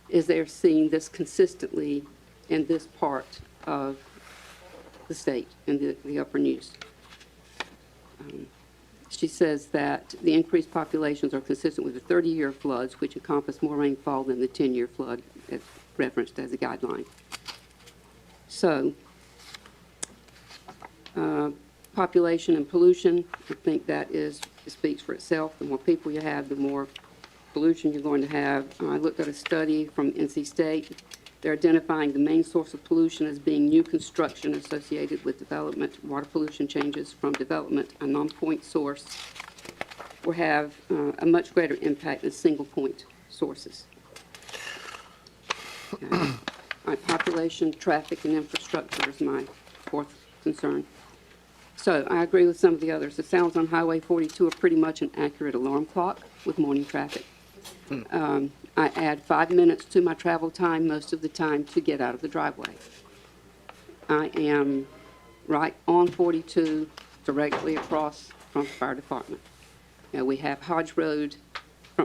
is they're seeing this consistently in this part of the state, in the upper Neuse. She says that the increased populations are consistent with the 30-year floods, which encompass more rainfall than the 10-year flood referenced as a guideline. So, population and pollution, I think that it speaks for itself. The more people you have, the more pollution you're going to have. I looked at a study from NC State. They're identifying the main source of pollution as being new construction associated with development. Water pollution changes from development. A non-point source will have a much greater impact than single-point sources. Okay. population, traffic, and infrastructure is my fourth concern. So I agree with some of the others. The sounds on Highway 42 are pretty much an accurate alarm clock with morning traffic. I add 5 minutes to my travel time most of the time to get out of the driveway. I am right on 42, directly across from the fire department. Now, we have Hodge Road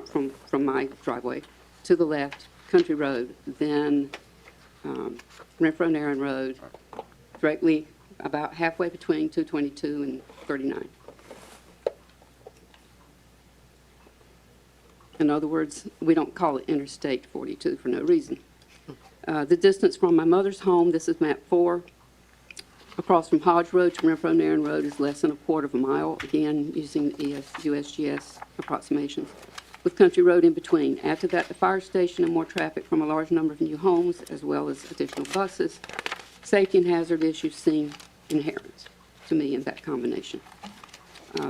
from my driveway to the left, Country Road, then Renfro Narren Road, directly about halfway between 222 and 39. In other words, we don't call it Interstate 42 for no reason. The distance from my mother's home, this is map 4, across from Hodge Road to Renfro Narren Road is less than a quarter of a mile, again, using USGS approximations, with Country Road in between. Add to that the fire station and more traffic from a large number of new homes, as well as additional buses. Safety and hazard issues seem inherent to me in that combination.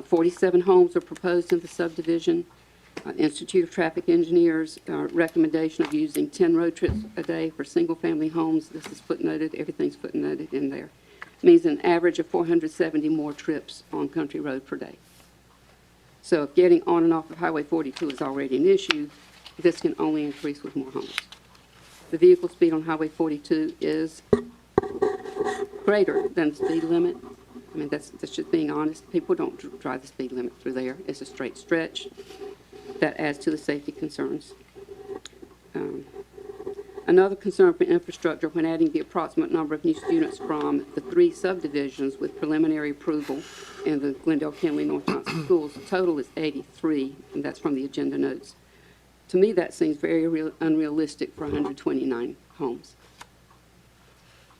47 homes are proposed in the subdivision. Institute of Traffic Engineers recommendation of using 10 road trips a day for single-family homes. This is footnoted. Everything's footnoted in there. Means an average of 470 more trips on Country Road per day. So if getting on and off of Highway 42 is already an issue, this can only increase with more homes. The vehicle speed on Highway 42 is greater than the speed limit. I mean, that's just being honest. People don't drive the speed limit through there. It's a straight stretch. That adds to the safety concerns. Another concern for infrastructure when adding the approximate number of new students from the 3 subdivisions with preliminary approval in the Glendale, Kenley, North Johnston schools, the total is 83, and that's from the agenda notes. To me, that seems very unrealistic for 129 homes.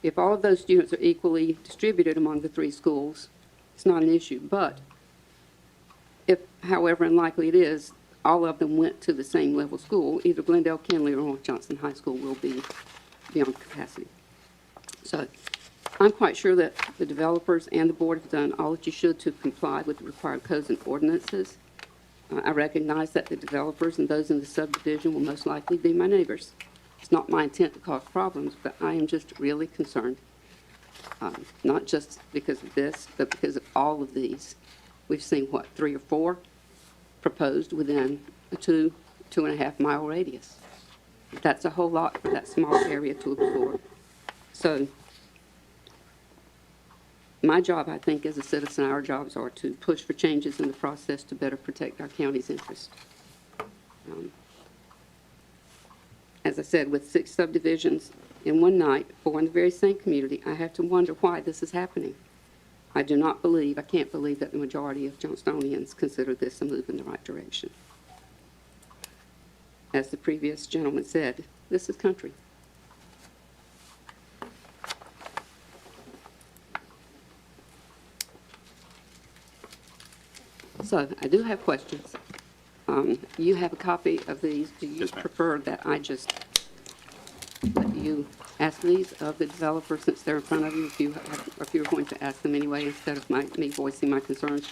If all of those students are equally distributed among the 3 schools, it's not an issue. But if, however unlikely it is, all of them went to the same level school, either Glendale, Kenley, or North Johnston High School will be beyond capacity. So I'm quite sure that the developers and the board have done all that you should to comply with the required codes and ordinances. I recognize that the developers and those in the subdivision will most likely be my neighbors. It's not my intent to cause problems, but I am just really concerned, not just because of this, but because of all of these. We've seen, what, 3 or 4 proposed within a 2.5 mile radius. That's a whole lot for that small area to absorb. So my job, I think, as a citizen, our jobs are to push for changes in the process to better protect our county's interests. As I said, with 6 subdivisions in one night, 4 in the very same community, I have to wonder why this is happening. I can't believe that the majority of Johnstonians consider this a move in the right direction. As the previous gentleman said, this is country. So I do have questions. You have a copy of these. Do you prefer that I just let you ask these of the developer since they're in front of you, if you're going to ask them anyway instead of me voicing my concerns?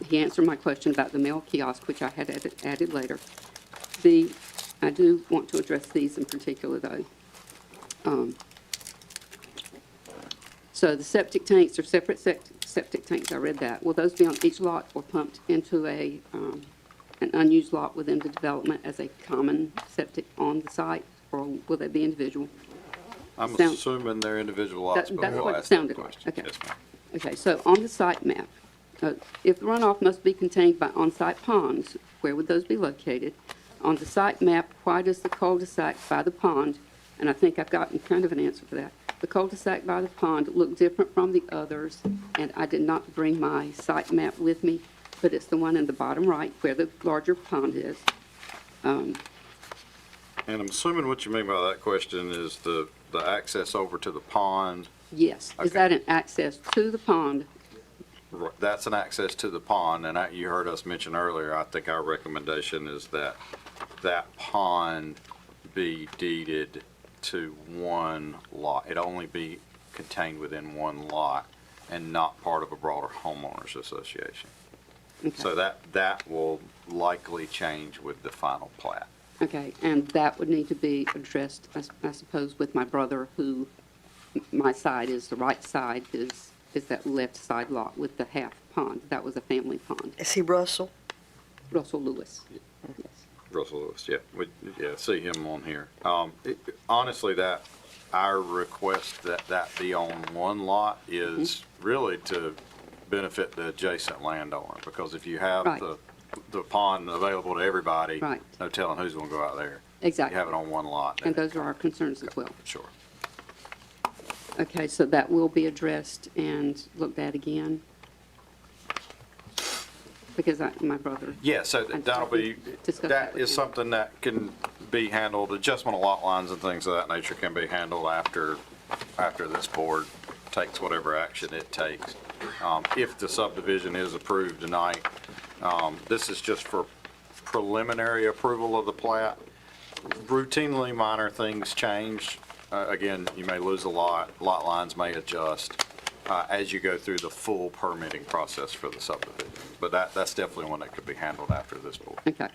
He answered my question about the mail kiosk, which I had added later. I do want to address these in particular, though. So the septic tanks are separate septic tanks. I read that. Will those be on each lot or pumped into an unused lot within the development as a common septic on the site, or will they be individual? I'm assuming they're individual lots, but That's we'll what it ask that sounded question. like. Okay. Yes, ma'am. Okay, so on the site map, if the runoff must be contained by on-site ponds, where would those be located? On the site map, why does the cul-de-sac by the pond, and I think I've gotten kind of an answer for that, the cul-de-sac by the pond look different from the others, and I did not bring my site map with me, but it's the one in the bottom right where the larger pond is. And I'm assuming what you mean by that question is the access over to the pond. Yes. Okay. Is that an access to the pond? That's an access to the pond, and you heard us mention earlier, I think our recommendation is that that pond be deeded to one lot. It only be contained within one lot and not part of a broader homeowners association. Okay. So that will likely change with the final plat. Okay, and that would need to be addressed, I suppose, with my brother, who, my side is, the right side is that left side lot with the half pond. That was a family pond. Is he Russell? Russell Lewis. Yes. Russell Lewis, yeah, see him on here. Honestly, that, our request that be on one lot is really to benefit the adjacent landowner, because if you have Right. the pond available to everybody, Right. no telling who's gonna go out there. Exactly. You have it on one lot. And those are our concerns as well. Sure. Okay, so that will be addressed and looked at again? Because my brother. Yeah, so that'll be, Discuss that with is him. something that can be handled, adjustment of lot lines and things of that nature can be handled after this board takes whatever action it takes. If the subdivision is approved tonight, this is just for preliminary approval of the plat. Routinely, minor things change. Again, you may lose a lot lines may adjust as you go through the full permitting process for the subdivision. But that's definitely one that could be handled after this board. Okay,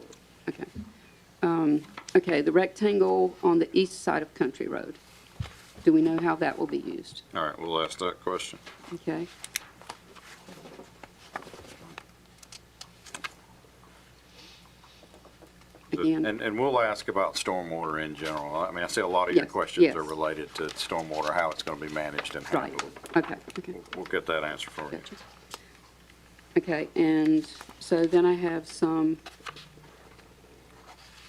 okay. Okay, the rectangle on the east side of Country Road. Do we know how that will be used? All right, we'll ask that question. Okay. Again. And we'll ask about stormwater in general. I mean, I see a lot of your Yes, questions yes. are related to stormwater, how it's going to be managed and Right, handled. okay, okay. We'll get that answer for you. Gotcha. Okay, and so then I have some,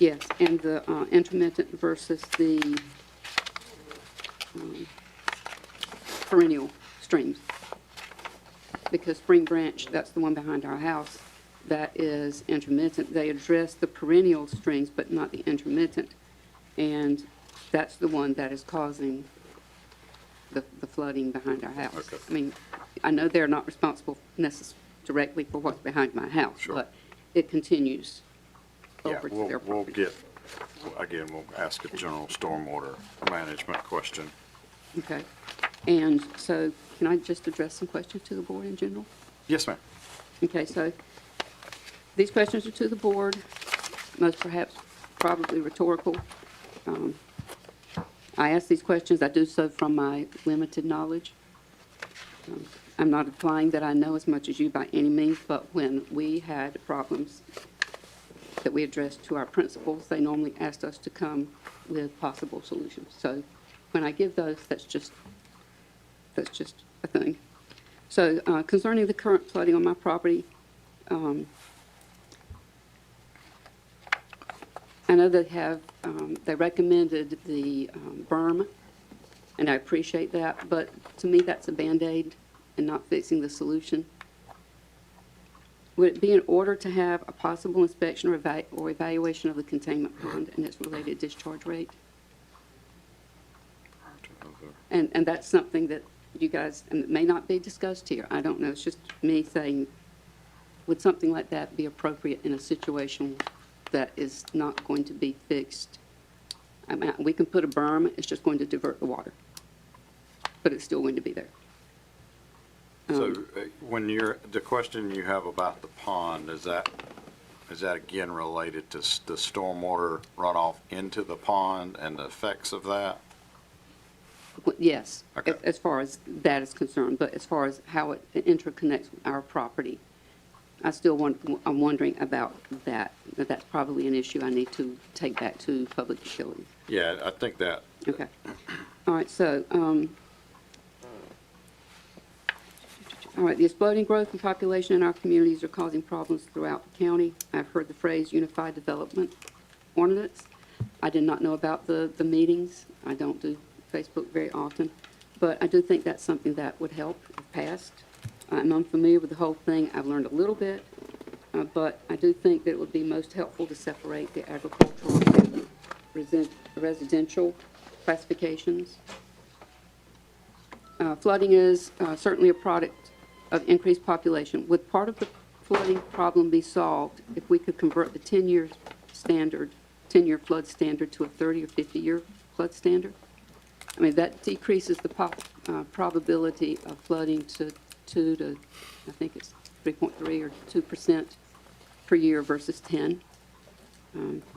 yes, and the intermittent versus the perennial streams. Because Spring Branch, that's the one behind our house, that is intermittent. They address the perennial streams, but not the intermittent. And that's the one that is causing the flooding behind our house. Okay. I mean, I know they're not responsible directly for what's behind my house, Sure. but it continues Yeah, over to we'll their property. get, again, we'll ask a general stormwater management question. Okay. And so can I just address some questions to the board in general? Yes, ma'am. Okay, so these questions are to the board, most perhaps probably rhetorical. I ask these questions, I do so from my limited knowledge. I'm not implying that I know as much as you by any means, but when we had problems that we addressed to our principals, they normally asked us to come with possible solutions. So when I give those, that's just a thing. So concerning the current flooding on my property, I know they recommended the berm, and I appreciate that, but to me, that's a Band-Aid and not fixing the solution. Would it be in order to have a possible inspection or evaluation of the containment pond and its related discharge rate? And that's something that you guys, and it may not be discussed here, I don't know, it's just me saying, would something like that be appropriate in a situation that is not going to be fixed? I mean, we can put a berm, it's just going to divert the water, but it's still going to be there. So when the question you have about the pond, is that again related to the stormwater runoff into the pond and the effects of that? Yes, Okay. as far as that is concerned, but as far as how it interconnects with our property, I'm wondering about that. That's probably an issue I need to take back to public utilities. Yeah, I think that. Okay. All right, so, all right, the exploding growth and population in our communities are causing problems throughout the county. I've heard the phrase unified development ordinance. I did not know about the meetings. I don't do Facebook very often, but I do think that's something that would help if passed. I'm unfamiliar with the whole thing. I've learned a little bit, but I do think that it would be most helpful to separate the agricultural and residential classifications. Flooding is certainly a product of increased population. Would part of the flooding problem be solved if we could convert the 10-year flood standard to a 30 or 50-year flood standard? I mean, that decreases the probability of flooding to 2 to, I think it's 3.3 or 2% per year versus 10.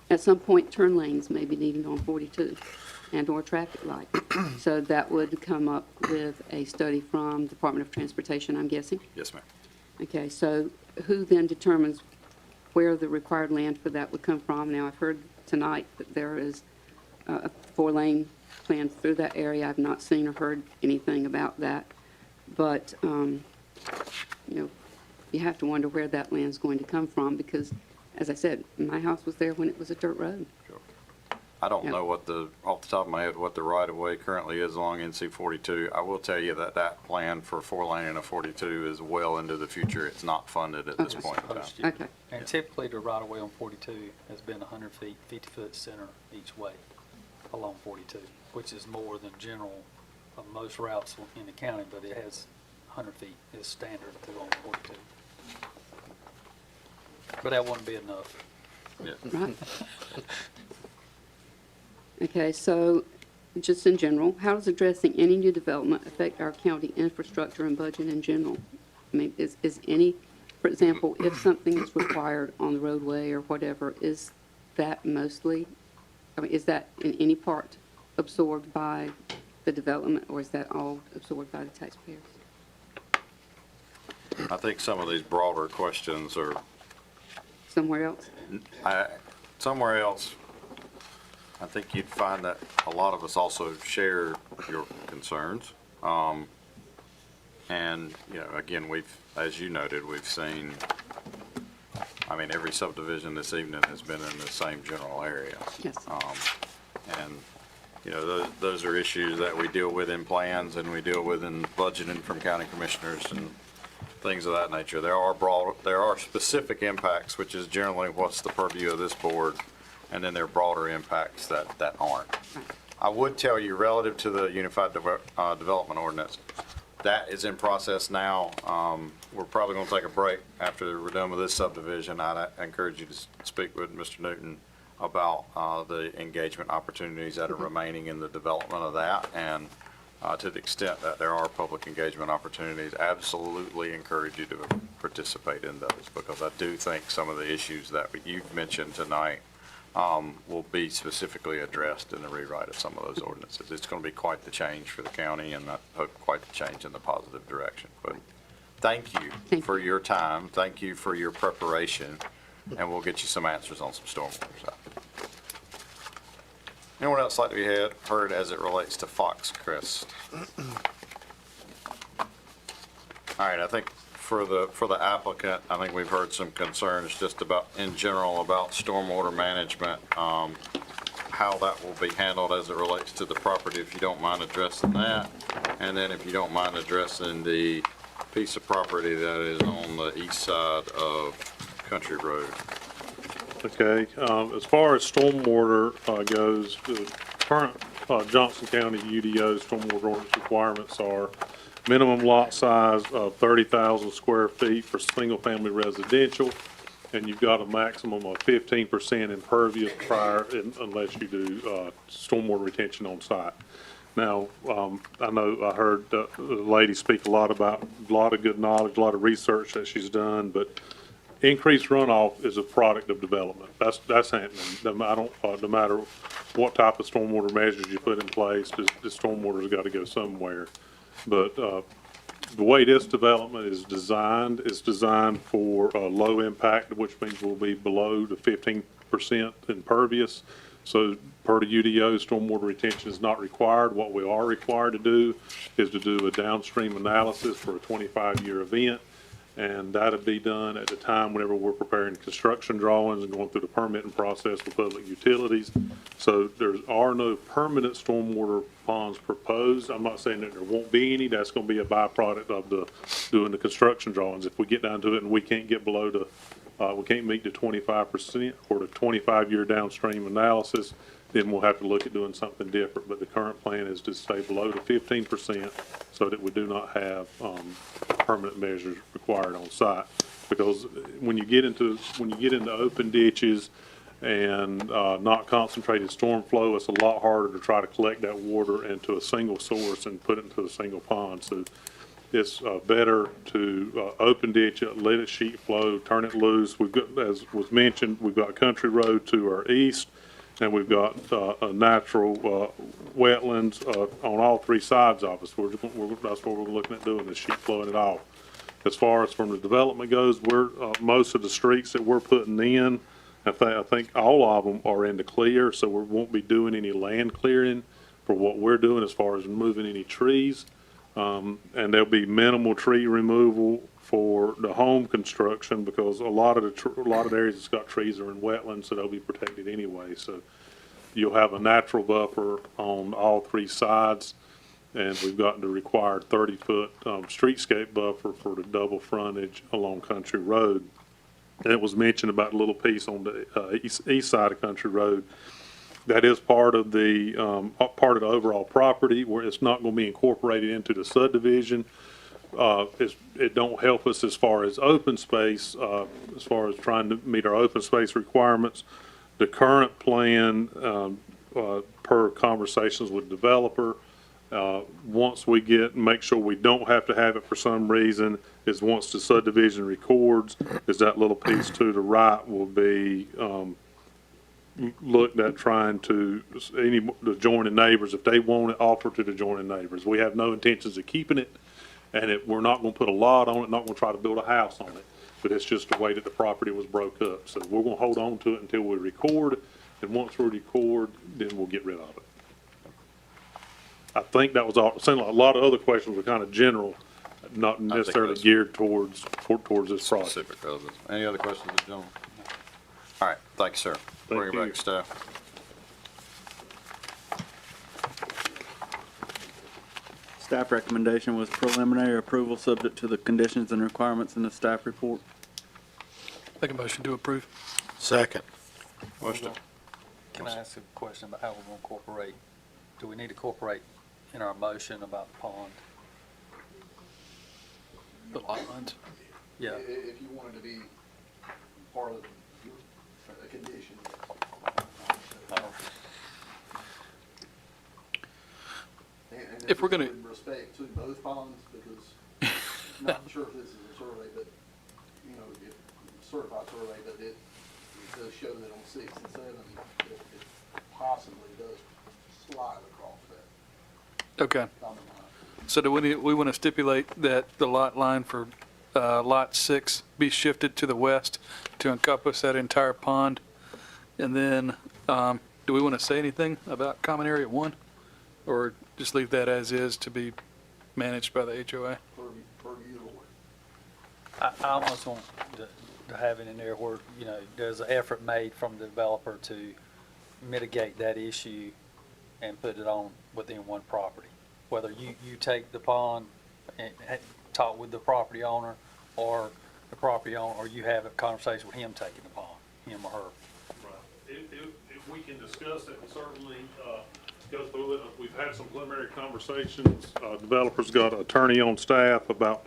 At some point, turn lanes may be needed on 42 and/or traffic light. So that would come up with a study from Department of Transportation, I'm guessing? Yes, ma'am. Okay, so who then determines where the required land for that would come from? Now, I've heard tonight that there is a 4-lane plan through that area. I've not seen or heard anything about that. But, you know, you have to wonder where that land's going to come from because, as I said, my house was there when it was a dirt road. I don't Yeah. know off the top of my head, what the right-of-way currently is along NC 42. I will tell you that that plan for a 4-lane and a 42 is well into the future. It's not funded at this point in time. Okay. And typically, the right-of-way on 42 has been 100 feet, 50-foot center each way along 42, which is more than general of most routes in the county, but it has 100 feet is standard to go on 42. But that wouldn't be enough. Yeah. Right. Okay, so just in general, how does addressing any new development affect our county infrastructure and budget in general? I mean, is any, for example, if something is required on the roadway or whatever, is that mostly, I mean, is that in any part absorbed by the development or is that all absorbed by the taxpayers? I think some of these broader questions are Somewhere else? somewhere else. I think you'd find that a lot of us also share your concerns. And, you know, again, as you noted, we've seen, I mean, every subdivision this evening has been in the same general area. Yes. And, you know, those are issues that we deal with in plans and we deal with in budgeting from county commissioners and things of that nature. There are specific impacts, which is generally what's the purview of this board, and then there are broader impacts that aren't. I would tell you, relative to the Unified Development Ordinance, that is in process now. We're probably going to take a break after we're done with this subdivision. I encourage you to speak with Mr. Newton about the engagement opportunities that are remaining in the development of that, and to the extent that there are public engagement opportunities, absolutely encourage you to participate in those, because I do think some of the issues that you've mentioned tonight will be specifically addressed in the rewrite of some of those ordinances. It's going to be quite the change for the county, and I hope quite the change in the positive direction. But thank you for your time. Thank you for your preparation, and we'll get you some answers on some stormwater stuff. Anyone else like to be heard as it relates to Fox Crest? All right, I think for the applicant, I think we've heard some concerns just about, in general, about stormwater management, how that will be handled as it relates to the property, if you don't mind addressing that. And then if you don't mind addressing the piece of property that is on the east side of Country Road. Okay, as far as stormwater goes, the current Johnston County UDO stormwater ordinance requirements are minimum lot size of 30,000 square feet for single-family residential, and you've got a maximum of 15% impervious unless you do stormwater retention on site. Now, I know I heard the lady speak a lot about a lot of good knowledge, a lot of research that she's done, but increased runoff is a product of development. That's happening. No matter what type of stormwater measures you put in place, the stormwater's got to go somewhere. But the way this development is designed, it's designed for low impact, which means we'll be below the 15% impervious. So per the UDO, stormwater retention is not required. What we are required to do is to do a downstream analysis for a 25-year event. And that'll be done at the time whenever we're preparing construction drawings and going through the permitting process with public utilities. So there are no permanent stormwater ponds proposed. I'm not saying that there won't be any. That's going to be a byproduct of doing the construction drawings. If we get down to it and we can't get below we can't meet the 25% or the 25-year downstream analysis, then we'll have to look at doing something different. But the current plan is to stay below the 15% so that we do not have permanent measures required on site. Because when you get into open ditches and not concentrated storm flow, it's a lot harder to try to collect that water into a single source and put it into a single pond. So it's better to open ditch it, let it sheet flow, turn it loose. We've got, as was mentioned, we've got Country Road to our east, and we've got a natural wetlands on all three sides of us. That's what we're looking at doing, is sheet flowing it off. As far as from the development goes, most of the streets that we're putting in, I think all of them are in the clear, so we won't be doing any land clearing for what we're doing as far as removing any trees. And there'll be minimal tree removal for the home construction, because a lot of the areas that's got trees are in wetlands, so they'll be protected anyway. So you'll have a natural buffer on all three sides, and we've got the required 30-foot streetscape buffer for the double frontage along Country Road. And it was mentioned about a little piece on the east side of Country Road. That is part of the overall property, where it's not going to be incorporated into the subdivision. It don't help us as far as open space, as far as trying to meet our open space requirements. The current plan, per conversations with developer, once we make sure we don't have to have it for some reason, is once the subdivision records, is that little piece to the right will be looked at trying to, the adjoining neighbors, if they want it, offer to the adjoining neighbors. We have no intentions of keeping it, and we're not going to put a lot on it, not going to try to build a house on it, but it's just the way that the property was broke up. So we're going to hold on to it until we record, and once we record, then we'll get rid of it. I think that was all. It seemed like a lot of other questions were kind of general, not necessarily geared towards this project. Specific others. Any other questions, gentlemen? All right, thank you, sir. Bring it back to staff. Staff recommendation was preliminary approval subject to the conditions and requirements in the staff report. Make a motion to approve. Second. Motion. Can I ask a question about how we're going to incorporate? Do we need to incorporate in our motion about the pond? The lot lines. Yeah. If you wanted to be part of a condition. And If we're gonna- with respect to both ponds, because not sure if this is a survey, but, you know, if certified survey, but it does show that on 6 and 7, it possibly does slide across that. Okay. So do we want to stipulate that the lot line for Lot 6 be shifted to the west to encompass that entire pond? And then, do we want to say anything about Common Area 1? Or just leave that as is to be managed by the HOA? I almost want to have it in there where, you know, there's an effort made from the developer to mitigate that issue and put it on within one property. Whether you take the pond and talk with the property owner, or the property owner, or you have a conversation with him taking the pond, him or her. Right. If we can discuss it, certainly go through it. We've had some preliminary conversations. Developers got an attorney on staff about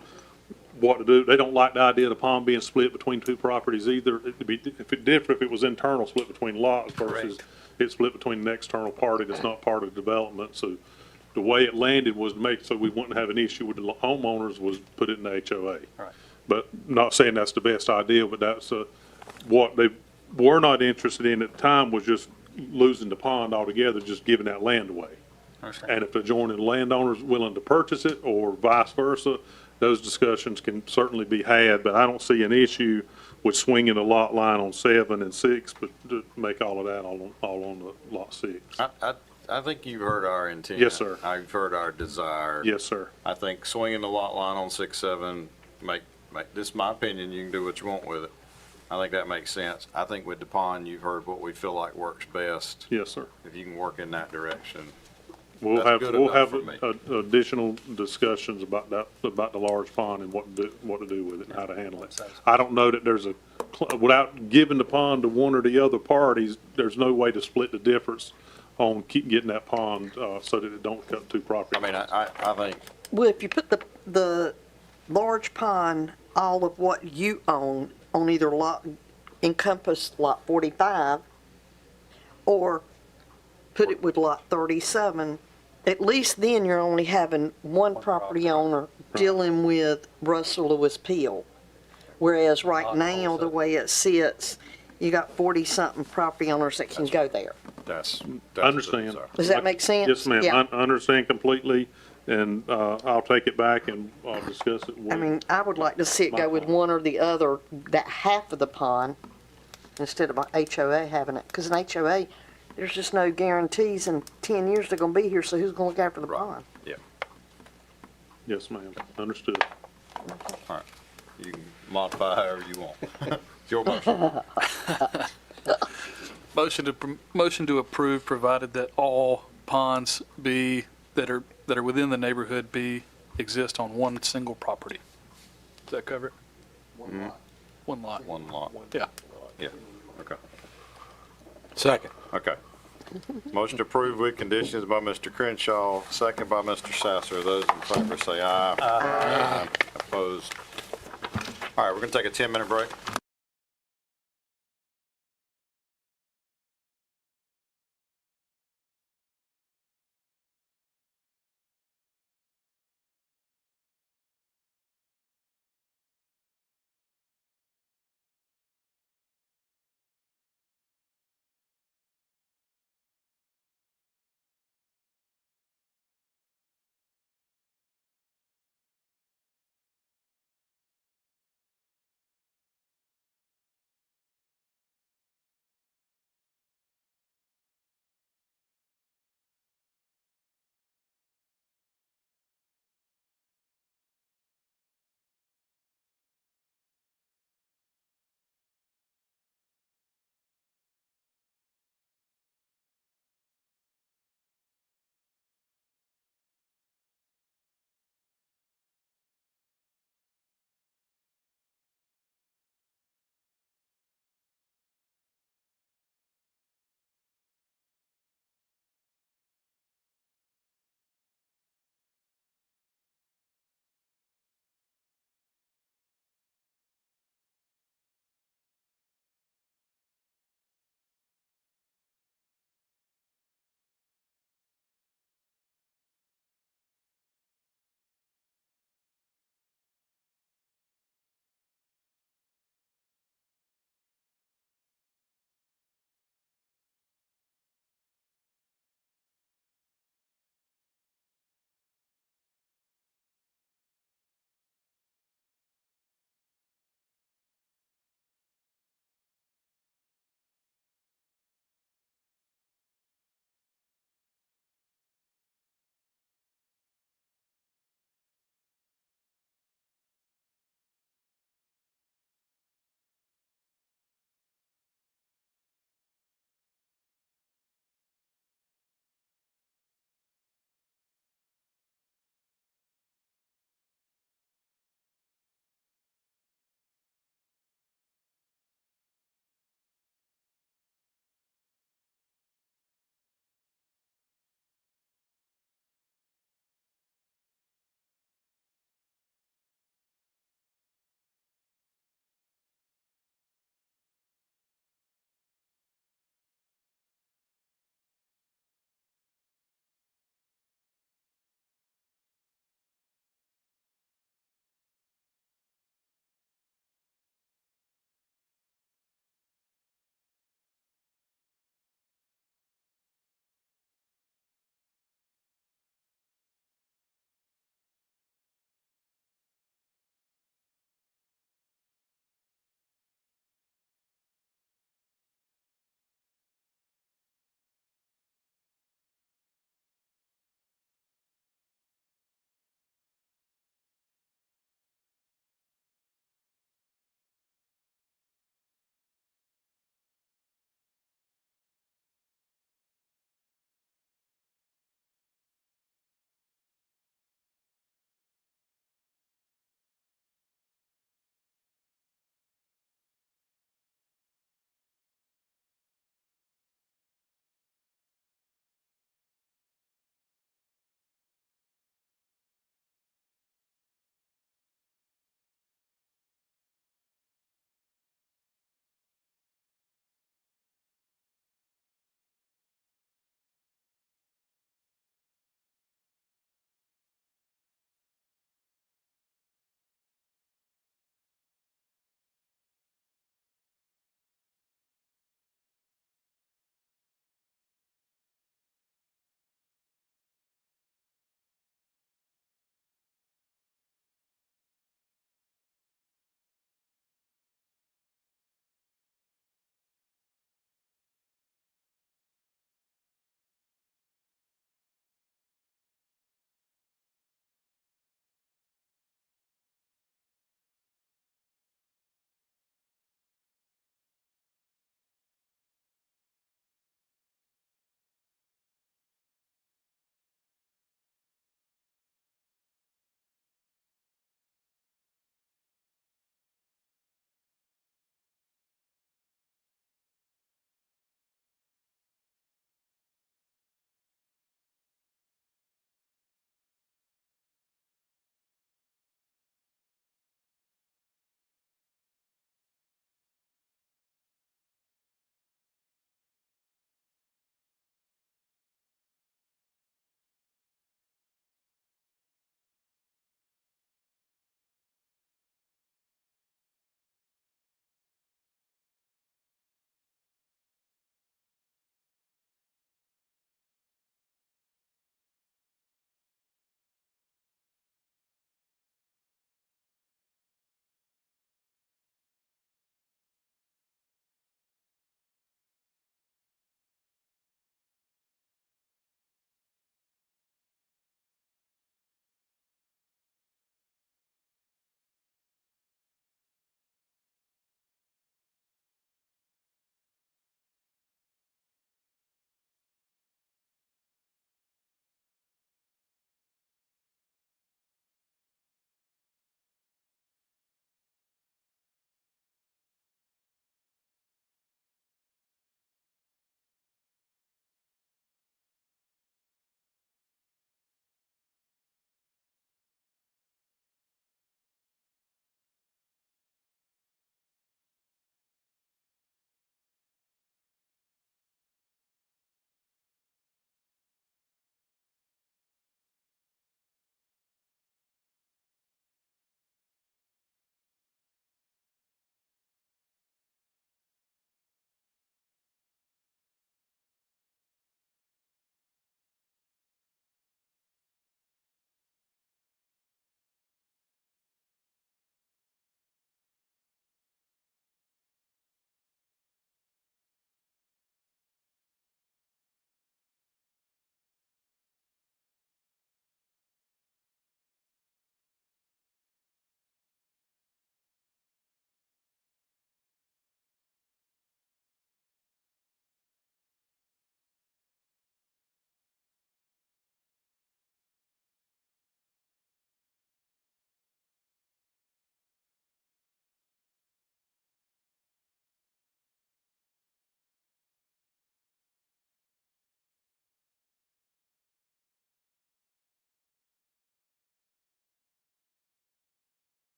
what to do. They don't like the idea of the pond being split between two properties either. It'd be, if it different, if it was internal, split between lots versus it's split between an external party that's not part of the development. So the way it landed was to make so we wouldn't have an issue with the homeowners, was put it in the HOA. Right. But not saying that's the best idea, but that's what they were not interested in at the time, was just losing the pond altogether, just giving that land away. And if the adjoining landowner's willing to purchase it or vice versa, those discussions can certainly be had, but I don't see an issue with swinging the lot line on 7 and 6, but to make all of that all on the lot 6. I think you've heard our intent. Yes, sir. I've heard our desire. Yes, sir. I think swinging the lot line on 6, 7, this is my opinion, you can do what you want with it. I think that makes sense. I think with the pond, you've heard what we feel like works best. Yes, sir. If you can work in that direction. We'll That's have, good we'll enough have for me. additional discussions about that, about the large pond and what to do with it and how to handle it. I don't know that there's without giving the pond to one or the other parties, there's no way to split the difference on keep getting that pond, so that it don't cut two properties. I mean, I think, Well, if you put the large pond, all of what you own on either lot, encompass lot 45, or put it with lot 37, at least then you're only having one property owner dealing with Russell Lewis Peel. Whereas right now, the way it sits, you got 40-something property owners that can go there. That's I understand. Does that make sense? Yes, ma'am. Yeah. I understand completely, and I'll take it back and I'll discuss it with. I mean, I would like to see it go with one or the other, that half of the pond, instead of a HOA having it. Because an HOA, there's just no guarantees in 10 years they're gonna be here, so who's gonna look after the pond? Yeah, Yes, ma'am. Understood. all right. You can modify however you want. It's your motion. Motion to approve, provided that all ponds that are within the neighborhood exist on one single property. Does that cover it? One lot. One lot. Yeah. Yeah, okay. Second. Okay. Motion to approve with conditions by Mr. Crenshaw, second by Mr. Sasser. Those in favor say aye. Aye. Opposed? All right, we're going to take a 10-minute break.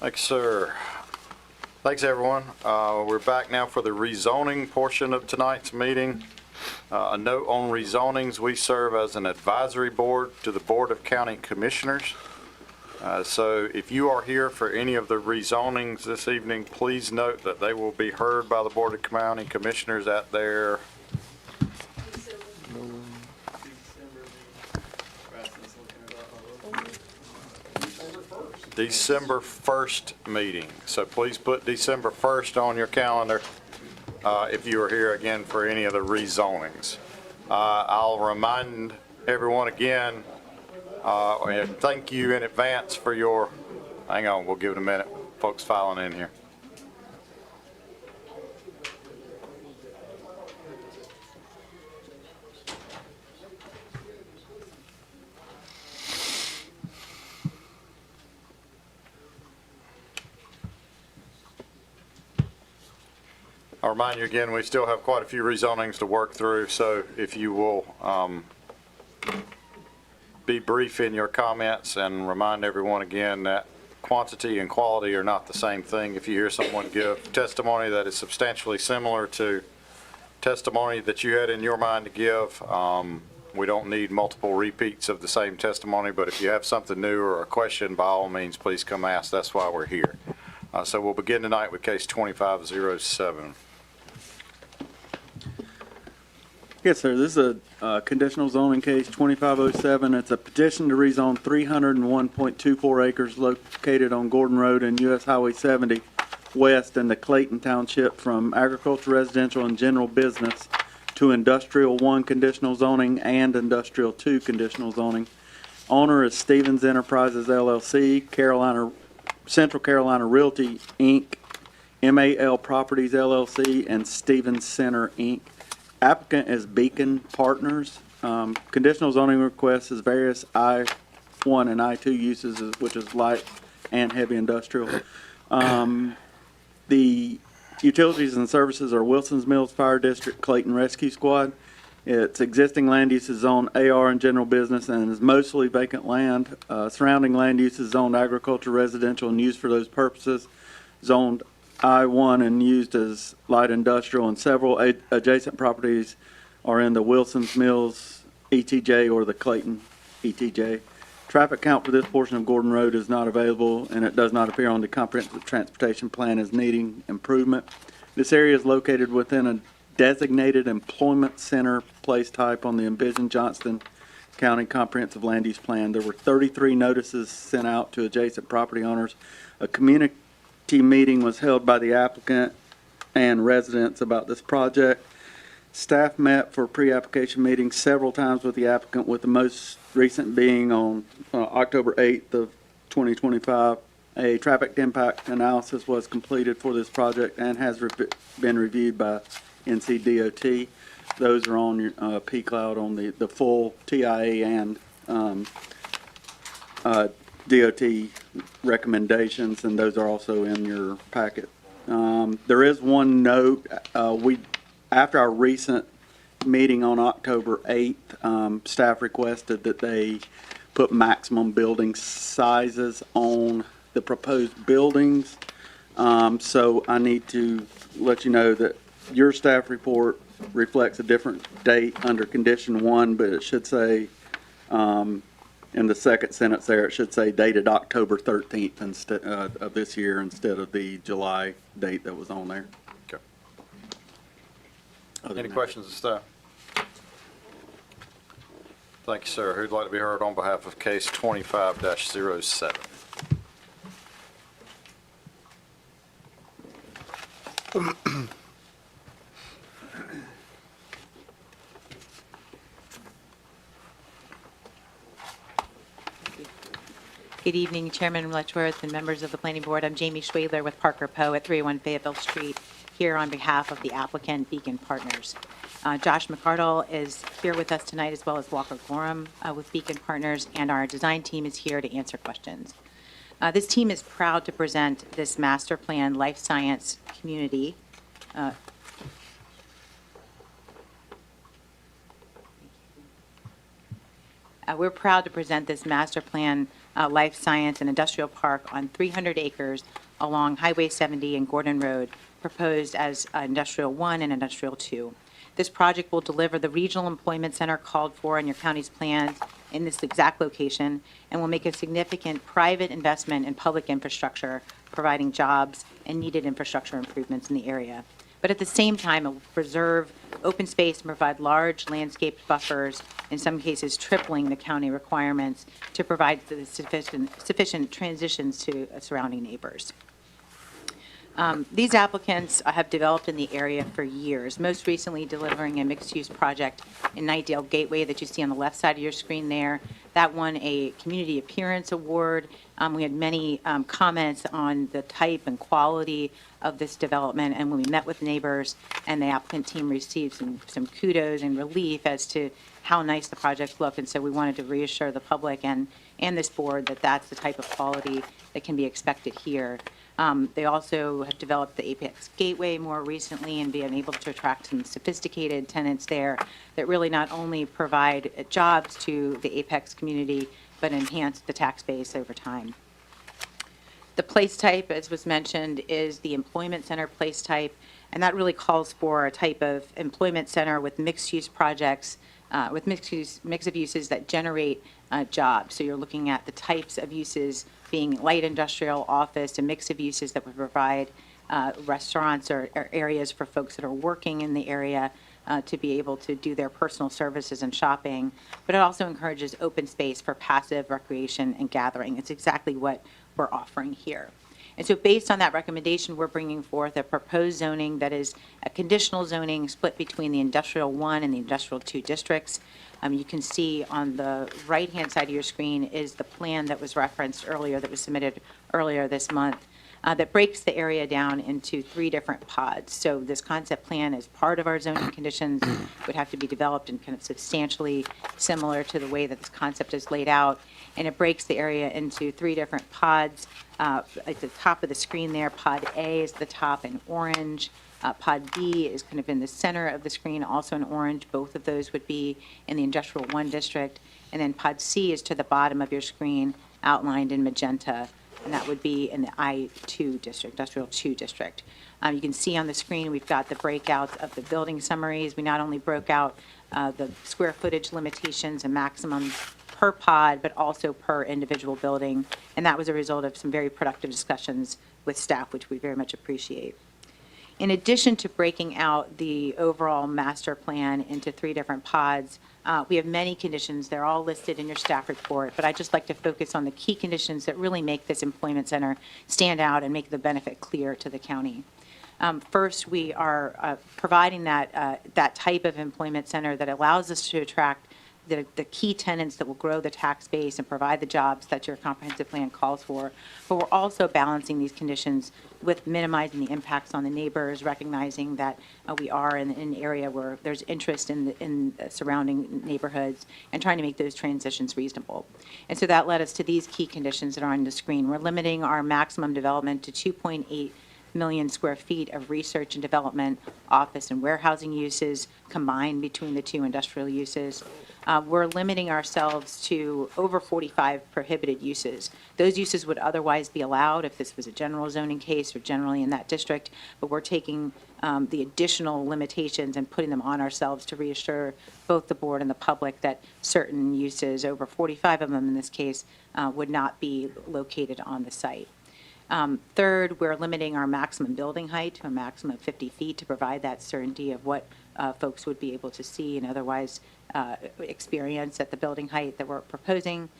Thanks, sir. Thanks, everyone. We're back now for the rezoning portion of tonight's meeting. A note on rezonings, we serve as an advisory board to the Board of County Commissioners. So if you are here for any of the rezonings this evening, please note that they will be heard by the Board of County Commissioners at their December 1st meeting. So please put December 1st on your calendar if you are here again for any of the rezonings. I'll remind everyone again, and thank you in advance for your, hang on, we'll give it a minute, folks filing in here. I'll remind you again, we still have quite a few rezonings to work through, so if you will be brief in your comments and remind everyone again that quantity and quality are not the same thing. If you hear someone give testimony that is substantially similar to testimony that you had in your mind to give, we don't need multiple repeats of the same testimony, but if you have something new or a question, by all means, please come ask. That's why we're here. So we'll begin tonight with case 2507. Yes, sir. This is a conditional zoning case 2507. It's a petition to rezone 301.24 acres located on Gordon Road and US Highway 70 west in the Clayton Township from agriculture, residential, and general business to industrial 1 conditional zoning and industrial 2 conditional zoning. Owner is Stevens Enterprises LLC, Central Carolina Realty Inc., MAL Properties LLC, and Stevens Center Inc. Applicant is Beacon Partners. Conditional zoning request is various I-1 and I-2 uses, which is light and heavy industrial. The utilities and services are Wilson's Mills Fire District, Clayton Rescue Squad. Its existing land use is zoned AR and general business and is mostly vacant land. Surrounding land use is zoned agriculture, residential, and used for those purposes. Zoned I-1 and used as light industrial, and several adjacent properties are in the Wilson's Mills ETJ or the Clayton ETJ. Traffic count for this portion of Gordon Road is not available, and it does not appear on the comprehensive transportation plan as needing improvement. This area is located within a designated employment center place type on the envisioned Johnston County Comprehensive Land Use Plan. There were 33 notices sent out to adjacent property owners. A community meeting was held by the applicant and residents about this project. Staff met for pre-application meetings several times with the applicant, with the most recent being on October 8th of 2025. A traffic impact analysis was completed for this project and has been reviewed by NCDOT. Those are on your P-Cloud on the full TIA and DOT recommendations, and those are also in your packet. There is one note. After our recent meeting on October 8th, staff requested that they put maximum building sizes on the proposed buildings. So I need to let you know that your staff report reflects a different date under condition 1, but it should say, in the second sentence there, it should say dated October 13th instead of this year instead of the July date that was on there. Okay. Any questions of staff? Thank you, sir. Who'd like to be heard on behalf of case 25-07? Good evening, Chairman Letchworth and members of the Planning Board. I'm Jamie Schwadler with Parker Poe at 301 Fayetteville Street, here on behalf of the applicant Beacon Partners. Josh McArdle is here with us tonight, as well as Walker Gorham with Beacon Partners, and our design team is here to answer questions. This team is proud to present this master plan life science community. We're proud to present this master plan life science and industrial park on 300 acres along Highway 70 and Gordon Road, proposed as Industrial 1 and Industrial 2. This project will deliver the regional employment center called for in your county's plans in this exact location, and will make a significant private investment in public infrastructure, providing jobs and needed infrastructure improvements in the area. But at the same time, it will preserve open space and provide large landscaped buffers, in some cases tripling the county requirements to provide the sufficient transitions to surrounding neighbors. These applicants have developed in the area for years, most recently delivering a mixed-use project in Nightdale Gateway that you see on the left side of your screen there. That won a Community Appearance Award. We had many comments on the type and quality of this development, and when we met with neighbors and the applicant team received some kudos and relief as to how nice the project looked, and so we wanted to reassure the public and this board that that's the type of quality that can be expected here. They also have developed the Apex Gateway more recently and being able to attract some sophisticated tenants there that really not only provide jobs to the Apex community, but enhance the tax base over time. The place type, as was mentioned, is the employment center place type, and that really calls for a type of employment center with mixed-use projects, with mix of uses that generate jobs. So you're looking at the types of uses being light industrial, office, a mix of uses that would provide restaurants or areas for folks that are working in the area to be able to do their personal services and shopping. But it also encourages open space for passive recreation and gathering. It's exactly what we're offering here. And so based on that recommendation, we're bringing forth a proposed zoning that is a conditional zoning split between the Industrial 1 and the Industrial 2 districts. You can see on the right-hand side of your screen is the plan that was referenced earlier, that was submitted earlier this month, that breaks the area down into 3 different pods. So this concept plan, as part of our zoning conditions, would have to be developed and kind of substantially similar to the way that this concept is laid out. And it breaks the area into 3 different pods. At the top of the screen there, Pod A is the top in orange. Pod B is kind of in the center of the screen, also in orange. Both of those would be in the Industrial 1 district. And then Pod C is to the bottom of your screen, outlined in magenta, and that would be in the I2 district, Industrial 2 district. You can see on the screen we've got the breakouts of the building summaries. We not only broke out the square footage limitations and maximums per pod, but also per individual building, and that was a result of some very productive discussions with staff, which we very much appreciate. In addition to breaking out the overall master plan into 3 different pods, we have many conditions. They're all listed in your staff report, but I'd just like to focus on the key conditions that really make this employment center stand out and make the benefit clear to the county. First, we are providing that type of employment center that allows us to attract the key tenants that will grow the tax base and provide the jobs that your comprehensive plan calls for. But we're also balancing these conditions with minimizing the impacts on the neighbors, recognizing that we are in an area where there's interest in the surrounding neighborhoods, and trying to make those transitions reasonable. And so that led us to these key conditions that are on the screen. We're limiting our maximum development to 2.8 million square feet of research and development, office and warehousing uses combined between the 2 industrial uses. We're limiting ourselves to over 45 prohibited uses. Those uses would otherwise be allowed if this was a general zoning case or generally in that district, but we're taking the additional limitations and putting them on ourselves to reassure both the board and the public that certain uses, over 45 of them in this case, would not be located on the site. Third, we're limiting our maximum building height to a maximum of 50 feet to provide that certainty of what folks would be able to see and otherwise experience at the building height that we're proposing.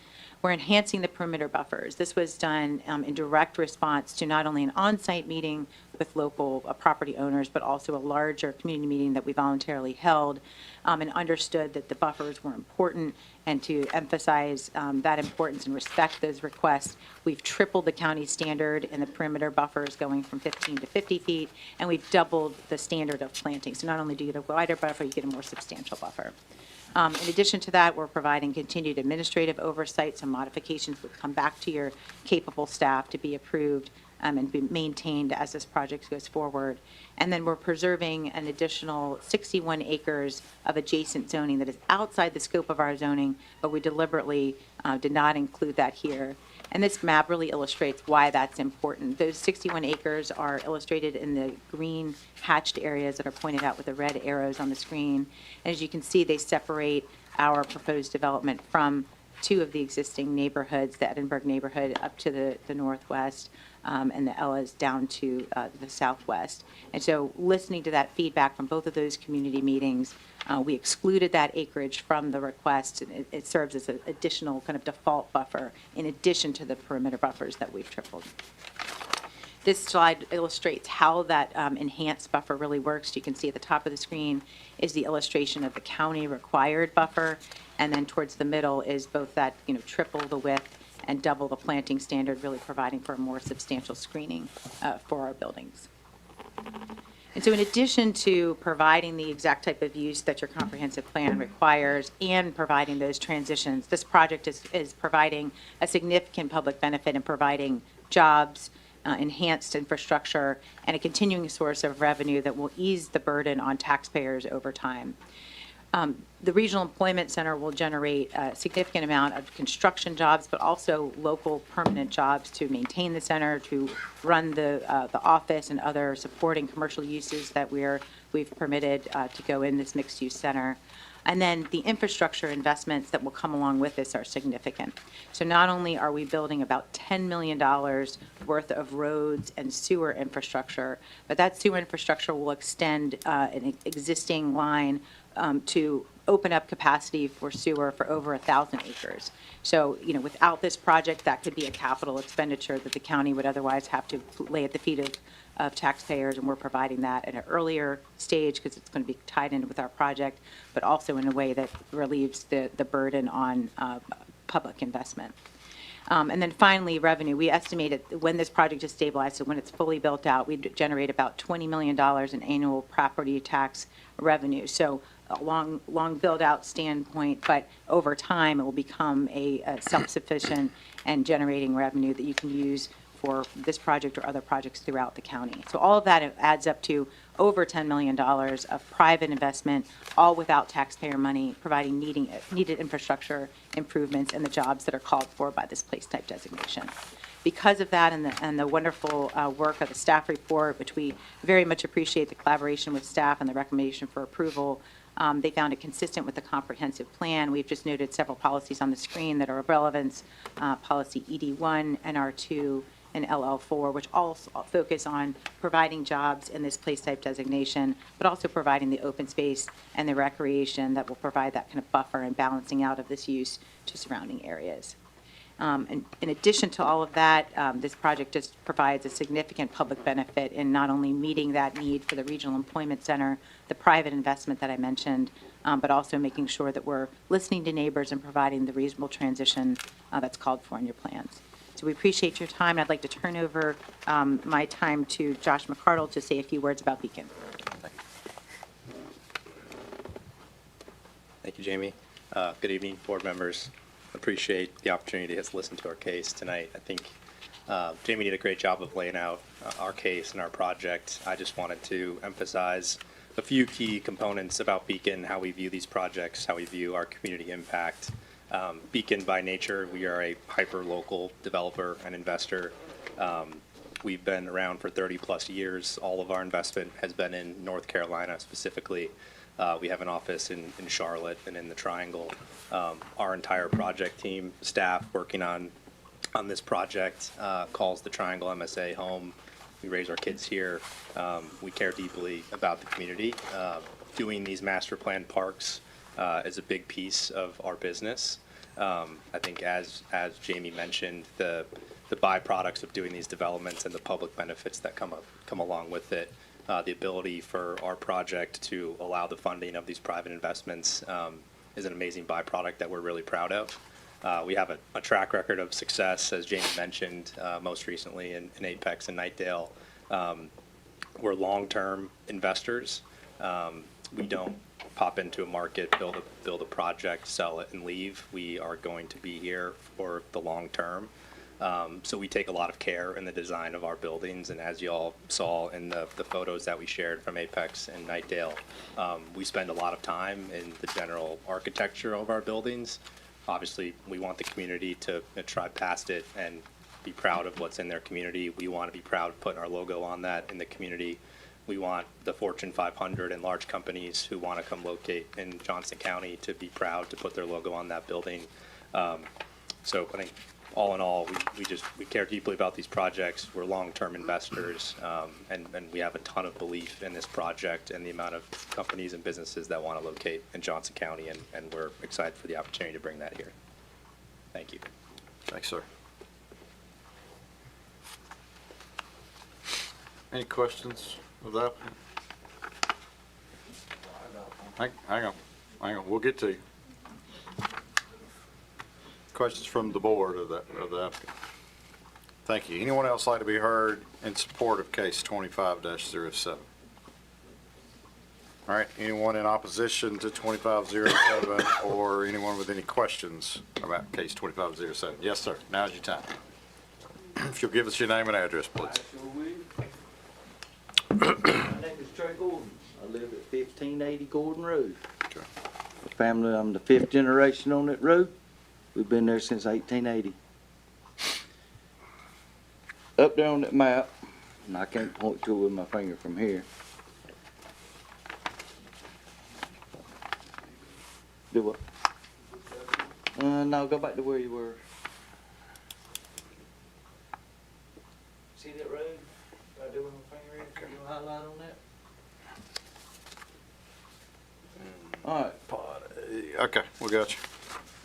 We're enhancing the perimeter buffers. This was done in direct response to not only an on-site meeting with local property owners, but also a larger community meeting that we voluntarily held, and understood that the buffers were important, and to emphasize that importance and respect those requests, we've tripled the county standard in the perimeter buffers, going from 15 to 50 feet, and we've doubled the standard of planting. So not only do you get a wider buffer, you get a more substantial buffer. In addition to that, we're providing continued administrative oversight. Some modifications would come back to your capable staff to be approved and be maintained as this project goes forward. And then we're preserving an additional 61 acres of adjacent zoning that is outside the scope of our zoning, but we deliberately did not include that here. And this map really illustrates why that's important. Those 61 acres are illustrated in the green hatched areas that are pointed out with the red arrows on the screen. And as you can see, they separate our proposed development from two of the existing neighborhoods, the Edinburgh neighborhood up to the northwest, and the Ellas down to the southwest. And so listening to that feedback from both of those community meetings, we excluded that acreage from the request. And it serves as an additional kind of default buffer in addition to the perimeter buffers that we've tripled. This slide illustrates how that enhanced buffer really works. You can see at the top of the screen is the illustration of the county required buffer, and then towards the middle is both that, triple the width and double the planting standard, really providing for a more substantial screening for our buildings. And so in addition to providing the exact type of use that your comprehensive plan requires and providing those transitions, this project is providing a significant public benefit in providing jobs, enhanced infrastructure, and a continuing source of revenue that will ease the burden on taxpayers over time. The Regional Employment Center will generate a significant amount of construction jobs, but also local permanent jobs to maintain the center, to run the office and other supporting commercial uses that we've permitted to go in this mixed-use center. And then the infrastructure investments that will come along with this are significant. So not only are we building about $10 million worth of roads and sewer infrastructure, but that sewer infrastructure will extend an existing line to open up capacity for sewer for over 1,000 acres. So, without this project, that could be a capital expenditure that the county would otherwise have to lay at the feet of taxpayers, and we're providing that at an earlier stage because it's going to be tied in with our project, but also in a way that relieves the burden on public investment. And then finally, revenue. We estimated when this project is stabilized, so when it's fully built out, we'd generate about $20 million in annual property tax revenue. So a long build-out standpoint, but over time, it will become a self-sufficient and generating revenue that you can use for this project or other projects throughout the county. So all of that adds up to over $10 million of private investment, all without taxpayer money, providing needed infrastructure improvements and the jobs that are called for by this place type designation. Because of that and the wonderful work of the staff report, which we very much appreciate the collaboration with staff and the recommendation for approval, they found it consistent with the comprehensive plan. We've just noted several policies on the screen that are of relevance, policy ED1, NR2, and LL4, which all focus on providing jobs in this place type designation, but also providing the open space and the recreation that will provide that kind of buffer and balancing out of this use to surrounding areas. And in addition to all of that, this project just provides a significant public benefit in not only meeting that need for the Regional Employment Center, the private investment that I mentioned, but also making sure that we're listening to neighbors and providing the reasonable transition that's called for in your plans. So we appreciate your time. I'd like to turn over my time to Josh McCardle to say a few words about Beacon. Thank you, Jamie. Good evening, board members. Appreciate the opportunity to listen to our case tonight. I think Jamie did a great job of laying out our case and our project. I just wanted to emphasize a few key components about Beacon, how we view these projects, how we view our community impact. Beacon, by nature, we are a hyper-local developer and investor. We've been around for 30-plus years. All of our investment has been in North Carolina specifically. We have an office in Charlotte and in the Triangle. Our entire project team, staff working on this project calls the Triangle MSA home. We raise our kids here. We care deeply about the community. Doing these master plan parks is a big piece of our business. I think as Jamie mentioned, the byproducts of doing these developments and the public benefits that come along with it, the ability for our project to allow the funding of these private investments is an amazing byproduct that we're really proud of. We have a track record of success, as Jamie mentioned, most recently in Apex and Nightdale. We're long-term investors. We don't pop into a market, build a project, sell it, and leave. We are going to be here for the long term. So we take a lot of care in the design of our buildings, and as you all saw in the photos that we shared from Apex and Nightdale, we spend a lot of time in the general architecture of our buildings. Obviously, we want the community to try past it and be proud of what's in their community. We want to be proud of putting our logo on that in the community. We want the Fortune 500 and large companies who want to come locate in Johnston County to be proud to put their logo on that building. So I think all in all, we care deeply about these projects. We're long-term investors, and we have a ton of belief in this project and the amount of companies and businesses that want to locate in Johnston County, and we're excited for the opportunity to bring that here. Thank you. Thanks, sir. Any questions of that? Hang on, we'll get to you. Questions from the board of the applicant? Thank you. Anyone else like to be heard in support of case 25-07? All right, anyone in opposition to 2507 or anyone with any questions about case 2507? Yes, sir, now's your time. If you'll give us your name and address, please. My name is Trey Gordon. I live at 1580 Gordon Road. Okay. The family, I'm the 5th generation on that road. We've been there since 1880. Up there on that map, and I can't point to it with my finger from here. Do what? No, go back to where you were. See that road? Right there where my finger is? Can you highlight on that? All right. Okay, we got you.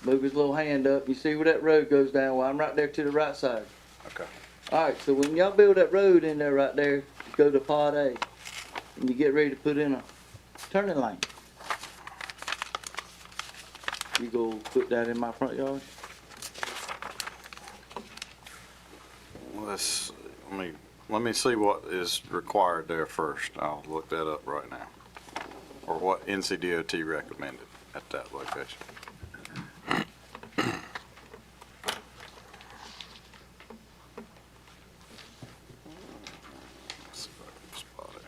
Move his little hand up. You see where that road goes down? Well, I'm right there to the right side. Okay. All right, so when y'all build that road in there right there, you go to Pod A, and you get ready to put in a turning lane. You go put that in my front yard? Let me see what is required there first. I'll look that up right now. Or what NCDOT recommended at that location. Let's see if I can spot it.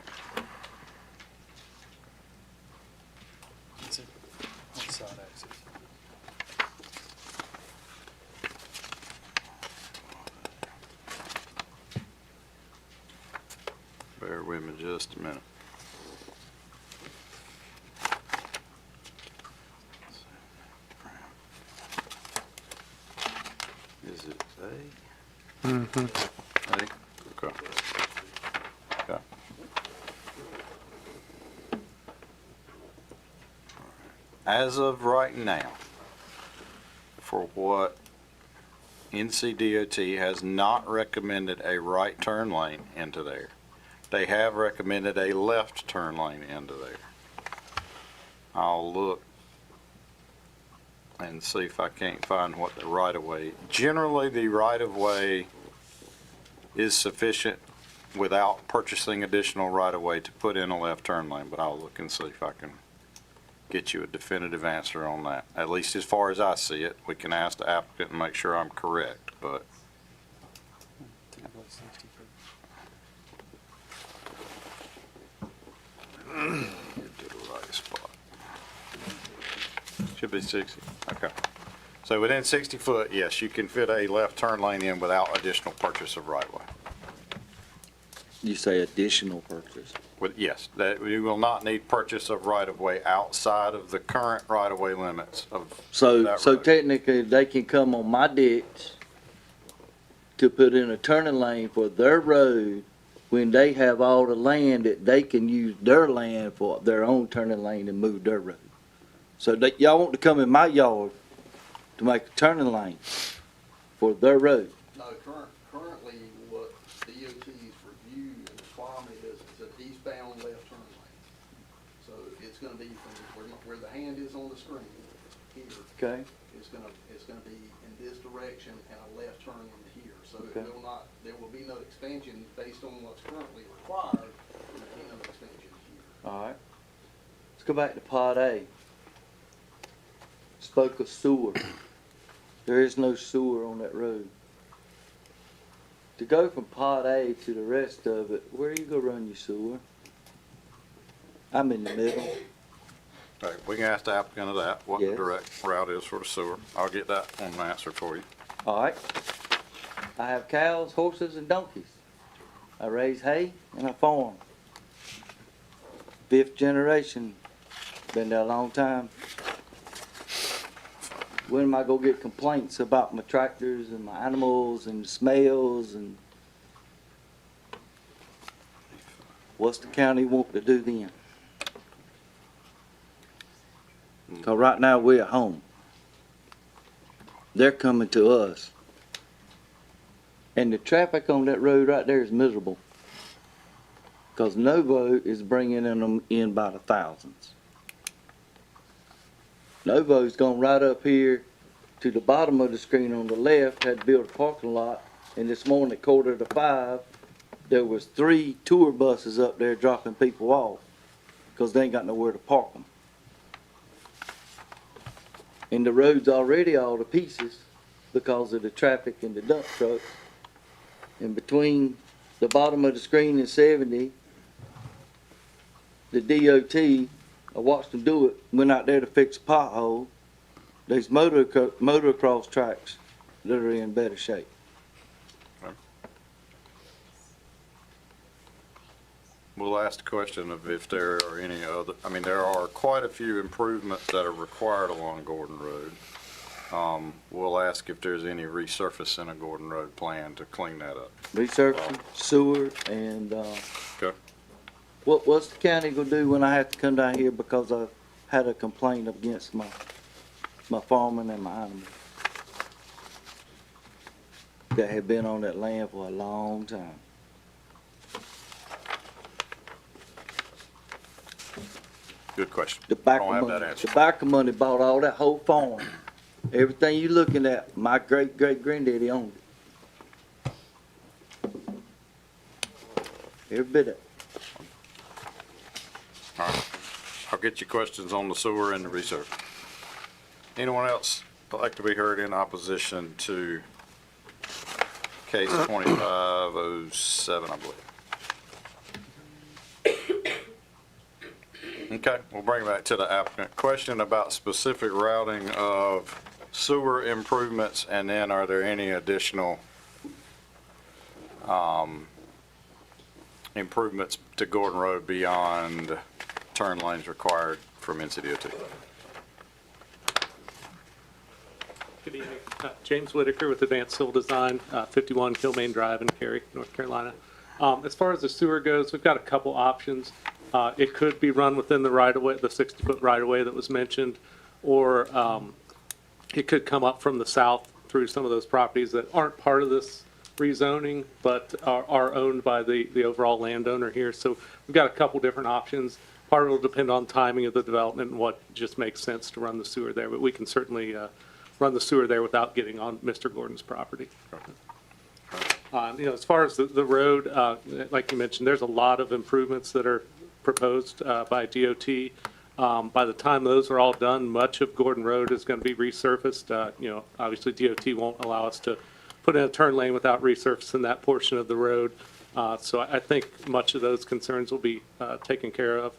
Bear with me just a minute. Is it A? Mm-hmm. A? Okay. Okay. As of right now, for what NCDOT has not recommended a right turn lane into there. They have recommended a left turn lane into there. I'll look and see if I can't find what the right-of-way. Generally, the right-of-way is sufficient without purchasing additional right-of-way to put in a left turn lane, but I'll look and see if I can get you a definitive answer on that. At least as far as I see it. We can ask the applicant and make sure I'm correct, but get to the right spot. Should be 60. Okay. So within 60 foot, yes, you can fit a left turn lane in without additional purchase of right-of-way. You say additional purchase? Yes, that you will not need purchase of right-of-way outside of the current right-of-way limits of that So road. technically, they can come on my ditch to put in a turning lane for their road when they have all the land that they can use their land for their own turning lane and move their road. So y'all want to come in my yard to make a turning lane for their road? No, currently what DOT's review and requirement is an eastbound left turn lane. So it's gonna be from where the hand is on the screen here. Okay. It's gonna be in this direction and a left turn in here. So Okay. there will be no expansion based on what's currently required. There will be no expansion here. All right. Let's go back to Pod A. Spoke of sewer. There is no sewer on that road. To go from Part A to the rest of it, where you gonna run your sewer? I'm in the middle. All right, we can ask the applicant of that, what the Yes. direct route is for the sewer. I'll get that one answered for you. All right. I have cows, horses, and donkeys. I raise hay and I farm. 5th generation, been there a long time. When am I gonna get complaints about my tractors and my animals and the smells and what's the county want to do then? 'Cause right now we're at home. They're coming to us. And the traffic on that road right there is miserable. 'Cause Novo is bringing them in by the thousands. Novo's gone right up here to the bottom of the screen on the left, had to build a parking lot. And this morning at 4:45, there was 3 tour buses up there dropping people off. 'Cause they ain't got nowhere to park them. And the road's already all to pieces because of the traffic and the dump trucks. And between the bottom of the screen and 70, the DOT, I watched them do it, went out there to fix a pothole. There's motocross tracks that are in better shape. We'll ask the question of if there are any other, I mean, there are quite a few improvements that are required along Gordon Road. We'll ask if there's any resurfacing of Gordon Road plan to clean that up. Resurfacing, sewer, and, Okay. what's the county gonna do when I have to come down here because I had a complaint against my farming and my animals? That have been on that land for a long time. Good question. The I back don't of have money, that answer. the back of money bought all that whole farm. Everything you looking at, my great-great-granddaddy owned it. Every bit of it. All right. I'll get you questions on the sewer and the research. Anyone else like to be heard in opposition to case 2507, I believe? Okay, we'll bring it back to the applicant. Question about specific routing of sewer improvements, and then are there any additional improvements to Gordon Road beyond turn lanes required from NCDOT? Good evening. James Whitaker with Advanced Civil Design, 51 Kilmaine Drive in Cary, North Carolina. As far as the sewer goes, we've got a couple options. It could be run within the right-of-way, the 60-foot right-of-way that was mentioned, or it could come up from the south through some of those properties that aren't part of this rezoning, but are owned by the overall landowner here. So we've got a couple different options. Part of it will depend on timing of the development and what just makes sense to run the sewer there, but we can certainly run the sewer there without getting on Mr. Gordon's property. As far as the road, like you mentioned, there's a lot of improvements that are proposed by DOT. By the time those are all done, much of Gordon Road is going to be resurfaced. Obviously DOT won't allow us to put in a turn lane without resurfacing that portion of the road. So I think much of those concerns will be taken care of.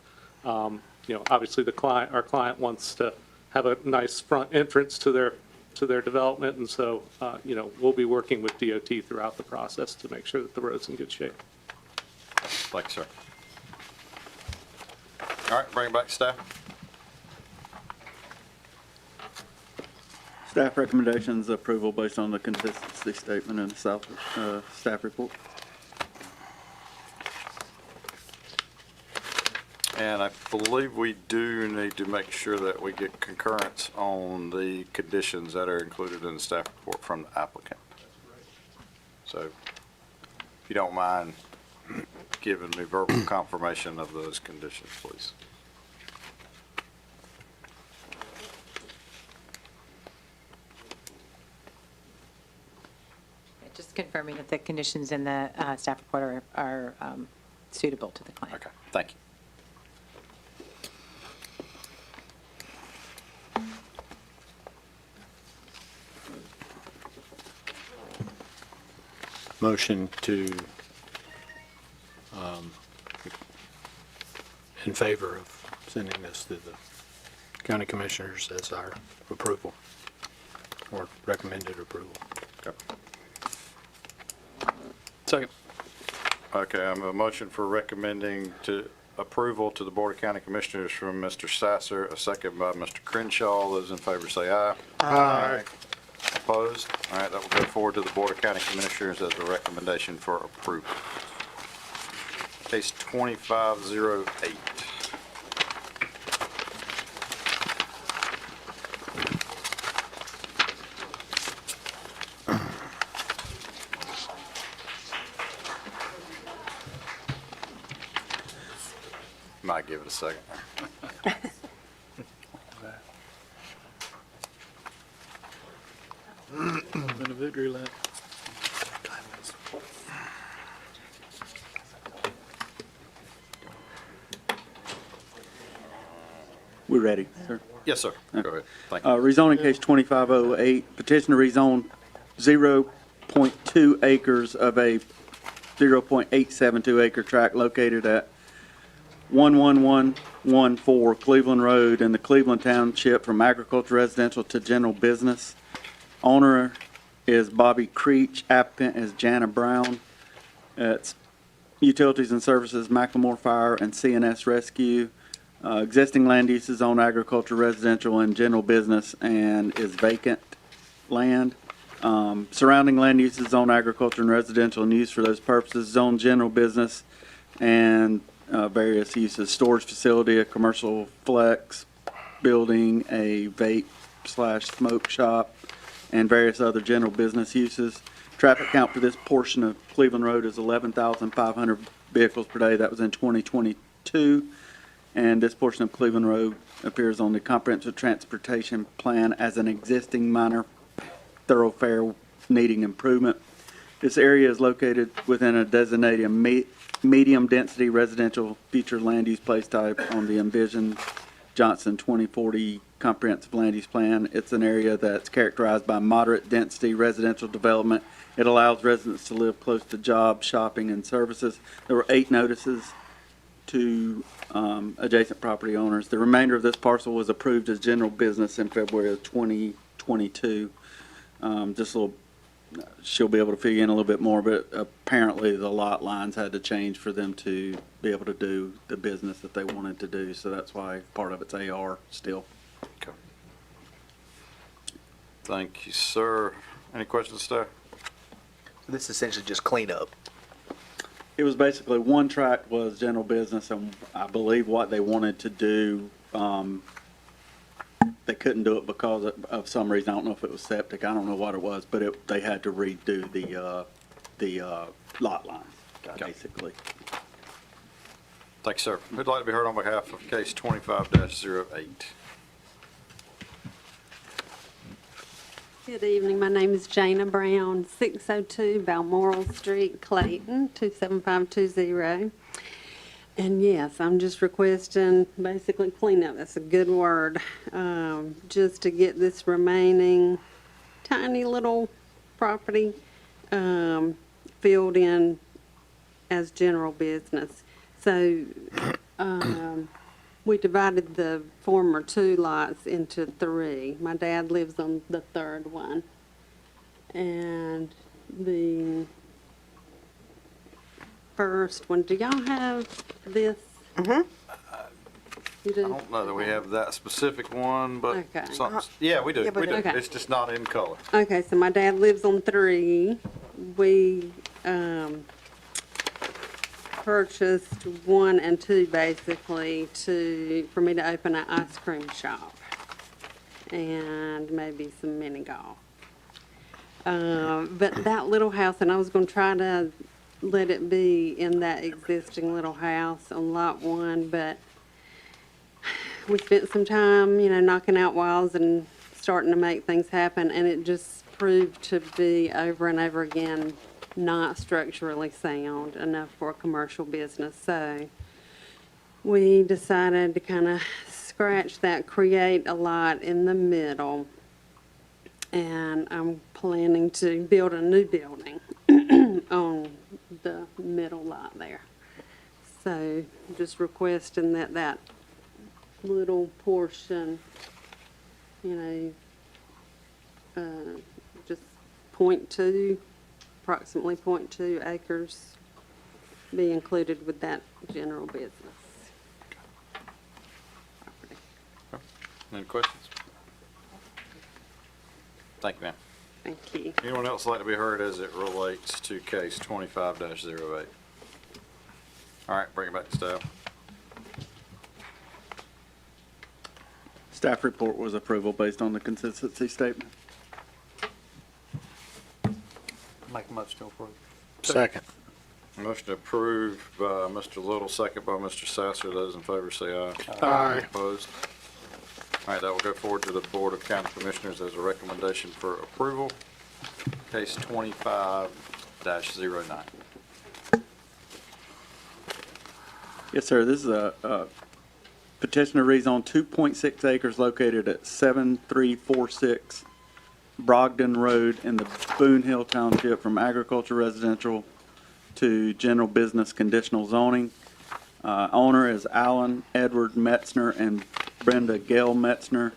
Obviously our client wants to have a nice front entrance to their development, and so we'll be working with DOT throughout the process to make sure that the road's in good shape. Thank you, sir. All right, bring it back to staff. Staff recommendations approval based on the consistency statement in the staff report. And I believe we do need to make sure that we get concurrence on the conditions that are included in the staff report from the applicant. So if you don't mind giving me verbal confirmation of those conditions, please. Just confirming that the conditions in the staff report are suitable to the client. Okay, thank you. motion to, in favor of sending this to the county commissioners as our approval, or recommended approval. Second. Okay, I have a motion for recommending to approval to the Board of County Commissioners from Mr. Sasser, a second by Mr. Crenshaw. Those in favor say aye. Aye. Opposed? All right, that will go forward to the Board of County Commissioners as a recommendation for approval. Case 2508. Might give it a second. Been a victory lap. We're ready, sir. Yes, sir. Go ahead. Thank you. Rezoning case 2508, petition to rezone 0.2 acres of a 0.872 acre tract located at 11114 Cleveland Road in the Cleveland Township from agriculture residential to general business. Owner is Bobby Creech, applicant is Jana Brown. It's utilities and services, Macklemore Fire and CNS Rescue. Existing land use is on agriculture, residential, and general business and is vacant land. Surrounding land use is on agriculture and residential and used for those purposes, zone general business and various uses, storage facility, a commercial flex building, a vape/smoke shop, and various other general business uses. Traffic count for this portion of Cleveland Road is 11,500 vehicles per day. That was in 2022. And this portion of Cleveland Road appears on the comprehensive transportation plan as an existing minor thoroughfare needing improvement. This area is located within a designated medium-density residential future land use place type on the envisioned Johnston 2040 comprehensive land use plan. It's an area that's characterized by moderate density residential development. It allows residents to live close to jobs, shopping, and services. There were 8 notices to adjacent property owners. The remainder of this parcel was approved as general business in February of 2022. Just a little, she'll be able to fill you in a little bit more, but apparently the lot lines had to change for them to be able to do the business that they wanted to do, so that's why part of it's AR still. Okay. Thank you, sir. Any questions, staff? This is essentially just cleanup. It was basically one tract was general business, and I believe what they wanted to do, they couldn't do it because of some reason. I don't know if it was septic. I don't know what it was, but they had to redo the lot lines, basically. Thank you, sir. Who'd like to be heard on behalf of case 25-08? Good evening. My name is Jana Brown, 602 Balmoral Street, Clayton, 27520. And yes, I'm just requesting basically cleanup. That's a good word. Just to get this remaining tiny little property filled in as general business. So we divided the former 2 lots into 3. My dad lives on the 3rd one. And the first one, do y'all have this? Mm-hmm. You I do? don't know that we have that specific one, but Okay. yeah, we do. Yeah, We do. Okay. It's just not in color. Okay, so my dad lives on 3. We purchased 1 and 2 basically for me to open an ice cream shop and maybe some mini golf. But that little house, and I was going to try to let it be in that existing little house on lot 1, but we spent some time, knocking out walls and starting to make things happen, and it just proved to be over and over again not structurally sound enough for a commercial business. So we decided to kind of scratch that, create a lot in the middle, and I'm planning to build a new building on the middle lot there. So just requesting that that little portion, just approximately 0.2 acres be included with that general business. Any questions? Thank you, ma'am. Thank you. Anyone else like to be heard as it relates to case 25-08? All right, bring it back to staff. Staff report was approval based on the consistency statement. Make a motion to approve. Second. Motion approved by Mr. Little, second by Mr. Sasser. Those in favor say aye. Aye. Opposed? All right, that will go forward to the Board of County Commissioners as a recommendation for approval. Case 25-09. Yes, sir. This is a petition to rezone 2.6 acres located at 7346 Brogden Road in the Boone Hill Township from agriculture residential to general business conditional zoning. Owner is Alan Edward Metzner and Brenda Gail Metzner.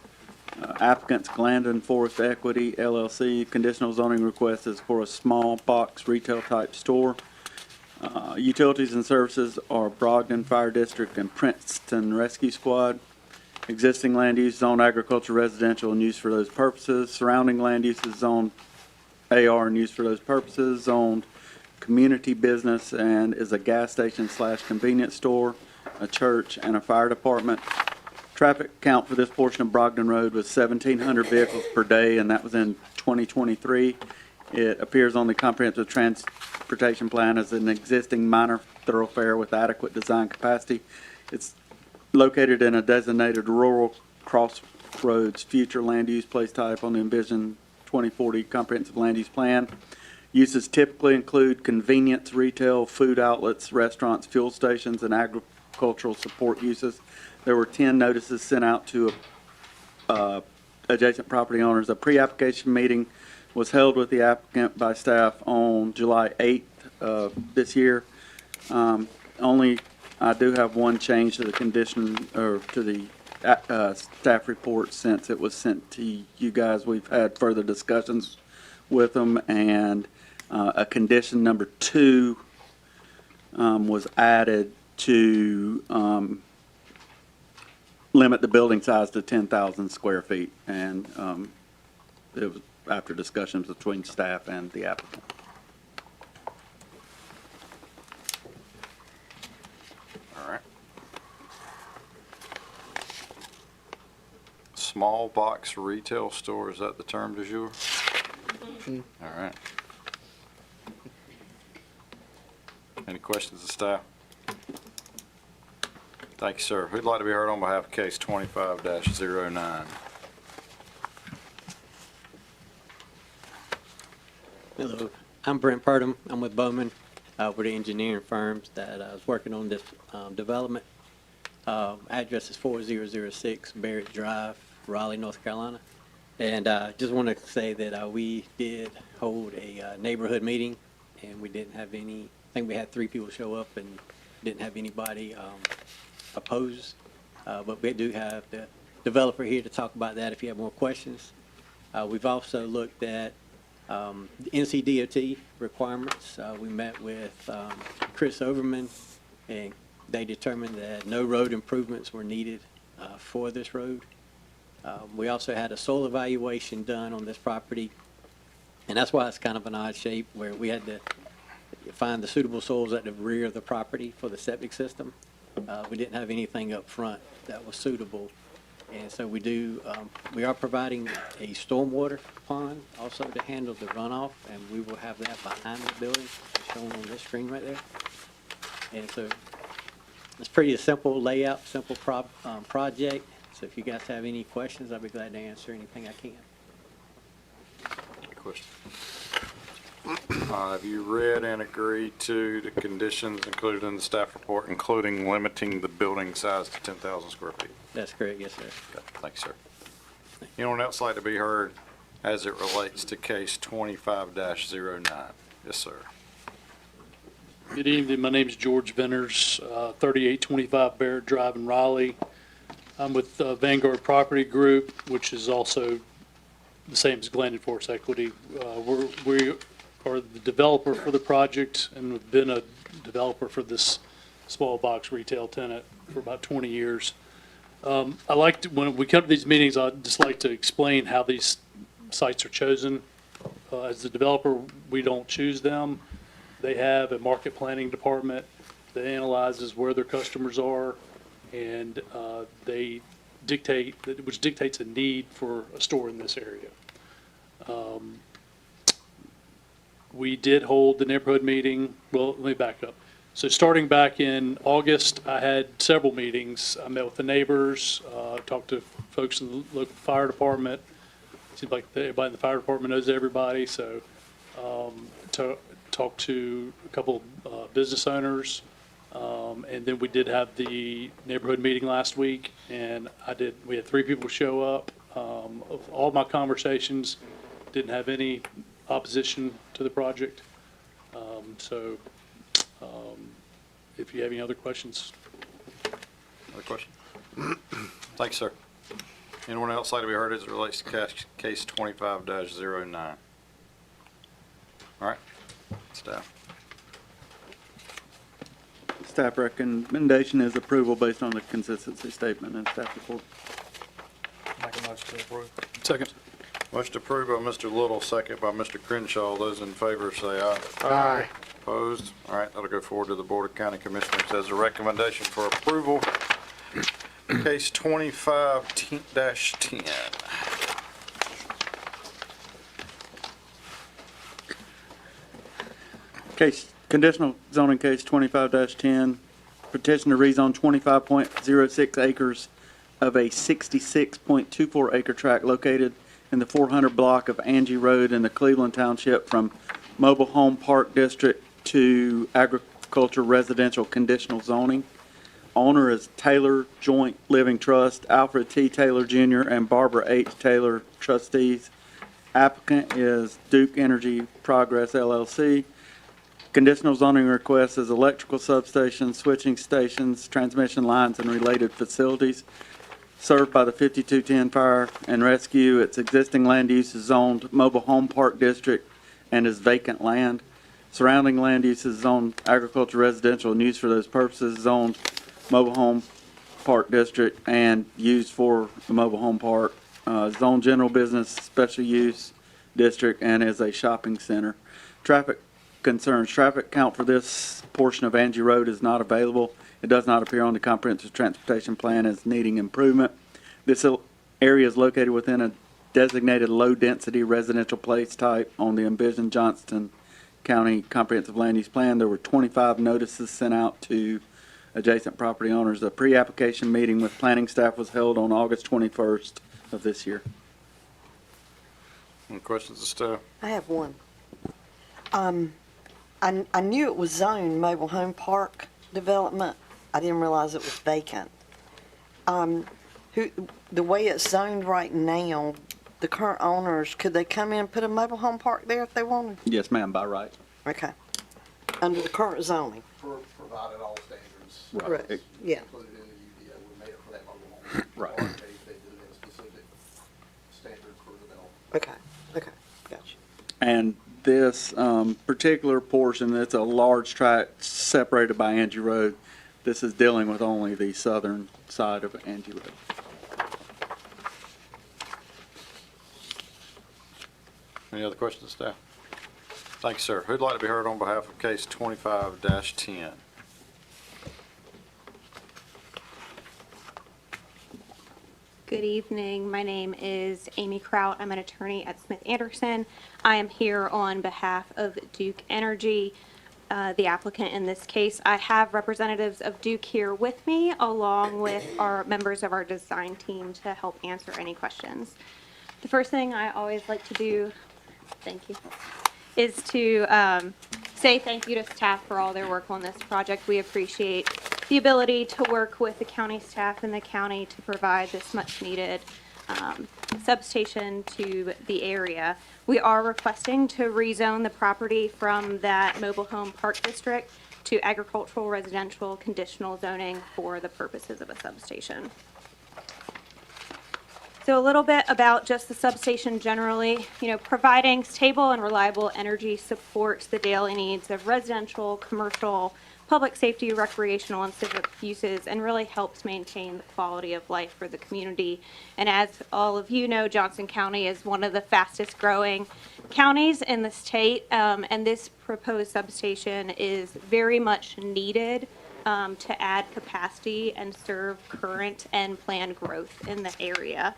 Applicant's Glandon Forest Equity LLC. Conditional zoning request is for a small box retail type store. Utilities and services are Brogden Fire District and Princeton Rescue Squad. Existing land use zone agriculture residential and used for those purposes. Surrounding land use is zoned AR and used for those purposes. Zoned community business and is a gas station / convenience store, a church, and a fire department. Traffic count for this portion of Brogden Road was 1,700 vehicles per day, and that was in 2023. It appears on the comprehensive transportation plan as an existing minor thoroughfare with adequate design capacity. It's located in a designated rural crossroads future land use place type on the envisioned 2040 comprehensive land use plan. Uses typically include convenience, retail, food outlets, restaurants, fuel stations, and agricultural support uses. There were 10 notices sent out to adjacent property owners. A pre-application meeting was held with the applicant by staff on July 8th of this year. I do have one change to the condition, or to the staff report since it was sent to you guys. We've had further discussions with them, and a condition number 2 was added to limit the building size to 10,000 square feet, and it was after discussions between staff and the applicant. All right. Small box retail store, is that the term du jour? All right. Any questions of staff? Thank you, sir. Who'd like to be heard on behalf of case 25-09? Hello, I'm Brent Purdom. I'm with Bowman. We're the engineering firms that was working on this development. Address is 4006 Barrett Drive, Raleigh, North Carolina. And just want to say that we did hold a neighborhood meeting, and we didn't have any, I think we had 3 people show up and didn't have anybody opposed. But we do have the developer here to talk about that if you have more questions. We've also looked at the NCDOT requirements. We met with Chris Overman, and they determined that no road improvements were needed for this road. We also had a soil evaluation done on this property, and that's why it's kind of an odd shape, where we had to find the suitable soils at the rear of the property for the septic system. We didn't have anything up front that was suitable. And so we are providing a stormwater pond also to handle the runoff, and we will have that behind the building, shown on this screen right there. And so it's pretty a simple layout, simple project. So if you guys have any questions, I'll be glad to answer anything I can. Question. Have you read and agreed to the conditions included in the staff report, including limiting the building size to 10,000 square feet? That's correct, yes, sir. Okay. Thank you, sir. Anyone else like to be heard as it relates to case 25-09? Yes, sir. Good evening. My name is George Venters, 3825 Barrett Drive in Raleigh. I'm with Vanguard Property Group, which is also the same as Glendon Force Equity. We are the developer for the project, and we've been a developer for this small box retail tenant for about 20 years. I like to, when we come to these meetings, I just like to explain how these sites are chosen. As the developer, we don't choose them. They have a market planning department that analyzes where their customers are, and they dictate, which dictates a need for a store in this area. We did hold the neighborhood meeting. Well, let me back up. So starting back in August, I had several meetings. I met with the neighbors, talked to folks in the local fire department. Seems like everybody in the fire department knows everybody, so talked to a couple business owners, and then we did have the neighborhood meeting last week, and we had 3 people show up. Of all my conversations, didn't have any opposition to the project. If you have any other questions. Other question? Thanks, sir. Anyone else like to be heard as it relates to case 25-09? All right, staff. Staff recommendation is approval based on the consistency statement and staff report. Make a motion to approve. Second. Motion approved by Mr. Little, second by Mr. Crenshaw. Those in favor say aye. Aye. Opposed? All right, that'll go forward to the Board of County Commissioners as a recommendation for approval. Case 25-10. Conditional zoning case 25-10, petition to rezone 25.06 acres of a 66.24 acre tract located in the 400 block of Angie Road in the Cleveland Township from Mobile Home Park District to Agriculture Residential Conditional Zoning. Owner is Taylor Joint Living Trust, Alfred T. Taylor Jr. and Barbara H. Taylor, trustees. Applicant is Duke Energy Progress LLC. Conditional zoning request is electrical substations, switching stations, transmission lines, and related facilities served by the 5210 Fire and Rescue. Its existing land use is zoned Mobile Home Park District and is vacant land. Surrounding land use is zoned agriculture residential and used for those purposes, zoned Mobile Home Park District and used for the mobile home park. Zone general business special use district and is a shopping center. Traffic concerns. Traffic count for this portion of Angie Road is not available. It does not appear on the comprehensive transportation plan as needing improvement. This area is located within a designated low-density residential place type on the envisioned Johnston County Comprehensive Land Use Plan. There were 25 notices sent out to adjacent property owners. A pre-application meeting with planning staff was held on August 21st of this year. Any questions of staff? I have one. I knew it was zoned mobile home park development. I didn't realize it was vacant. The way it's zoned right now, the current owners, could they come in and put a mobile home park there if they wanted? Yes, ma'am, by right. Okay. Under the current zoning? Provided all standards. Correct. Yeah. Included in the UDO, we made it for that mobile home. Right. Park. They do a specific standard for development. Okay, okay, gotcha. And this particular portion, it's a large tract separated by Angie Road. This is dealing with only the southern side of Angie Road. Any other questions of staff? Thank you, sir. Who'd like to be heard on behalf of case 25-10? Good evening. My name is Amy Kraut. I'm an attorney at Smith Anderson. I am here on behalf of Duke Energy, the applicant in this case. I have representatives of Duke here with me, along with our members of our design team to help answer any questions. The first thing I always like to do, thank you, is to say thank you to staff for all their work on this project. We appreciate the ability to work with the county staff and the county to provide this much needed substation to the area. We are requesting to rezone the property from that mobile home park district to agricultural residential conditional zoning for the purposes of a substation. So a little bit about just the substation generally. Providing stable and reliable energy supports the daily needs of residential, commercial, public safety, recreational, and civic uses, and really helps maintain the quality of life for the community. And as all of you know, Johnston County is one of the fastest growing counties in the state, and this proposed substation is very much needed to add capacity and serve current and planned growth in the area.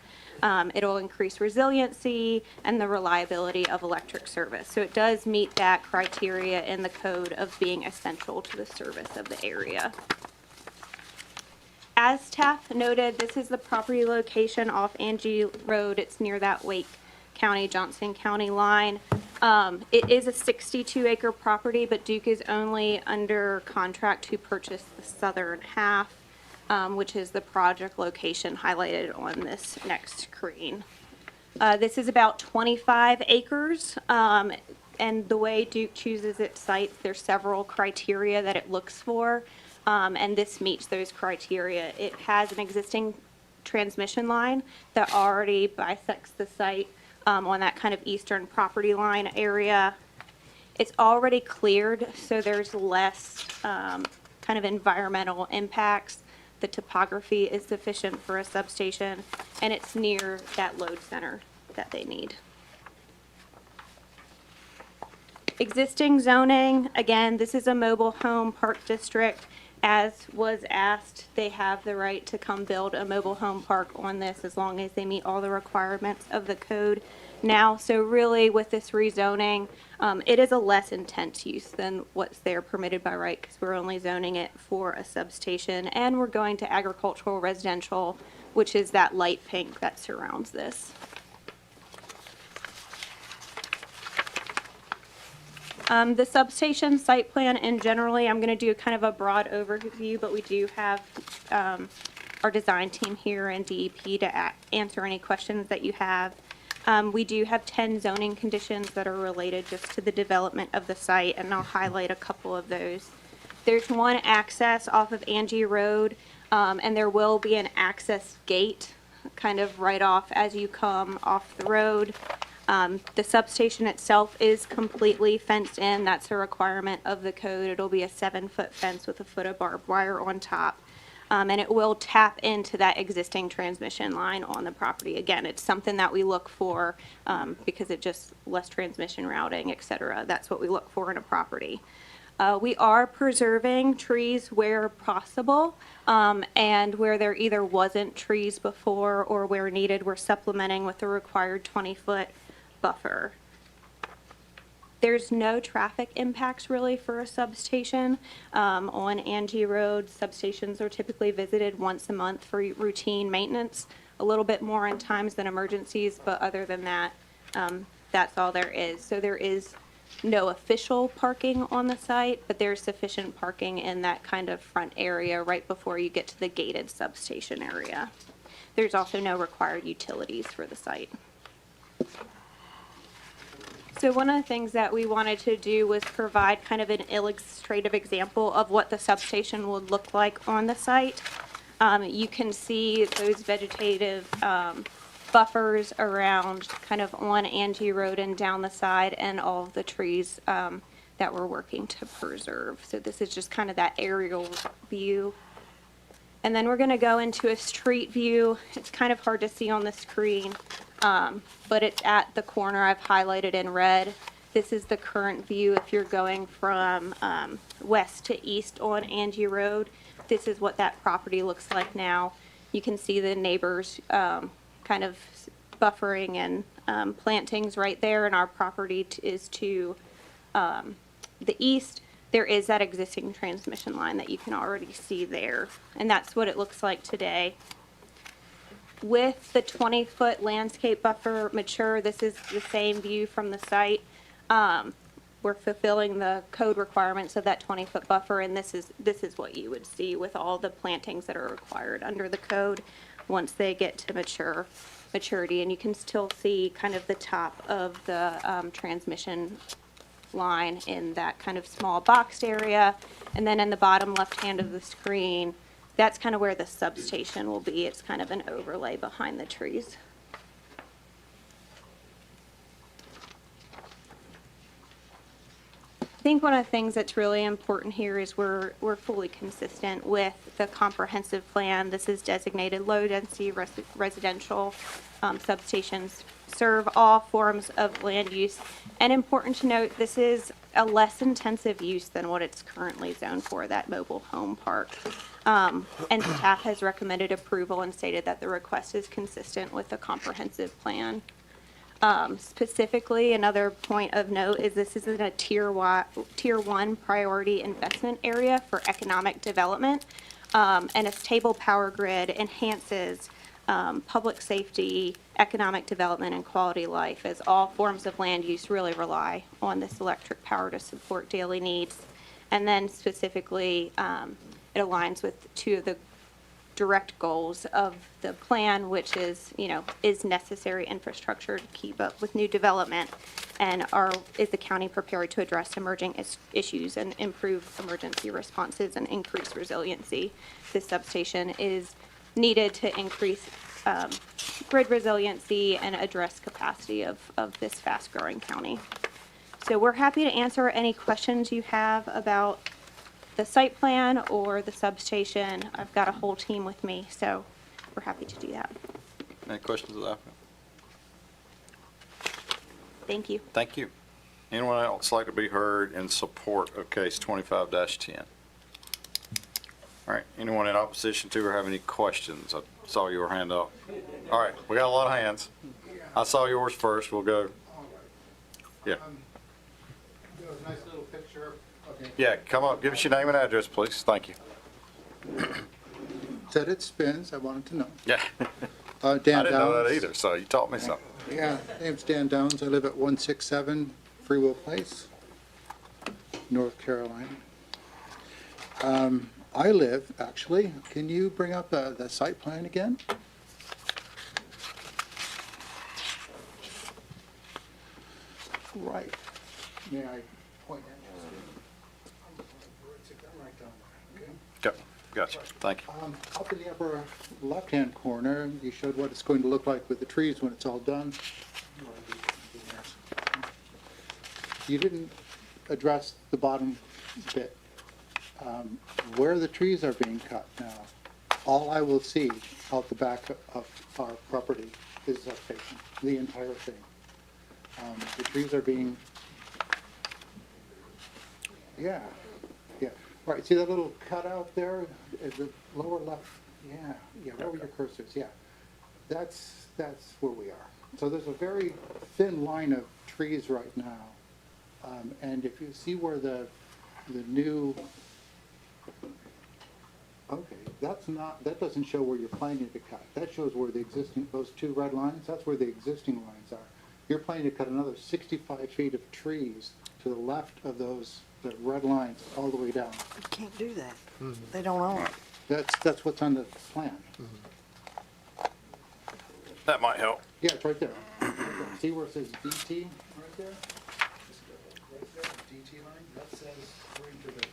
It'll increase resiliency and the reliability of electric service. So it does meet that criteria in the code of being essential to the service of the area. As staff noted, this is the property location off Angie Road. It's near that Wake County, Johnston County line. It is a 62-acre property, but Duke is only under contract to purchase the southern half, which is the project location highlighted on this next screen. This is about 25 acres, and the way Duke chooses its sites, there's several criteria that it looks for, and this meets those criteria. It has an existing transmission line that already bisects the site on that kind of eastern property line area. It's already cleared, so there's less kind of environmental impacts. The topography is sufficient for a substation, and it's near that load center that they need. Existing zoning, again, this is a mobile home park district. As was asked, they have the right to come build a mobile home park on this as long as they meet all the requirements of the code now. So really with this rezoning, it is a less intense use than what's there permitted by right, because we're only zoning it for a substation, and we're going to agricultural residential, which is that light pink that surrounds this. The substation site plan, and generally I'm going to do kind of a broad overview, but we do have our design team here and DEP to answer any questions that you have. We do have 10 zoning conditions that are related just to the development of the site, and I'll highlight a couple of those. There's one access off of Angie Road, and there will be an access gate kind of right off as you come off the road. The substation itself is completely fenced in. That's a requirement of the code. It'll be a 7-foot fence with a foot of barbed wire on top. And it will tap into that existing transmission line on the property. Again, it's something that we look for because it just less transmission routing, et cetera. That's what we look for in a property. We are preserving trees where possible, and where there either wasn't trees before or where needed, we're supplementing with the required 20-foot buffer. There's no traffic impacts really for a substation. On Angie Road, substations are typically visited once a month for routine maintenance, a little bit more in times than emergencies, but other than that, that's all there is. So there is no official parking on the site, but there's sufficient parking in that kind of front area right before you get to the gated substation area. There's also no required utilities for the site. So one of the things that we wanted to do was provide kind of an illustrative example of what the substation would look like on the site. You can see those vegetative buffers around kind of on Angie Road and down the side, and all of the trees that we're working to preserve. So this is just kind of that aerial view. And then we're going to go into a street view. It's kind of hard to see on the screen, but it's at the corner I've highlighted in red. This is the current view if you're going from west to east on Angie Road. This is what that property looks like now. You can see the neighbors kind of buffering and plantings right there, and our property is to the east. There is that existing transmission line that you can already see there, and that's what it looks like today. With the 20-foot landscape buffer mature, this is the same view from the site. We're fulfilling the code requirements of that 20-foot buffer, and this is what you would see with all the plantings that are required under the code once they get to maturity. And you can still see kind of the top of the transmission line in that kind of small boxed area. And then in the bottom left-hand of the screen, that's kind of where the substation will be. It's kind of an overlay behind the trees. I think one of the things that's really important here is we're fully consistent with the comprehensive plan. This is designated low-density residential substations serve all forms of land use. And important to note, this is a less intensive use than what it's currently zoned for, that mobile home park. And staff has recommended approval and stated that the request is consistent with the comprehensive plan. Specifically, another point of note is this is in a tier 1 priority investment area for economic development. And a stable power grid enhances public safety, economic development, and quality life, as all forms of land use really rely on this electric power to support daily needs. And then specifically, it aligns with two of the direct goals of the plan, which is, is necessary infrastructure to keep up with new development, and is the county prepared to address emerging issues and improve emergency responses and increase resiliency. This substation is needed to increase grid resiliency and address capacity of this fast-growing county. So we're happy to answer any questions you have about the site plan or the substation. I've got a whole team with me, so we're happy to do that. Any questions of that? Thank you. Thank you. Anyone else like to be heard in support of case 25-10? All right, anyone in opposition to or have any questions? I saw your hand up. All right, we got a lot of hands. I saw yours first. We'll go. Yeah. Nice little picture. Okay. Yeah, come up. Give us your name and address, please. Thank you. Said it spins. I wanted to know. Yeah. Dan I didn't know that Downs. either, so you taught me something. Yeah, name's Dan Downs. I live at 167 Freewell Place, North Carolina. I live, actually, can you bring up the site plan again? Right. May I point at right down there, okay? Gotcha. Thank you. Up in the upper left-hand corner, you showed what it's going to look like with the trees when it's all done. You didn't address the bottom bit. Where the trees are being cut now, all I will see out the back of our property is a substation, the entire thing. The trees are being, yeah. All right, see that little cutout there at the lower left? Yeah, right where your cursor is, yeah. That's where we are. So there's a very thin line of trees right now. And if you see where the new, okay, that doesn't show where you're planning to cut. That shows where the existing, those two red lines, that's where the existing lines are. You're planning to cut another 65 feet of trees to the left of those, the red lines, all the way down. You can't do that. They don't own it. That's what's on the plan. That might help. Yeah, it's right there. See where it says DT right there? Right there, DT line, that says, according to the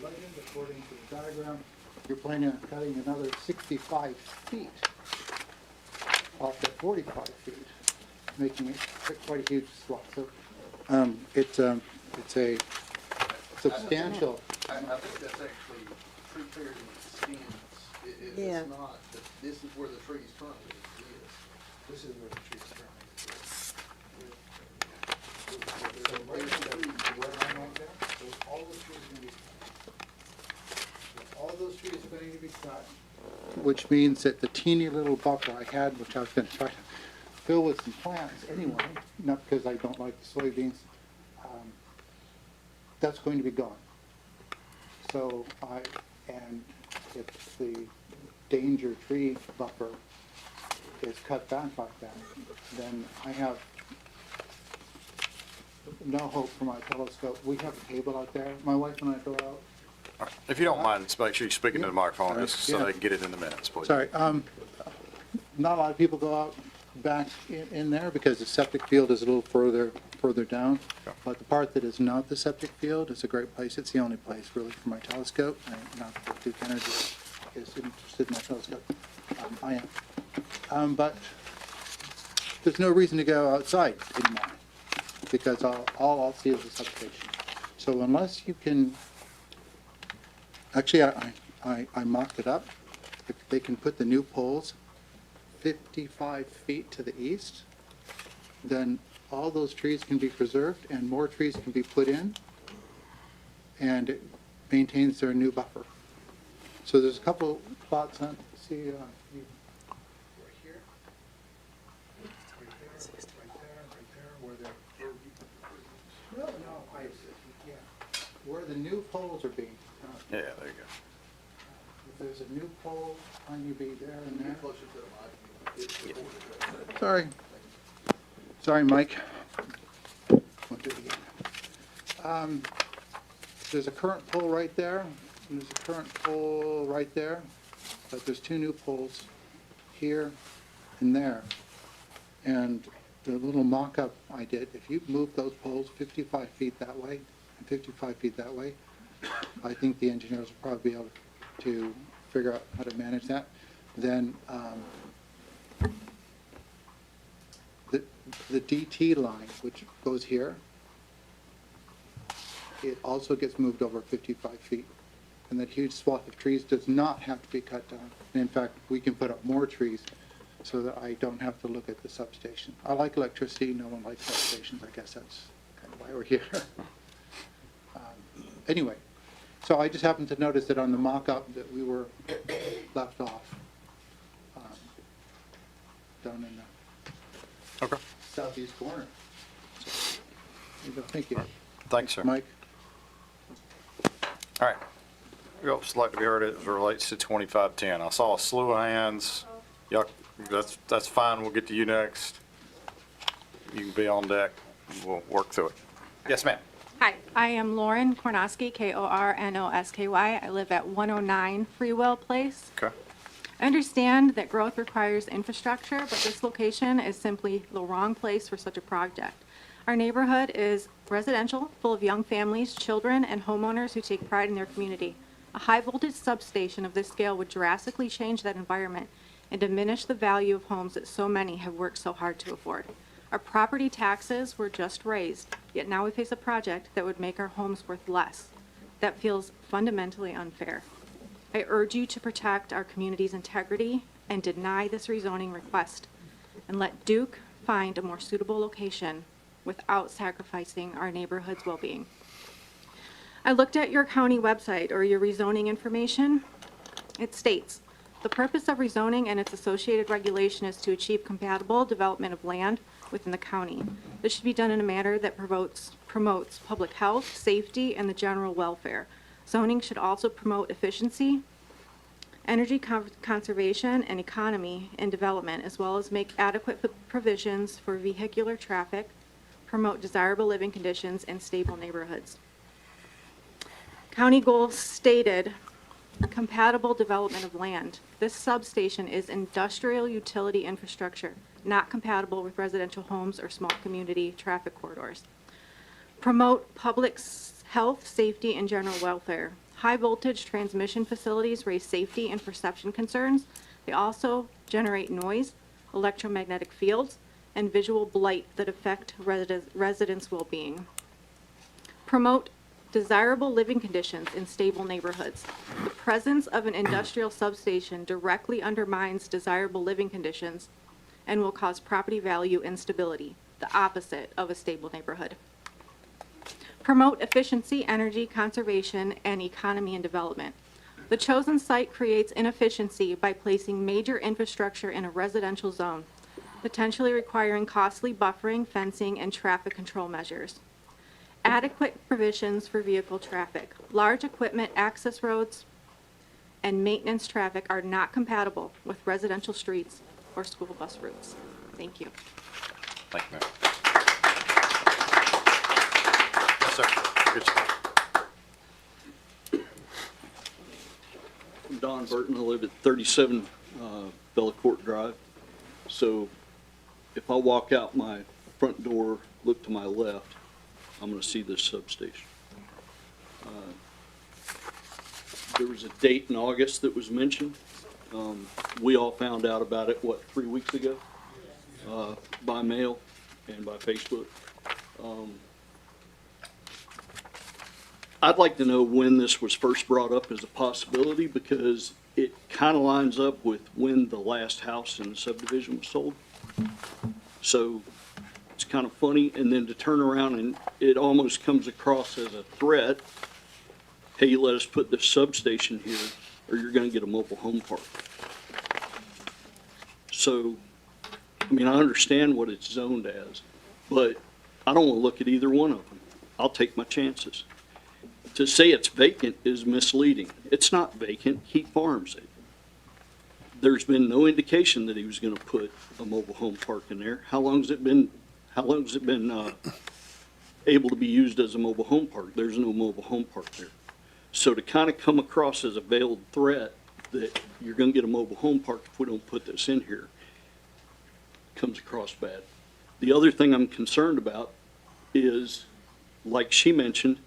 legend, according to the diagram, you're planning on cutting another 65 feet off the 45 feet, making it quite a huge swath. So, it's a substantial. I think that's actually prepared in the stands. Yeah. It's not, this is where the trees currently is. This is where the trees currently is. So right there, all those trees are going to be, All those trees are going to be cut. Which means that the teeny little buffer I had, which I was going to try to fill with some plants anyway, not because I don't like the soybeans, that's going to be gone. So and if the danger tree buffer is cut back like that, then I have no hope for my telescope. We have a table out there. My wife and I go out. If you don't mind, just make sure you're speaking to the microphone just so Yeah. they can get it in the minutes, please. Sorry, not a lot of people go out back in there because the septic field is a little further down. But the part that is not the septic field is a great place. It's the only place really for my telescope. And not that Duke Energy is interested in my telescope. I am. But there's no reason to go outside anymore because all I'll see is the substation. So unless you can, actually I mocked it up. If they can put the new poles 55 feet to the east, then all those trees can be preserved and more trees can be put in, and it maintains their new buffer. So there's a couple spots on, see, right here, where where the new poles are being. Yeah, there you go. If there's a new pole on you be there and there. Sorry, Mike. Won't do it again. There's a current pole right there, and there's a current pole right there, but there's two new poles here and there. And the little mock-up I did, if you move those poles 55 feet that way and 55 feet that way, I think the engineers will probably be able to figure out how to manage that. Then the DT line, which goes here, it also gets moved over 55 feet. And that huge swath of trees does not have to be cut down. And in fact, we can put up more trees so that I don't have to look at the substation. I like electricity, no one likes substations. I guess that's kind of why we're here. Anyway, so I just happened to notice that on the mock-up that we were left off down in the southeast corner. So, thank you. Thanks, sir. Mike? All right. We also like to be heard as it relates to 2510. I saw a slew of hands. Y'all, that's fine. We'll get to you next. You can be on deck. We'll work through it. Yes, ma'am. Hi, I am Lauren Kornosky, Kornosky. I live at 109 Freewell Place. Okay. I understand that growth requires infrastructure, but this location is simply the wrong place for such a project. Our neighborhood is residential, full of young families, children, and homeowners who take pride in their community. A high-voltage substation of this scale would drastically change that environment and diminish the value of homes that so many have worked so hard to afford. Our property taxes were just raised, yet now we face a project that would make our homes worth less. That feels fundamentally unfair. I urge you to protect our community's integrity and deny this rezoning request, and let Duke find a more suitable location without sacrificing our neighborhood's well-being. I looked at your county website or your rezoning information. It states, the purpose of rezoning and its associated regulation is to achieve compatible development of land within the county. This should be done in a manner that promotes public health, safety, and the general welfare. Zoning should also promote efficiency, energy conservation, and economy and development, as well as make adequate provisions for vehicular traffic, promote desirable living conditions, and stable neighborhoods. County goals stated compatible development of land. This substation is industrial utility infrastructure, not compatible with residential homes or small community traffic corridors. Promote public health, safety, and general welfare. High voltage transmission facilities raise safety and perception concerns. They also generate noise, electromagnetic fields, and visual blight that affect residents' well-being. Promote desirable living conditions in stable neighborhoods. The presence of an industrial substation directly undermines desirable living conditions and will cause property value instability, the opposite of a stable neighborhood. Promote efficiency, energy conservation, and economy and development. The chosen site creates inefficiency by placing major infrastructure in a residential zone, potentially requiring costly buffering, fencing, and traffic control measures. Adequate provisions for vehicle traffic. Large equipment access roads and maintenance traffic are not compatible with residential streets or school bus routes. Thank you. Thank you, ma'am. Yes, sir. Good job. I'm Don Burton. I live at 37 Bella Court Drive. So if I walk out my front door, look to my left, I'm gonna see this substation. There was a date in August that was mentioned. We all found out about it, 3 weeks ago? By mail and by Facebook. I'd like to know when this was first brought up as a possibility, because it kind of lines up with when the last house in the subdivision was sold. So it's kind of funny, and then to turn around and it almost comes across as a threat. Hey, you let us put this substation here, or you're gonna get a mobile home park. So, I mean, I understand what it's zoned as, but I don't wanna look at either one of them. I'll take my chances. To say it's vacant is misleading. It's not vacant, he farms it. There's been no indication that he was gonna put a mobile home park in there. How long's it been able to be used as a mobile home park? There's no mobile home park there. So to kind of come across as a veiled threat that you're gonna get a mobile home park if we don't put this in here, comes across bad. The other thing I'm concerned about is, like she mentioned,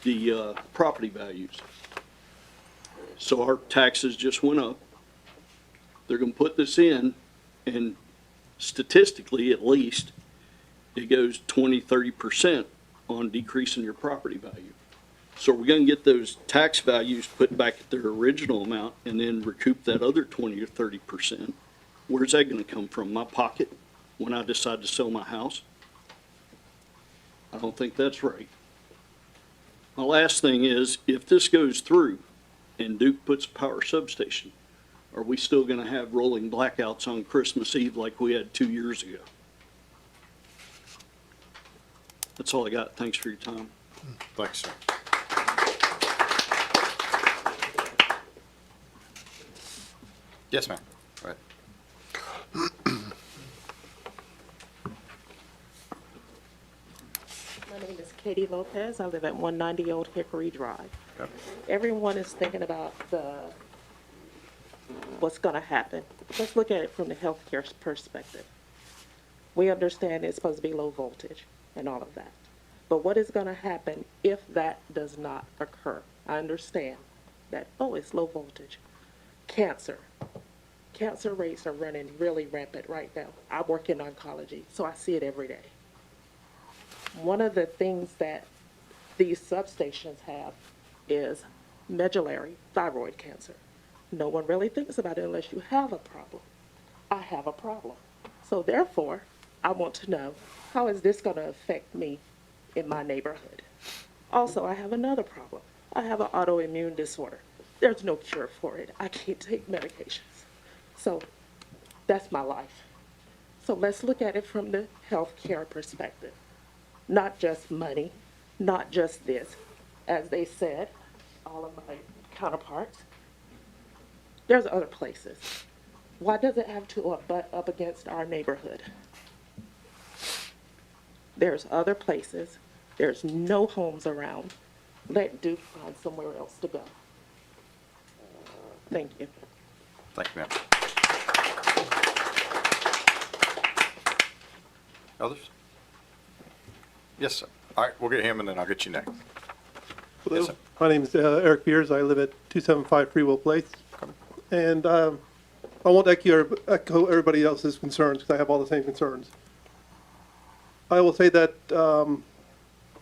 the property values. So our taxes just went up. They're gonna put this in, and statistically, at least, it goes 20–30% on decreasing your property value. So we're gonna get those tax values put back at their original amount and then recoup that other 20–30%. Where's that gonna come from? My pocket when I decide to sell my house? I don't think that's right. My last thing is, if this goes through and Duke puts a power substation, are we still gonna have rolling blackouts on Christmas Eve like we had 2 years ago? That's all I got. Thanks for your time. Thanks, sir. Yes, ma'am. Go ahead. My name is Katie Lopez. I live at 190 Old Hickory Drive. Okay. Everyone is thinking about what's going to happen. Let's look at it from the healthcare perspective. We understand it's supposed to be low voltage and all of that. But what is going to happen if that does not occur? I understand that, oh, it's low voltage. Cancer. Cancer rates are running really rampant right now. I work in oncology, so I see it every day. One of the things that these substations have is medullary thyroid cancer. No one really thinks about it unless you have a problem. I have a problem. So therefore, I want to know, how is this going to affect me in my neighborhood? Also, I have another problem. I have an autoimmune disorder. There's no cure for it. I can't take medications. So that's my life. So let's look at it from the healthcare perspective. Not just money, not just this. As they said, all of my counterparts, there's other places. Why does it have to butt up against our neighborhood? There's other places. There's no homes around. Let Duke find somewhere else to go. Thank you. Thank you, ma'am. Others? Yes, sir. All right, we'll get him and then I'll get you next. Hello, Yes, sir. my name is Eric Beers. I live at 275 Freewell Place. And I won't echo everybody else's concerns because I have all the same concerns. I will say that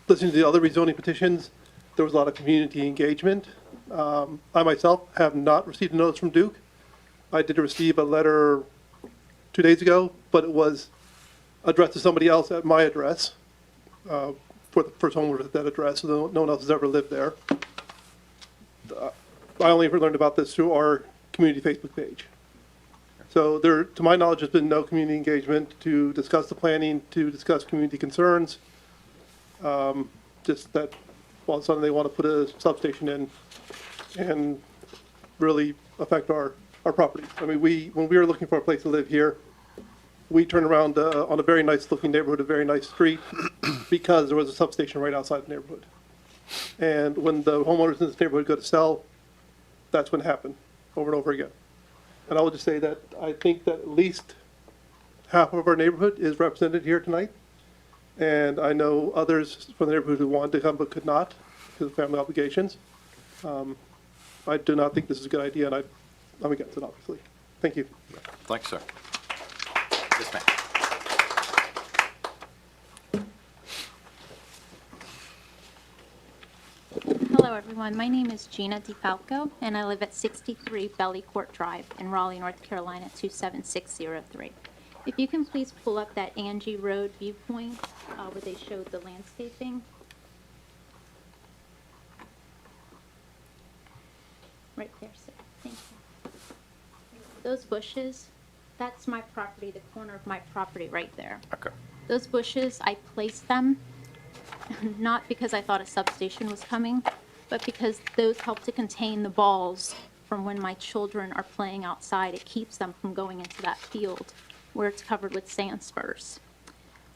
listening to the other rezoning petitions, there was a lot of community engagement. I myself have not received a notice from Duke. I did receive a letter 2 days ago, but it was addressed to somebody else at my address. For the first homeowner at that address, so no one else has ever lived there. I only ever learned about this through our community Facebook page. So there, to my knowledge, has been no community engagement to discuss the planning, to discuss community concerns. Just that all of a sudden they want to put a substation in and really affect our properties. I mean, when we were looking for a place to live here, we turned around on a very nice looking neighborhood, a very nice street, because there was a substation right outside the neighborhood. And when the homeowners in this neighborhood go to sell, that's when it happened over and over again. And I will just say that I think that at least half of our neighborhood is represented here tonight. And I know others from the neighborhood who wanted to come but could not because of family obligations. I do not think this is a good idea, and I'm against it, obviously. Thank you. Thanks, sir. Yes, ma'am. Hello, everyone. My name is Gina DeFalco, and I live at 63 Belly Court Drive in Raleigh, North Carolina, 27603. If you can please pull up that Angie Road viewpoint where they showed the landscaping. Right there, sir. Thank you. Those bushes, that's my property, the corner of my property right there. Okay. Those bushes, I placed them not because I thought a substation was coming, but because those help to contain the balls from when my children are playing outside. It keeps them from going into that field where it's covered with sand spurs.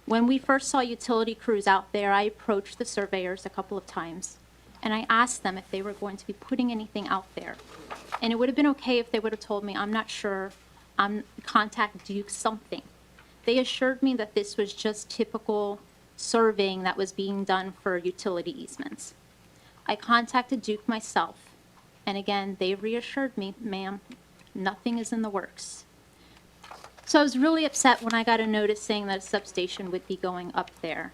When we first saw utility crews out there, I approached the surveyors a couple of times, and I asked them if they were going to be putting anything out there. And it would have been okay if they would have told me, I'm not sure, contact Duke something. They assured me that this was just typical surveying that was being done for utility easements. I contacted Duke myself, and again, they reassured me, ma'am, nothing is in the works. So I was really upset when I got a notice saying that a substation would be going up there.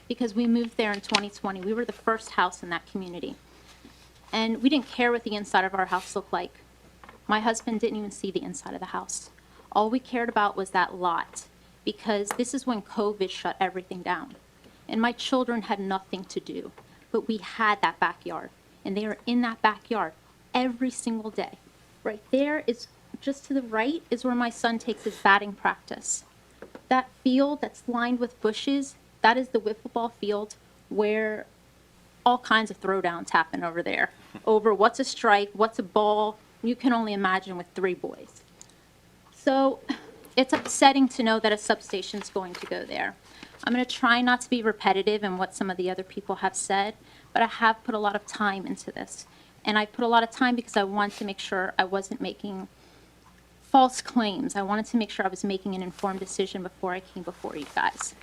Because we moved there in 2020. We were the first house in that community. And we didn't care what the inside of our house looked like. My husband didn't even see the inside of the house. All we cared about was that lot, because this is when COVID shut everything down. And my children had nothing to do, but we had that backyard. And they were in that backyard every single day. Right there is, just to the right, is where my son takes his batting practice. That field that's lined with bushes, that is the wiffle ball field where all kinds of throwdowns happen over there. Over what's a strike, what's a ball, you can only imagine with 3 boys. So it's upsetting to know that a substation's going to go there. I'm going to try not to be repetitive in what some of the other people have said, but I have put a lot of time into this. And I put a lot of time because I wanted to make sure I wasn't making false claims. I wanted to make sure I was making an informed decision before I came before you guys.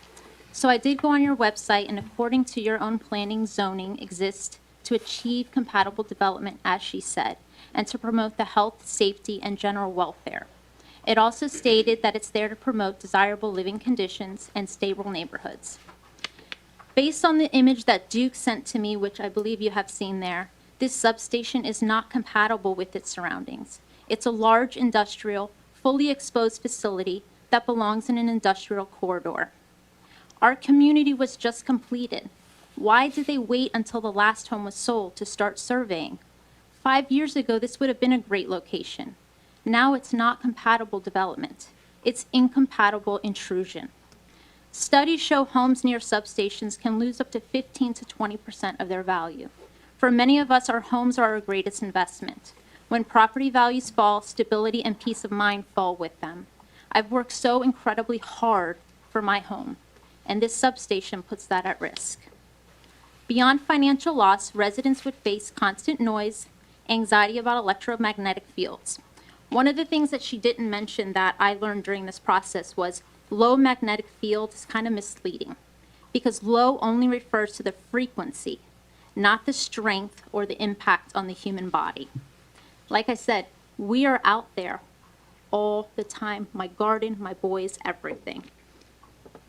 So I did go on your website, and according to your own planning, zoning exists to achieve compatible development, as she said, and to promote the health, safety, and general welfare. It also stated that it's there to promote desirable living conditions and stable neighborhoods. Based on the image that Duke sent to me, which I believe you have seen there, this substation is not compatible with its surroundings. It's a large industrial, fully exposed facility that belongs in an industrial corridor. Our community was just completed. Why did they wait until the last home was sold to start surveying? 5 years ago, this would have been a great location. Now it's not compatible development. It's incompatible intrusion. Studies show homes near substations can lose up to 15 to 20% of their value. For many of us, our homes are our greatest investment. When property values fall, stability and peace of mind fall with them. I've worked so incredibly hard for my home, and this substation puts that at risk. Beyond financial loss, residents would face constant noise, anxiety about electromagnetic fields. One of the things that she didn't mention that I learned during this process was low magnetic field is kind of misleading, because low only refers to the frequency, not the strength or the impact on the human body. Like I said, we are out there all the time, my garden, my boys, everything.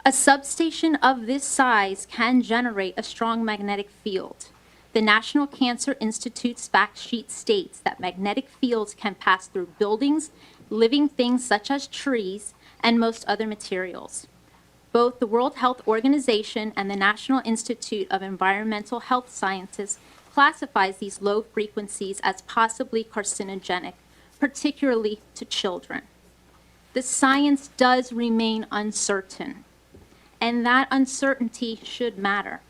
A substation of this size can generate a strong magnetic field. The National Cancer Institute's fact sheet states that magnetic fields can pass through buildings, living things such as trees, and most other materials. Both the World Health Organization and the National Institute of Environmental Health Sciences classifies these low frequencies as possibly carcinogenic, particularly to children. The science does remain uncertain, and that uncertainty should matter.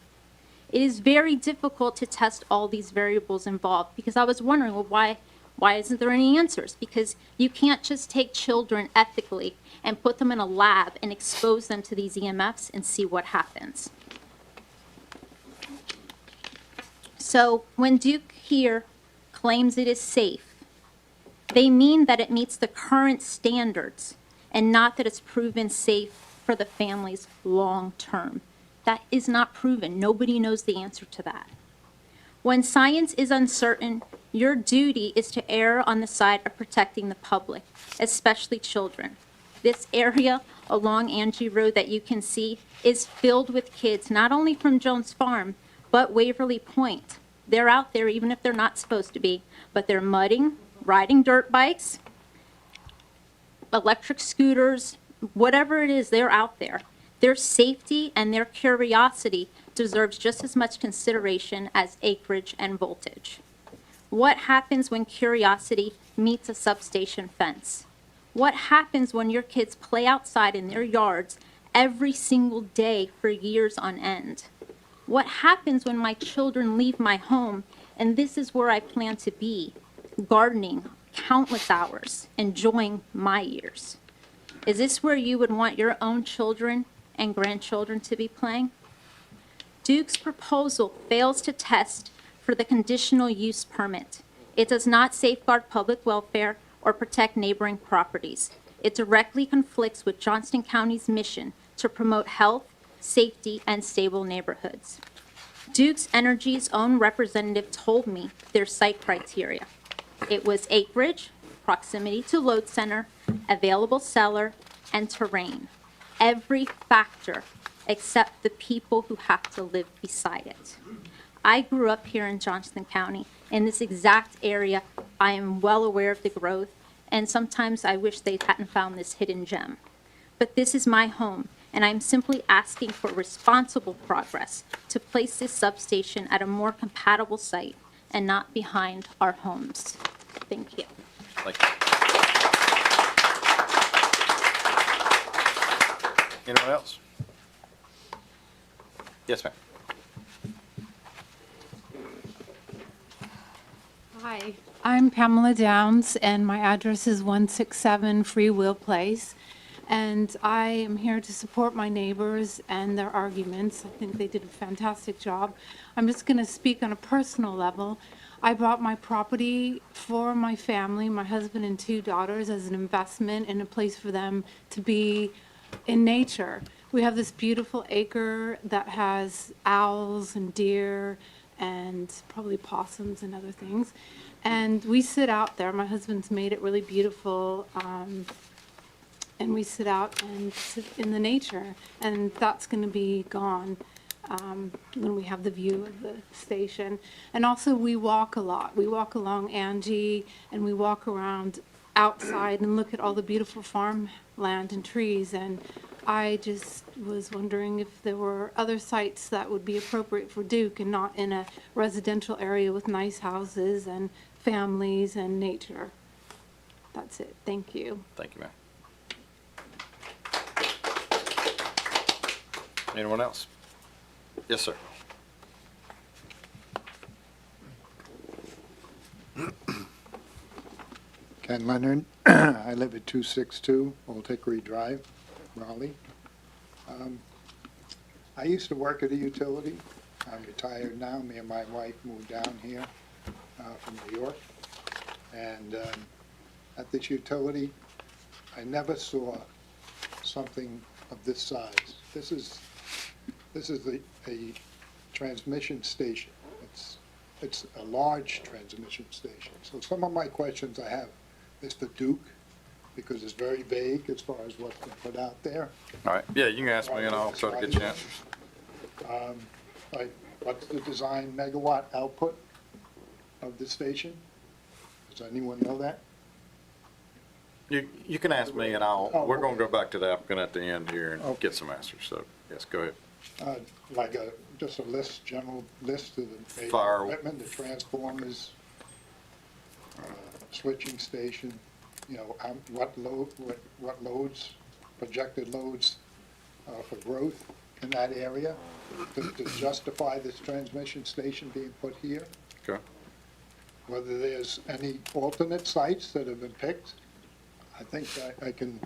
It is very difficult to test all these variables involved, because I was wondering, well, why isn't there any answers? Because you can't just take children ethically and put them in a lab and expose them to these EMFs and see what happens. So when Duke here claims it is safe, they mean that it meets the current standards and not that it's proven safe for the families long-term. That is not proven. Nobody knows the answer to that. When science is uncertain, your duty is to err on the side of protecting the public, especially children. This area along Angie Road that you can see is filled with kids, not only from Jones Farm, but Waverly Point. They're out there even if they're not supposed to be, but they're mudding, riding dirt bikes, electric scooters, whatever it is, they're out there. Their safety and their curiosity deserves just as much consideration as acreage and voltage. What happens when curiosity meets a substation fence? What happens when your kids play outside in their yards every single day for years on end? What happens when my children leave my home and this is where I plan to be, gardening countless hours, enjoying my years? Is this where you would want your own children and grandchildren to be playing? Duke's proposal fails to test for the conditional use permit. It does not safeguard public welfare or protect neighboring properties. It directly conflicts with Johnston County's mission to promote health, safety, and stable neighborhoods. Duke's Energy's own representative told me their site criteria. It was acreage, proximity to load center, available seller, and terrain. Every factor except the people who have to live beside it. I grew up here in Johnston County, in this exact area. I am well aware of the growth, and sometimes I wish they hadn't found this hidden gem. But this is my home, and I'm simply asking for responsible progress to place this substation at a more compatible site and not behind our homes. Thank you. Thank you. Anyone else? Yes, ma'am. Hi, I'm Pamela Downs, and my address is 167 Free Will Place. And I am here to support my neighbors and their arguments. I think they did a fantastic job. I'm just going to speak on a personal level. I bought my property for my family, my husband and 2 daughters, as an investment in a place for them to be in nature. We have this beautiful acre that has owls and deer and probably possums and other things. And we sit out there. My husband's made it really beautiful. And we sit out and sit in the nature. And that's going to be gone when we have the view of the station. And also we walk a lot. We walk along Angie and we walk around outside and look at all the beautiful farmland and trees. And I just was wondering if there were other sites that would be appropriate for Duke and not in a residential area with nice houses and families and nature. That's it. Thank you. Thank you, ma'am. Anyone else? Yes, sir. Ken Leonard. I live at 262 Old Hickory Drive, Raleigh. I used to work at a utility. I'm retired now. Me and my wife moved down here from New York. And at this utility, I never saw something of this size. This is a transmission station. It's a large transmission station. So some of my questions I have is for Duke, because it's very vague as far as what's been put out there. All right. Yeah, you can ask me and I'll try to get you answers. Like, what's the design megawatt output of the station? Does anyone know that? You can ask me and we're going to go back to the applicant at the end here and get some answers. So, yes, go ahead. Like just a list, general list of the major Fire. equipment, the transformers, switching station, you know, what loads, projected loads for growth in that area to justify this transmission station being put here. Okay. Whether there's any alternate sites that have been picked. I think I can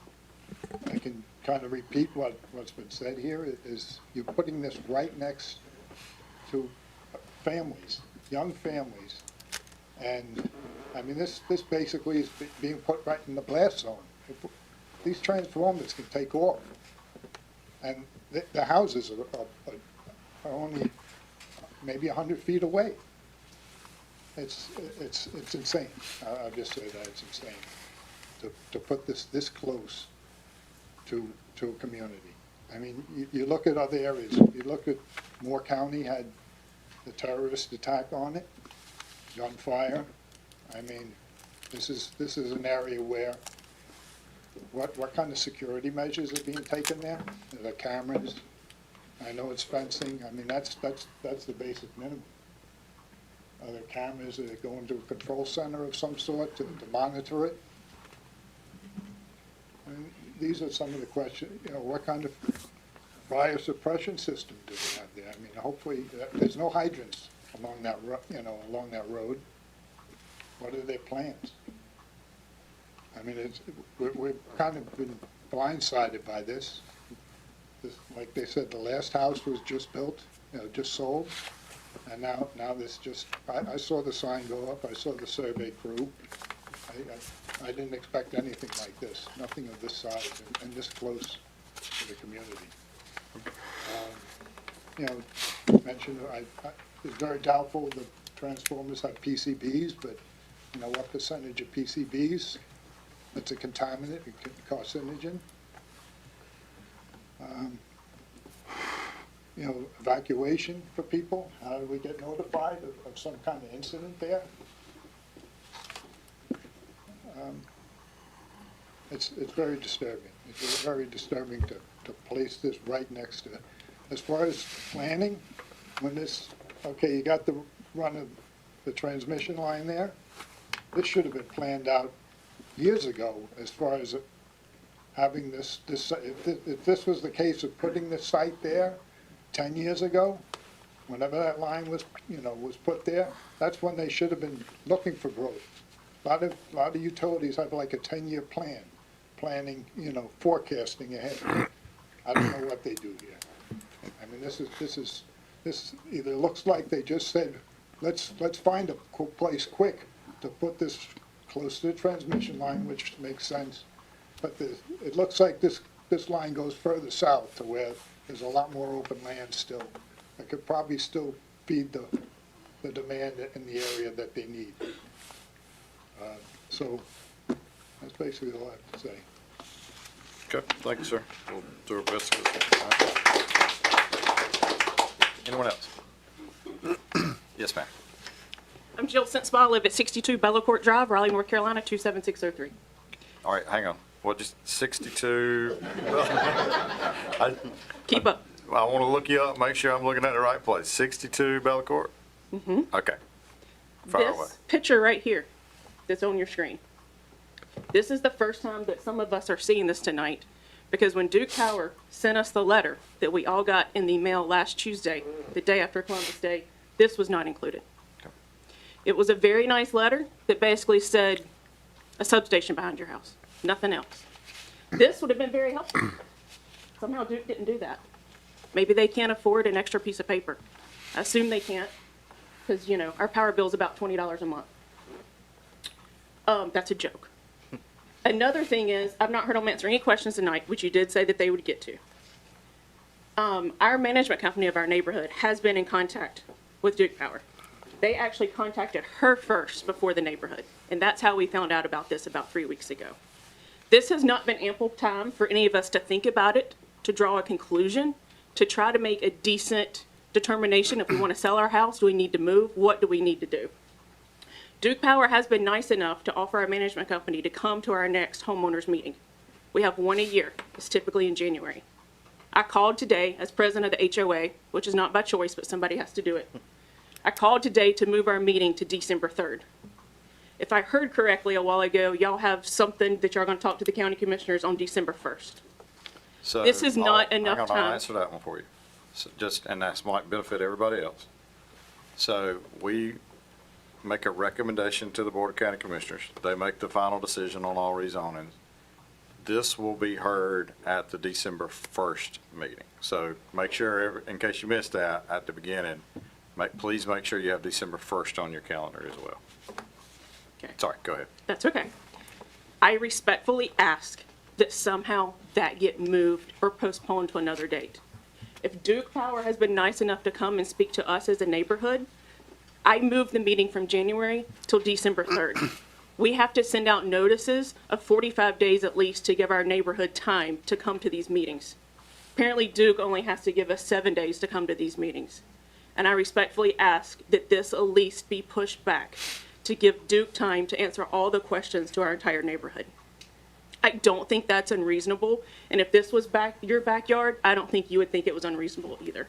kind of repeat what's been said here, is you're putting this right next to families, young families. And I mean, this basically is being put right in the blast zone. these transformers can take off. And the houses are only maybe 100 feet away. It's insane. I'll just say that, it's insane to put this close to a community. I mean, you look at other areas, you look at Moore County had the terrorist attack on it, gunfire. I mean, this is an area where, what kind of security measures are being taken there? Are there cameras? I know it's fencing. I mean, that's the basic minimum. Are there cameras that go into a control center of some sort to monitor it? I mean, these are some of the questions, you know, what kind of fire suppression system do we have there? I mean, hopefully, there's no hydrants along that, along that road. What are their plans? I mean, we've kind of been blindsided by this. Like they said, the last house was just built, just sold, and now this just, I saw the sign go up, I saw the survey crew. I didn't expect anything like this, nothing of this size and this close to the community. Mentioned, it's very doubtful the transformers have PCBs, but what percentage of PCBs? It's a contaminant, a carcinogen. Evacuation for people. How do we get notified of some kind of incident there? It's very disturbing. It's very disturbing to place this right next to it. As far as planning, when this, you got the run of the transmission line there. This should have been planned out years ago as far as having this if this was the case of putting this site there 10 years ago, whenever that line was, was put there, that's when they should have been looking for growth. A lot of utilities have like a 10-year planning, forecasting ahead. I don't know what they do here. I mean, this either looks like they just said, let's find a place quick to put this close to the transmission line, which makes sense. But it looks like this line goes further south to where there's a lot more open land still. It could probably still feed the demand in the area that they need. So that's basically all I have to say. Okay, thank you, sir. We'll do our best. Anyone else? Yes, ma'am. I'm Jill Sensabaugh. I live at 62 Bellacourt Drive, Raleigh, North Carolina, 27603. All right, hang on. What, just 62? Keep up. I want to look you up, make sure I'm looking at the right place. 62 Bellacourt? Mm-hmm. Okay. Fire away. This picture right here that's on your screen. This is the first time that some of us are seeing this tonight, because when Duke Power sent us the letter that we all got in the mail last Tuesday, the day after Columbus Day, this was not included. Okay. It was a very nice letter that basically said a substation behind your house, nothing else. This would have been very helpful. Somehow Duke didn't do that. Maybe they can't afford an extra piece of paper. I assume they can't, because, our power bill is about $20 a month. That's a joke. Another thing is, I've not heard them answer any questions tonight, which you did say that they would get to. Our management company of our neighborhood has been in contact with Duke Power. They actually contacted her first before the neighborhood, and that's how we found out about this about 3 weeks ago. This has not been ample time for any of us to think about it, to draw a conclusion, to try to make a decent determination. If we want to sell our house, do we need to move? What do we need to do? Duke Power has been nice enough to offer our management company to come to our next homeowners meeting. We have one a year. It's typically in January. I called today as president of the HOA, which is not by choice, but somebody has to do it. I called today to move our meeting to December 3rd. If I heard correctly a while ago, y'all have something that y'all are going to talk to the county commissioners on December 1st. So This is not enough time. I'll answer that one for you. So and that might benefit everybody else. So we make a recommendation to the Board of County Commissioners. They make the final decision on all rezonings. This will be heard at the December 1st meeting. So make sure, in case you missed that at the beginning, please make sure you have December 1st on your calendar as well. Okay. Sorry, go ahead. That's okay. I respectfully ask that somehow that get moved or postponed to another date. If Duke Power has been nice enough to come and speak to us as a neighborhood, I moved the meeting from January till December 3rd. We have to send out notices of 45 days at least to give our neighborhood time to come to these meetings. Apparently Duke only has to give us 7 days to come to these meetings. And I respectfully ask that this at least be pushed back to give Duke time to answer all the questions to our entire neighborhood. I don't think that's unreasonable, and if this was your backyard, I don't think you would think it was unreasonable either.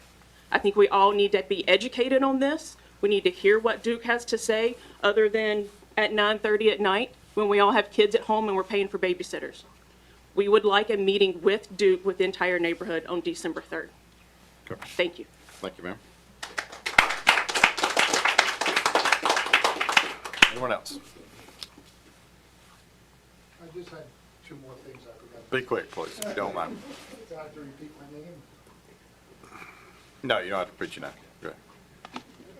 I think we all need to be educated on this. We need to hear what Duke has to say, other than at 9:30 at night when we all have kids at home and we're paying for babysitters. We would like a meeting with Duke with the entire neighborhood on December 3rd. Okay. Thank you. Thank you, ma'am. Anyone else? I just had two more things I forgot. Be quick, please, if you don't mind. Do I have to repeat my name? No, you don't have to put your name. Go ahead.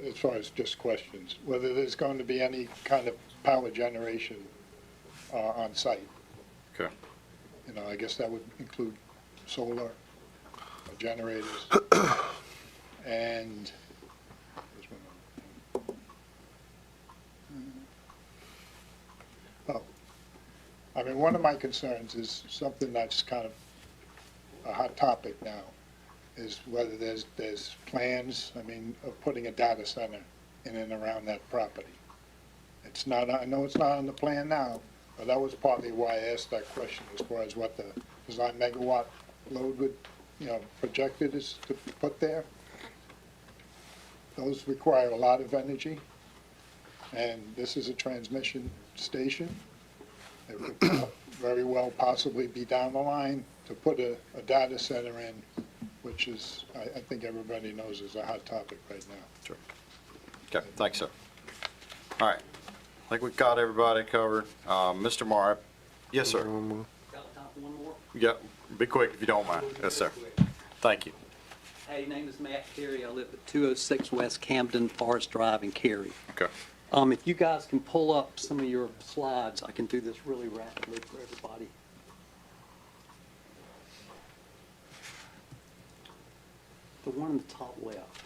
As far as just questions, whether there's going to be any kind of power generation on site. Okay. You know, I guess that would include solar or generators. And there's one more. Oh, I mean, one of my concerns is something that's kind of a hot topic now, is whether there's plans, I mean, of putting a data center in and around that property. It's not, I know it's not on the plan now, but that was partly why I asked that question, as far as what the design megawatt load would, you know, projected is to put there. Those require a lot of energy, and this is a transmission station. It would very well possibly be down the line to put a data center in, which is, I think everybody knows is a hot topic right now. Sure. Okay, thanks, sir. All right. I think we've got everybody covered. Mr. Morrow. Yes, sir. Got time for one more? Yeah, be quick if you don't mind. Yes, sir. Thank you. Hey, name is Matt Carey. I live at 206 West Camden, Forest Drive in Cary. Okay. If you guys can pull up some of your slides, I can do this really rapidly for everybody. The one in the top left.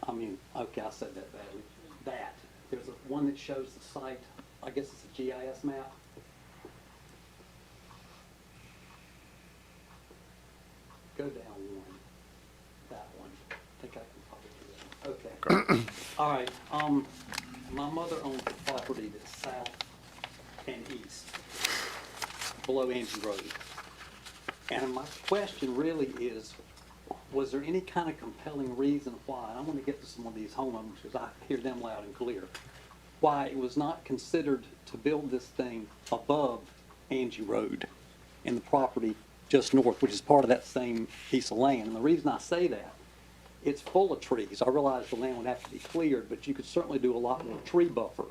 I mean, okay, I said that badly. That. There's one that shows the site. I guess it's a GIS map. Go down one. That one. I think I can probably do that. Okay. All right. My mother owns the property that's south and east, below Angie Road. And my question really is, was there any kind of compelling reason why, and I want to get to some of these homeowners because I hear them loud and clear, why it was not considered to build this thing above Angie Road in the property just north, which is part of that same piece of land. And the reason I say that, it's full of trees. I realize the land would have to be cleared, but you could certainly do a lot more tree buffer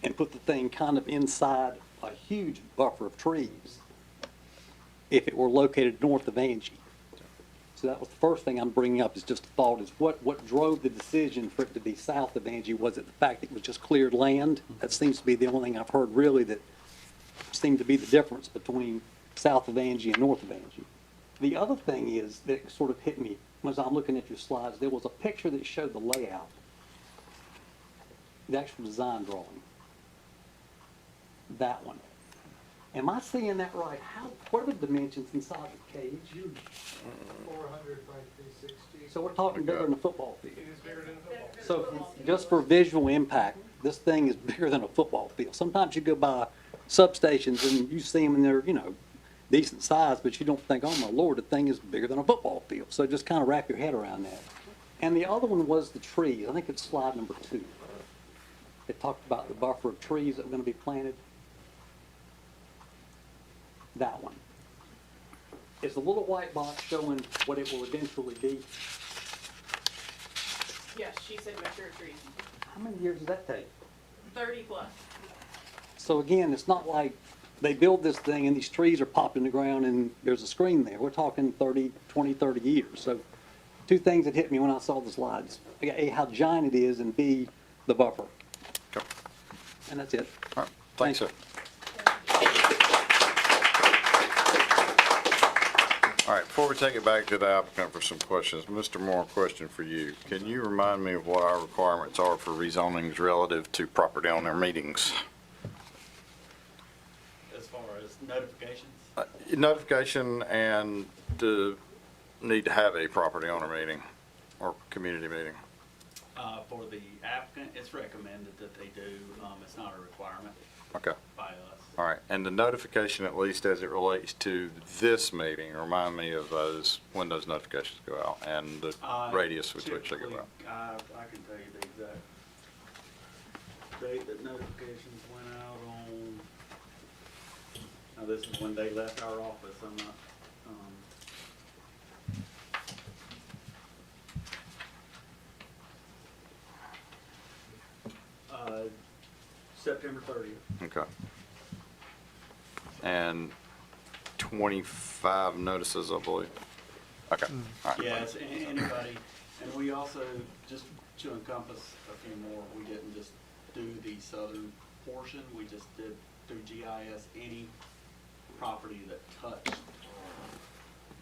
and put the thing kind of inside a huge buffer of trees if it were located north of Angie. So that was the first thing I'm bringing up, is just a thought, is what drove the decision for it to be south of Angie? Was it the fact that it was just cleared land? That seems to be the only thing I've heard really that seemed to be the difference between south of Angie and north of Angie. The other thing is that sort of hit me as I'm looking at your slides. There was a picture that showed the layout, the actual design drawing. That one. Am I seeing that right? What are the dimensions inside the cage? 400 by 360. So we're talking bigger than a football field. It is bigger than a football field. So just for visual impact, this thing is bigger than a football field. Sometimes you go by substations and you see them and they're, you know, decent size, but you don't think, oh my Lord, the thing is bigger than a football field. So just kind of wrap your head around that. And the other one was the trees. I think it's slide number 2. It talked about the buffer of trees that were going to be planted. That one. Is the little white box showing what it will eventually be? Yes, she said mature trees. How many years does that take? 30 plus. So again, it's not like they build this thing and these trees are popped in the ground and there's a screen there. We're talking 20, 30 years. So 2 things that hit me when I saw the slides. A, how giant it is, and B, the buffer. Okay. And that's it. All right. Thanks, sir. Before we take it back to the applicant for some questions, Mr. Moore, question for you. Can you remind me of what our requirements are for rezonings relative to property owner meetings? As far as notifications? Notification and the need to have a property owner meeting or community meeting. For the applicant, it's recommended that they do. It's not a requirement Okay. by us. All right. And the notification, at least as it relates to this meeting, remind me of those, when those notifications go out and the radius with which they go out. I can tell you the exact date that notifications went out on. Now, this is when they left our office. I'm not, September 30th. Okay. And 25 notices, I believe. Okay. All right. Yes, anybody, and we also, just to encompass a few more, we didn't just do the southern portion, we just did through GIS any property that touched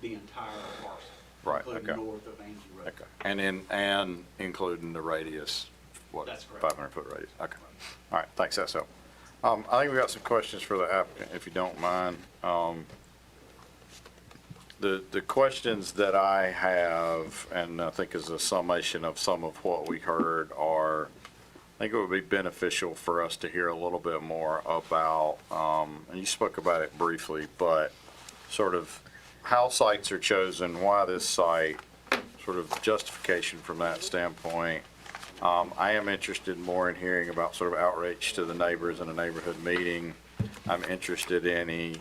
the entire parcel. Right, Including okay. north of Angie Road. Okay. And including the radius, what? That's correct. 500-foot radius. Okay. All right. Thanks. That's helpful. I think we got some questions for the applicant, if you don't mind. The questions that I have, and I think is a summation of some of what we heard, are, I think it would be beneficial for us to hear a little bit more about, and you spoke about it briefly, but sort of how sites are chosen, why this site, sort of justification from that standpoint. I am interested more in hearing about sort of outreach to the neighbors in a neighborhood meeting. I'm interested in any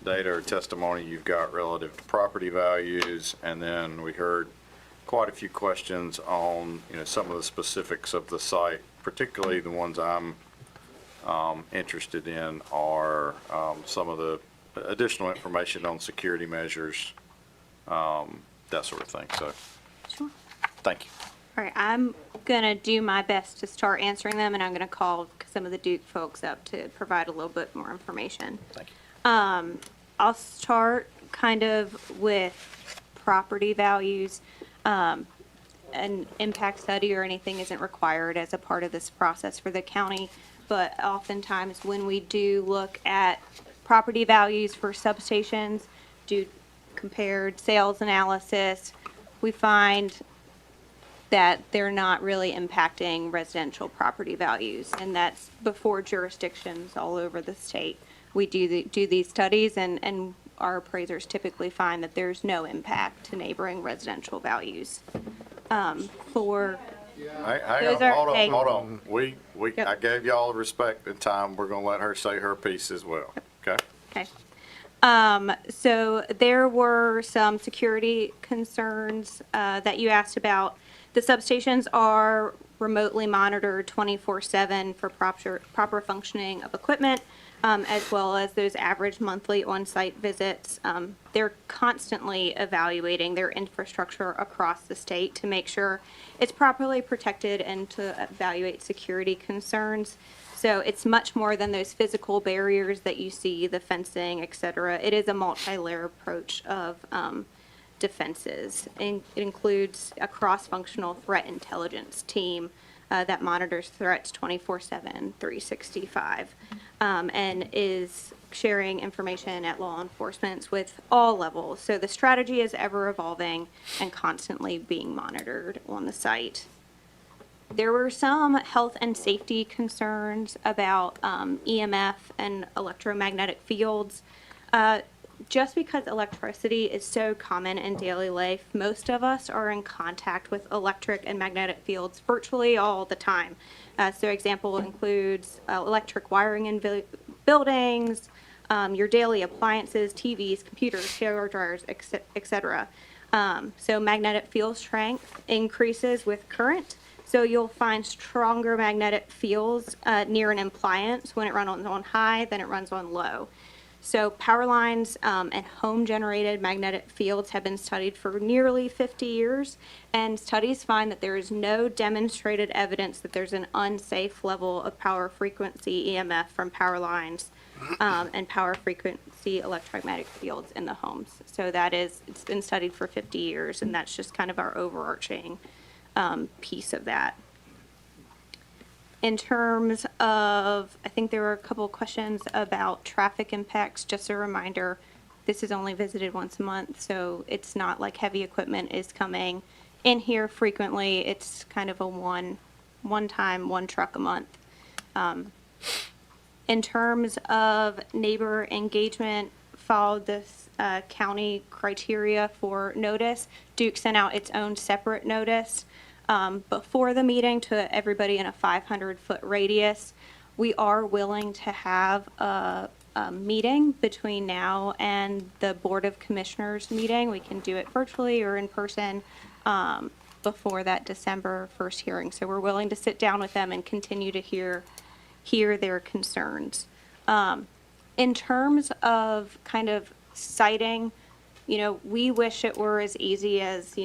data or testimony you've got relative to property values. And then we heard quite a few questions on, some of the specifics of the site, particularly the ones I'm interested in are some of the additional information on security measures, that sort of thing. So, Sure. thank you. All right, I'm going to do my best to start answering them, and I'm going to call some of the Duke folks up to provide a little bit more information. Thank you. I'll start kind of with property values. An impact study or anything isn't required as a part of this process for the county, but oftentimes when we do look at property values for substations, do compared sales analysis, we find that they're not really impacting residential property values, and that's before jurisdictions all over the state. We do these studies, and our appraisers typically find that there's no impact to neighboring residential values. Hang Those on, are- hold on, hey. hold on. Yep. I gave y'all the respect and time. We're gonna let her say her piece as well, okay? Okay. So there were some security concerns that you asked about. The substations are remotely monitored 24/7 for proper functioning of equipment, as well as those average monthly on-site visits. They're constantly evaluating their infrastructure across the state to make sure it's properly protected and to evaluate security concerns. So it's much more than those physical barriers that you see, the fencing, et cetera. It is a multi-layer approach of defenses. And it includes a cross-functional threat intelligence team that monitors threats 24/7, 365, and is sharing information at law enforcement with all levels. So the strategy is ever evolving and constantly being monitored on the site. There were some health and safety concerns about EMF and electromagnetic fields. Just because electricity is so common in daily life, most of us are in contact with electric and magnetic fields virtually all the time. So example includes electric wiring in buildings, your daily appliances, TVs, computers, hair dryers, et cetera. So magnetic field strength increases with current. So you'll find stronger magnetic fields near an appliance when it runs on high than it runs on low. So power lines and home-generated magnetic fields have been studied for nearly 50 years, and studies find that there is no demonstrated evidence that there's an unsafe level of power frequency EMF from power lines and power frequency electromagnetic fields in the homes. So it's been studied for 50 years, and that's just kind of our overarching piece of that. In terms of, I think there were a couple of questions about traffic impacts. Just a reminder, this is only visited once a month, so it's not like heavy equipment is coming in here frequently. It's kind of a one-time, one truck a month. In terms of neighbor engagement, followed this county criteria for notice. Duke sent out its own separate notice before the meeting to everybody in a 500-foot radius. We are willing to have a meeting between now and the Board of Commissioners meeting. We can do it virtually or in person before that December 1st hearing. So we're willing to sit down with them and continue to hear their concerns. In terms of kind of siting, we wish it were as easy as,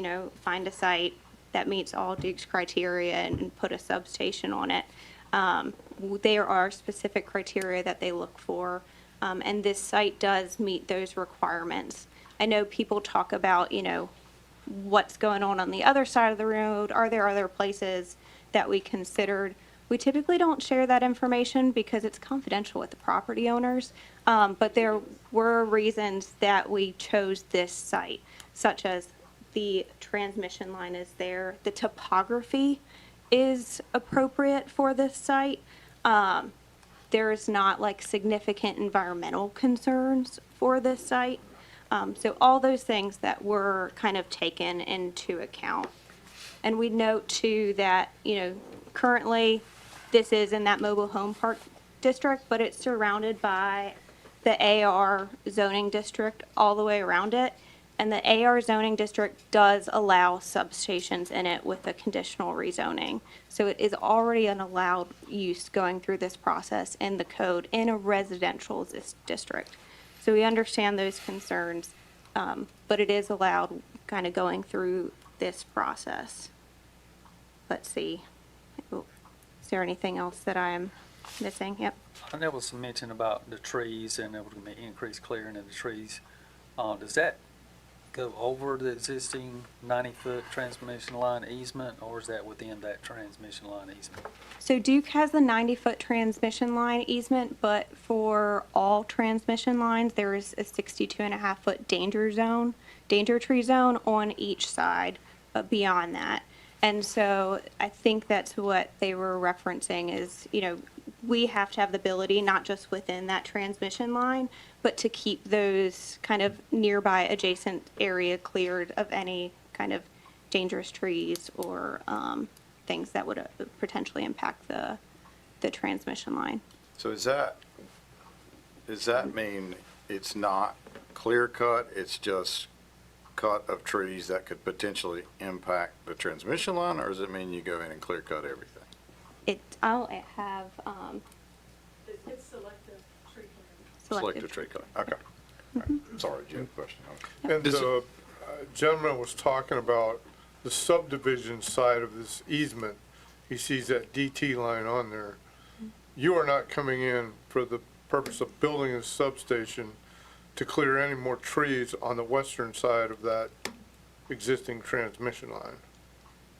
find a site that meets all Duke's criteria and put a substation on it. There are specific criteria that they look for, and this site does meet those requirements. I know people talk about, what's going on the other side of the road. Are there other places that we considered? We typically don't share that information because it's confidential with the property owners, but there were reasons that we chose this site, such as the transmission line is there, the topography is appropriate for this site. There is not like significant environmental concerns for this site. So all those things that were kind of taken into account. And we note too that, currently this is in that mobile home park district, but it's surrounded by the AR zoning district all the way around it. And the AR zoning district does allow substations in it with a conditional rezoning. So it is already an allowed use going through this process in the code in a residential district. So we understand those concerns, but it is allowed kind of going through this process. Let's see. Is there anything else that I'm missing? Yep. And there was some mention about the trees and there was going to be increased clearing of the trees. Does that go over the existing 90-foot transmission line easement, or is that within that transmission line easement? So Duke has the 90-foot transmission line easement, but for all transmission lines, there is a 62.5-foot danger tree zone on each side, but beyond that. And so I think that's what they were referencing is, we have to have the ability, not just within that transmission line, but to keep those kind of nearby adjacent area cleared of any kind of dangerous trees or things that would potentially impact the transmission line. So does that mean it's not clear cut, it's just cut of trees that could potentially impact the transmission line, or does it mean you go in and clear cut everything? I'll have, It's selective tree Selective tree cutting, okay. All right. Sorry, Jim, question. Okay. And the gentleman was talking about the subdivision side of this easement. He sees that DT line on there. You are not coming in for the purpose of building a substation to clear any more trees on the western side of that existing transmission line.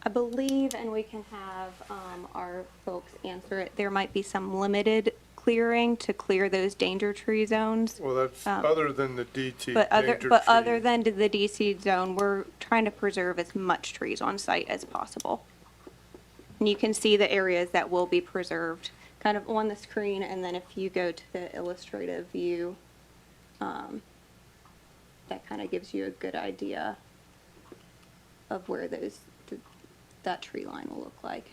I believe, and we can have our folks answer it, there might be some limited clearing to clear those danger tree zones. Well, that's other than the DT But danger other tree. than the DC zone, we're trying to preserve as much trees on site as possible. And you can see the areas that will be preserved kind of on the screen, and then if you go to the illustrative view, that kind of gives you a good idea of where that tree line will look like.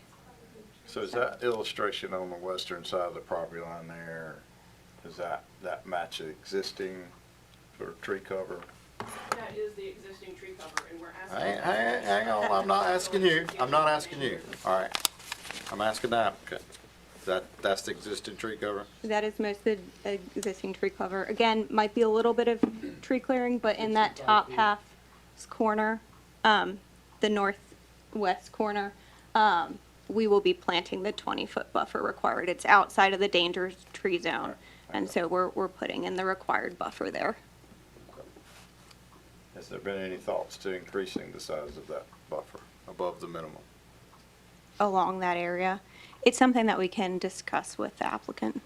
So is that illustration on the western side of the property line there, does that match the existing sort of tree cover? That is the existing tree cover, and we're asking. Hang on, I'm not asking you. All right, I'm asking the applicant. That's the existing tree cover? That is most of the existing tree cover. Again, might be a little bit of tree clearing, but in that top half corner, the northwest corner, we will be planting the 20-foot buffer required. It's outside of the danger tree zone. And so we're putting in the required buffer there. Has there been any thoughts to increasing the size of that buffer above the minimum? Along that area. It's something that we can discuss with the applicant.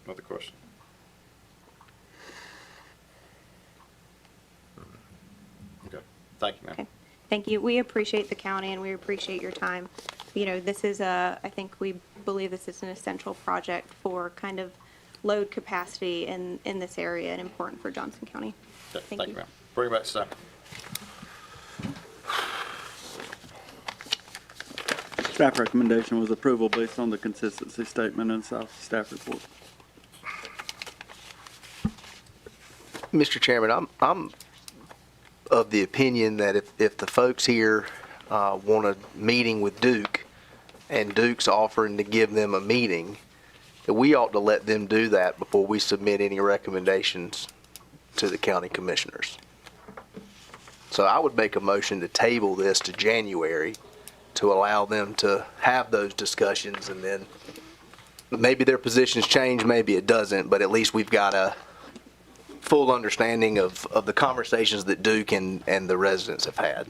Another question? Okay, thank you, ma'am. Okay. Thank you. We appreciate the county and we appreciate your time. You know, this is I think we believe this is an essential project for kind of load capacity in this area and important for Johnston County. Okay, Thank you. ma'am. Bring it back to staff. Staff recommendation was approval based on the consistency statement and staff report. Mr. Chairman, I'm of the opinion that if the folks here want a meeting with Duke and Duke's offering to give them a meeting, that we ought to let them do that before we submit any recommendations to the county commissioners. So I would make a motion to table this to January to allow them to have those discussions, and then maybe their positions change, maybe it doesn't, but at least we've got a full understanding of the conversations that Duke and the residents have had.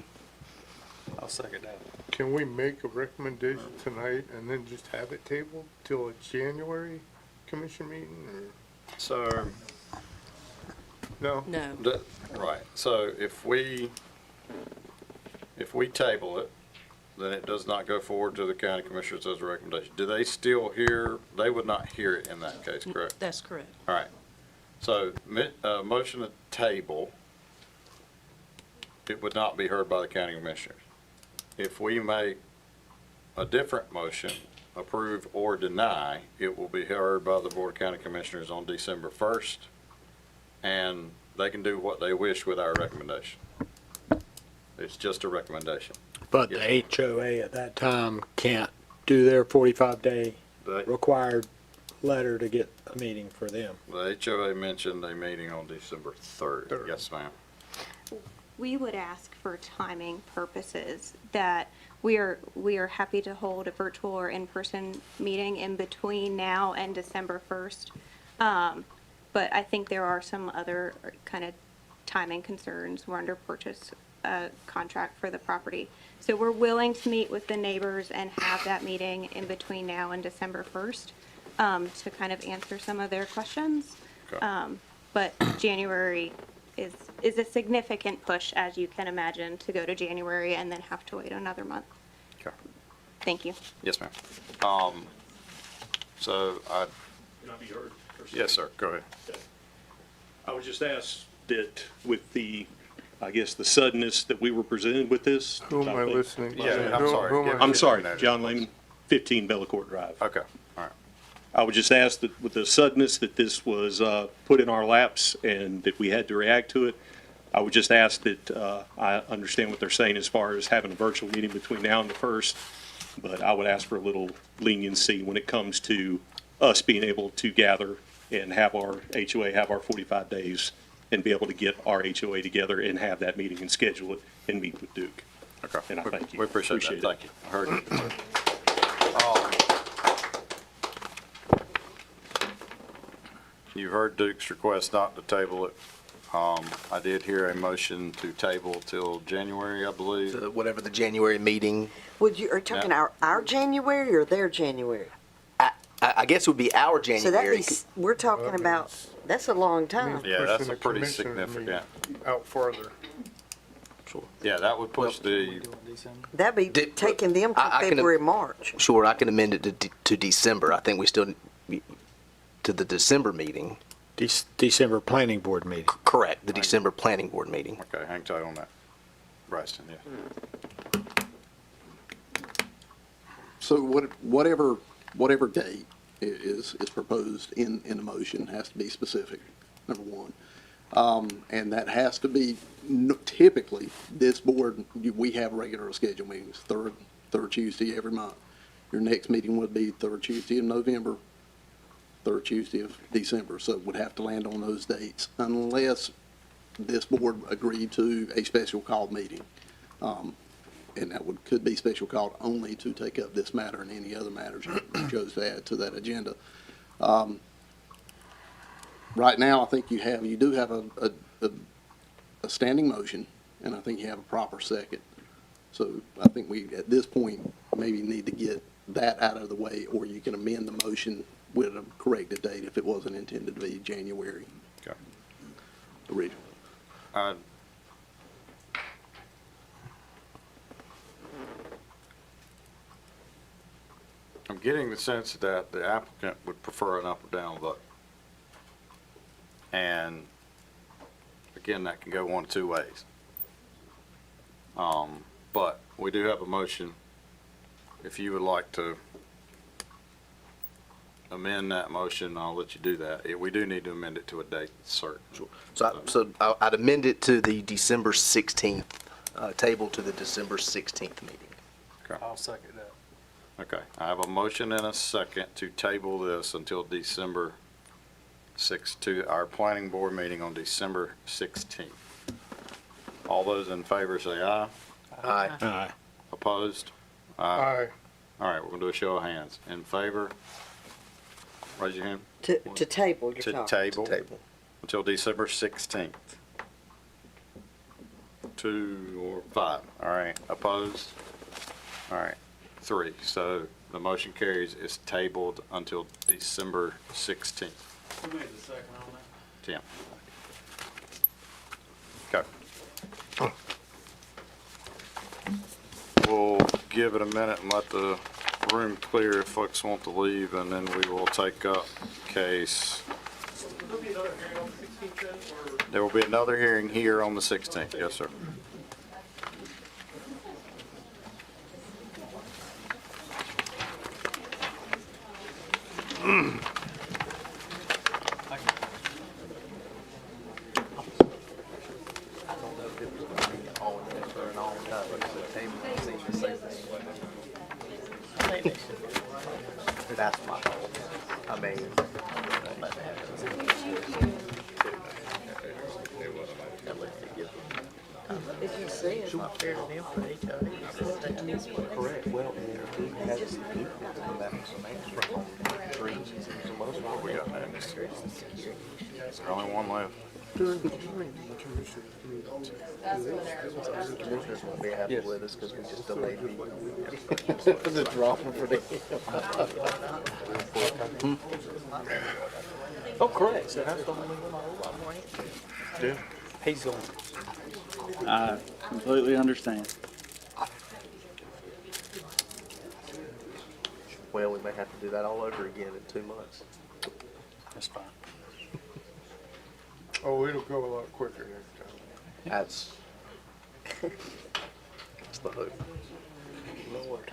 I'll second that. Can we make a recommendation tonight and then just have it tabled till a January commission meeting, or? So, No? No. right, so if we table it, then it does not go forward to the county commissioners as a recommendation. Do they still hear, they would not hear it in that case, correct? That's correct. All right, so, motion to table, it would not be heard by the county commissioners. If we make a different motion, approve or deny, it will be heard by the Board of County Commissioners on December 1st, and they can do what they wish with our recommendation. It's just a recommendation. But the HOA at that time can't do their 45-day required letter to get a meeting for them. The HOA mentioned a meeting on December 3rd. Yes, ma'am. We would ask for timing purposes that we are happy to hold a virtual or in-person meeting in between now and December 1st. But I think there are some other kind of timing concerns. We're under purchase contract for the property. So we're willing to meet with the neighbors and have that meeting in between now and December 1st to kind of answer some of their questions. Okay. But January is a significant push, as you can imagine, to go to January and then have to wait another month. Okay. Thank you. Yes, ma'am. So I. Can I be heard? Yes, sir. Go ahead. I would just ask that with the, I guess, the suddenness that we were presented with this. Who am I listening to? Yeah, I'm sorry. Who am I I'm sorry, listening to? John Lehman, 15 Bellacourt Drive. Okay, all right. I would just ask that with the suddenness that this was put in our laps and that we had to react to it, I would just ask that I understand what they're saying as far as having a virtual meeting between now and the 1st, but I would ask for a little leniency when it comes to us being able to gather and have our HOA have our 45 days and be able to get our HOA together and have that meeting and schedule it and meet with Duke. Okay. And I thank you. We appreciate that. it. Thank you. I heard you. You heard Duke's request not to table it. I did hear a motion to table till January, I believe. Whatever the January meeting, Are you talking our January or their January? I guess it would be our So that January. means, we're talking about, that's a long time. Yeah, that's Pushing a the pretty commissioners significant. meeting Out farther. Yeah, that would push the, That'd be taking them to I can- February, March. Sure, I can amend it to December. I think we still, to the December meeting. December planning board meeting. Correct, the December planning board meeting. okay, hang tight on that. Bryson, yeah. So whatever date is proposed in the motion has to be specific, number one. And that has to be, typically, this board, we have regular scheduled meetings, third Tuesday every month. Your next meeting would be third Tuesday of November, third Tuesday of December, so it would have to land on those dates unless this board agreed to a special call meeting. and that could be special called only to take up this matter and any other matters you chose to add to that agenda. Right now, I think you do have a standing motion, and I think you have a proper second. So I think we, at this point, maybe need to get that out of the way, or you can amend the motion with a corrected date if it wasn't intended to be January. Okay. Originally. I'm getting the sense that the applicant would prefer an up or down vote. And again, that can go one of two ways. But we do have a motion. If you would like to amend that motion, I'll let you do that. We do need to amend it to a date certain. So I'd amend it to the December 16th, table to the December 16th meeting. Okay. I'll second that. Okay, I have a motion and a second to table this until December 6th, to our planning board meeting on December 16th. All those in favor say aye. Aye. Aye. Opposed? Aye. All right, we're gonna do a show of hands. In favor? Raise your hand. To table, you're To talking. table. Table. Until December 16th. 2 or 5, all right. Opposed? All right, 3. So the motion carries. It's tabled until December 16th. Who made the second on that? Tim. Okay. We'll give it a minute and let the room clear if folks want to leave, and then we will take up case. There will be another hearing here on the 16th, yes, sir. That's my fault. I mean. If you see it. Correct, well, he has come back with some answers on trees and some other What we got next? There's only one left. Commissioners won't be happy with us because we just delayed the. The drama for them. Oh, correct. So that's the only one. Yeah. He's going. I completely understand. Well, we may have to do that all over again in 2 months. That's fine. Oh, it'll go a lot quicker next time. That's the hope. Lord.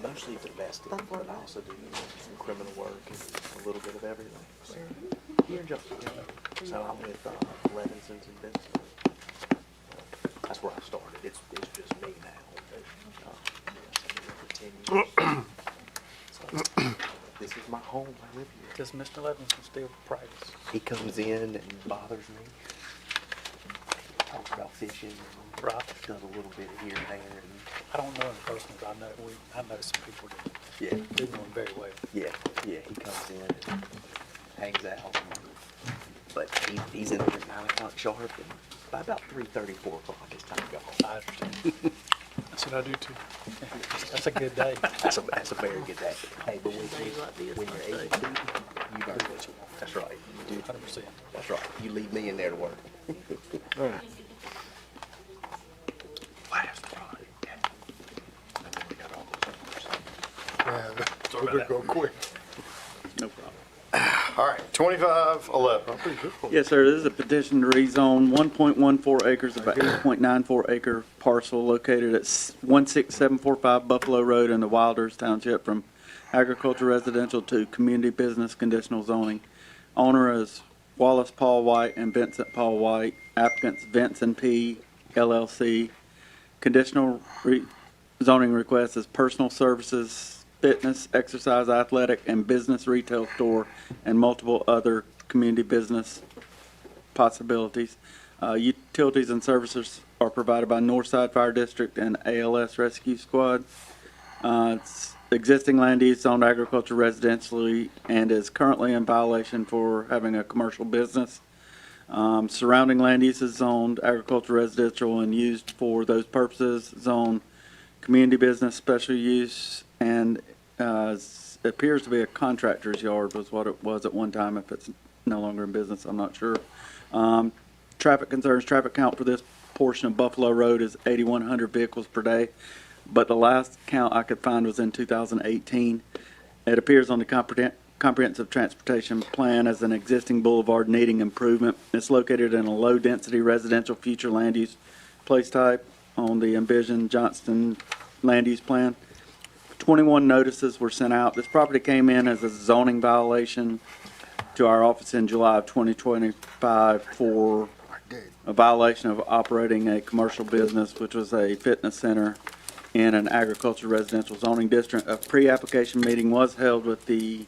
Mostly domestic, but I also do some criminal work and a little bit of everything. So, here in Johnston County. So I'm with Levinson's and Benson. That's where I started. It's just me now. So, this is my home. I live here. Does Mr. Levinson still practice? He comes in and bothers me. Talks about fishing and Right. does a little bit here and there. And I don't know him personally, but I know some people that yeah, do know him very well. yeah, he comes in and hangs out. But he's in there at 9 o'clock sharp, and by about 3:30, 4 o'clock, it's time to go home. I understand. That's what I do too. That's a good day. That's a very good day. Hey, but when you're 82, you do what you want. That's right. You do. 100%. That's right. You leave me in there to work. All right. Last Friday. We got all those numbers. Yeah, it'll go quick. No problem. All right, 2511. Yes, sir. This is a petition to rezone 1.14 acres of an 8.94 acre parcel located at 16745 Buffalo Road in the Wilders Township from agriculture residential to community business conditional zoning. Owner is Wallace Paul White and Vincent Paul White. Applicants Vincent P. LLC. Conditional zoning request is personal services, fitness, exercise, athletic, and business retail store, and multiple other community business possibilities. Utilities and services are provided by Northside Fire District and ALS Rescue Squad. It's existing land use zoned agriculture residentially and is currently in violation for having a commercial business. Surrounding land use is zoned agriculture residential and used for those purposes. Zone community business special use, and it appears to be a contractor's yard was what it was at one time. If it's no longer in business, I'm not sure. Traffic concerns, traffic count for this portion of Buffalo Road is 8,100 vehicles per day, but the last count I could find was in 2018. It appears on the comprehensive transportation plan as an existing boulevard needing improvement. It's located in a low-density residential future land use place type on the envisioned Johnston land use plan. 21 notices were sent out. This property came in as a zoning violation to our office in July of 2025 for a violation of operating a commercial business, which was a fitness center in an agriculture residential zoning district. A pre-application meeting was held with the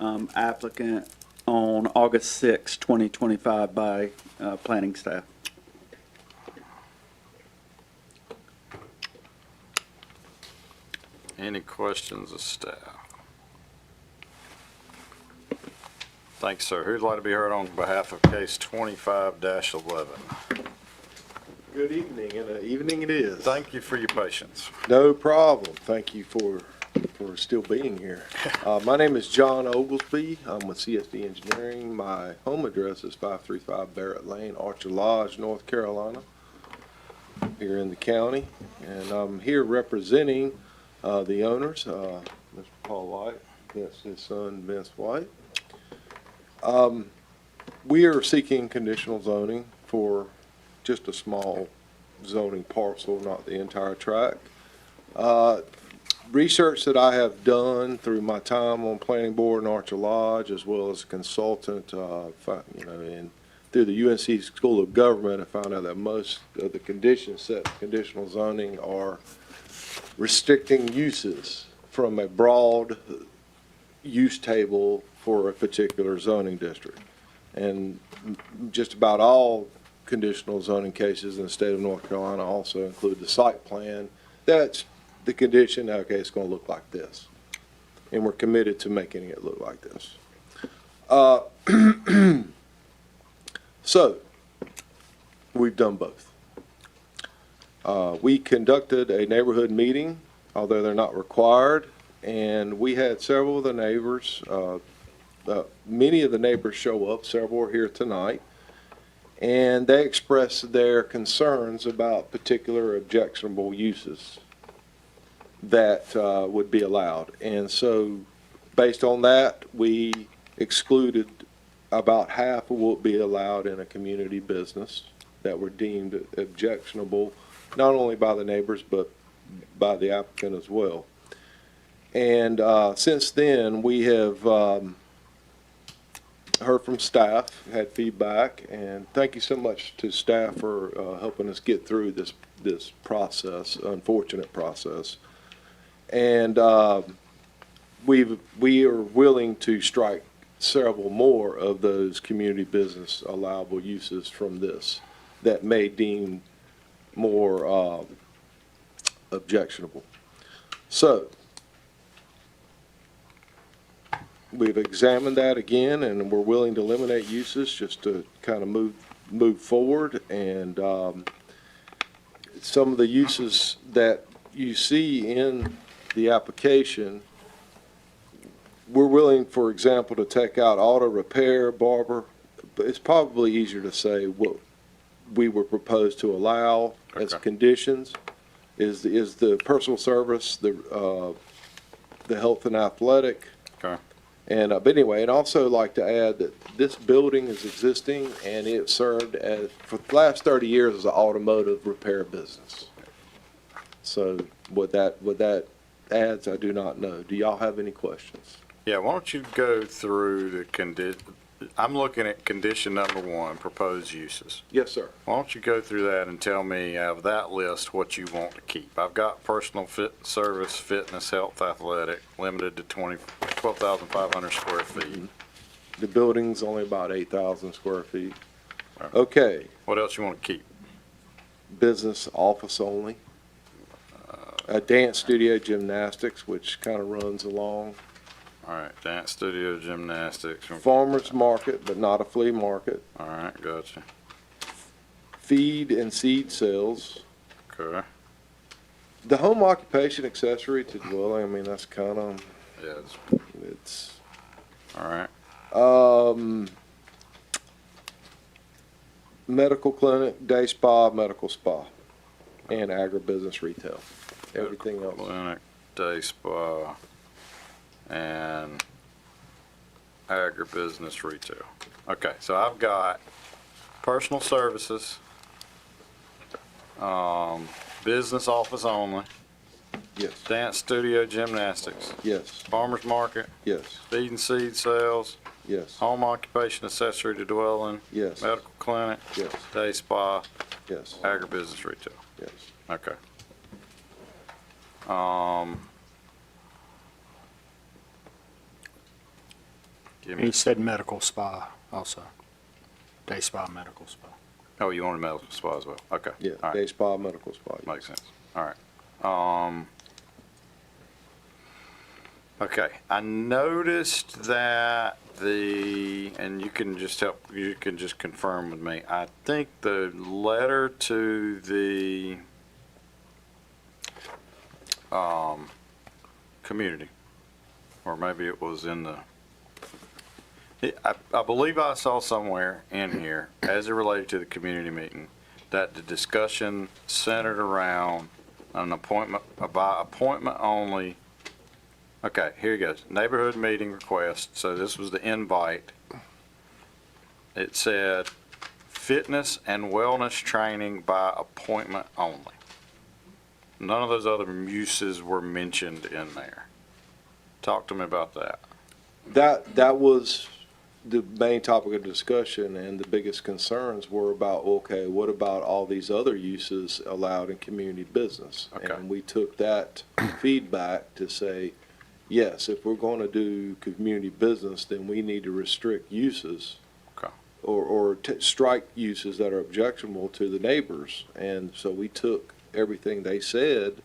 applicant on August 6, 2025 by planning staff. Any questions of staff? Thanks, sir. Who'd like to be heard on behalf of case 25-11? Good evening, and evening it is. Thank you for your patience. No problem. Thank you for still being here. My name is John Oglesby. I'm with CSD Engineering. My home address is 535 Barrett Lane, Archer Lodge, North Carolina, here in the county. And I'm here representing the owners, Mr. Paul White, that's his son, Vince White. We are seeking conditional zoning for just a small zoning parcel, not the entire tract. Research that I have done through my time on planning board in Archer Lodge, as well as a consultant, and through the UNC School of Government, I found out that most of the conditions set in conditional zoning are restricting uses from a broad use table for a particular zoning district. And just about all conditional zoning cases in the state of North Carolina also include the site plan. That's the condition, okay, it's going to look like this. And we're committed to making it look like this. So, we've done both. We conducted a neighborhood meeting, although they're not required, and we had several of the neighbors, many of the neighbors show up, several are here tonight, and they expressed their concerns about particular objectionable uses that would be allowed. And so, based on that, we excluded about half of what would be allowed in a community business that were deemed objectionable, not only by the neighbors, but by the applicant as well. And since then, we have heard from staff, had feedback, and thank you so much to staff for helping us get through this process, unfortunate process. And we are willing to strike several more of those community business allowable uses from this that may deem more objectionable. So, we've examined that again, and we're willing to eliminate uses just to kind of move forward. And some of the uses that you see in the application, we're willing, for example, to take out auto repair, barber. But it's probably easier to say what we were proposed to allow as conditions is the personal service, the health and athletic. Okay. And but anyway, I'd also like to add that this building is existing, and it served as for the last 30 years as an automotive repair business. So what that adds, I do not know. Do y'all have any questions? Yeah, why don't you go through the I'm looking at condition number 1, proposed uses. Yes, sir. Why don't you go through that and tell me out of that list what you want to keep? I've got personal service, fitness, health, athletic, limited to 12,500 square feet. The building's only about 8,000 square feet. Okay, What else you want to keep? business office only. Dance studio gymnastics, which kind of runs along. All right, dance studio, gymnastics. Farmers market, but not a flea market. All right, gotcha. Feed and seed sales. Okay. The home occupation accessory to dwelling, I mean, that's kind of, Yeah, it's, all right. medical clinic, day spa, medical spa, and agribusiness retail. Everything else. Clinic, day spa, and agribusiness retail. Okay, so I've got personal services, business office only, Yes, dance studio, gymnastics, yes, farmer's market, yes, feed and seed sales, yes, home occupation accessory to dwelling, yes, medical clinic, yes, day spa, yes, agribusiness retail. yes. Okay. Give me, He said medical spa also. Day spa, medical spa. oh, you wanted medical spa as well? Okay. Yeah, All right. day spa, medical spa. yes. Makes sense. All right. Okay, I noticed that and you can just confirm with me, I think the letter to the, community, or maybe it was in the, I believe I saw somewhere in here, as it related to the community meeting, that the discussion centered around an appointment, by appointment only. Okay, here it goes. Neighborhood meeting request. So this was the invite. It said fitness and wellness training by appointment only. None of those other uses were mentioned in there. Talk to me about that. That was the main topic of discussion, and the biggest concerns were about, okay, what about all these other uses allowed in community business? Okay. And we took that feedback to say, yes, if we're going to do community business, then we need to restrict uses. Okay. Or strike uses that are objectionable to the neighbors. And so we took everything they said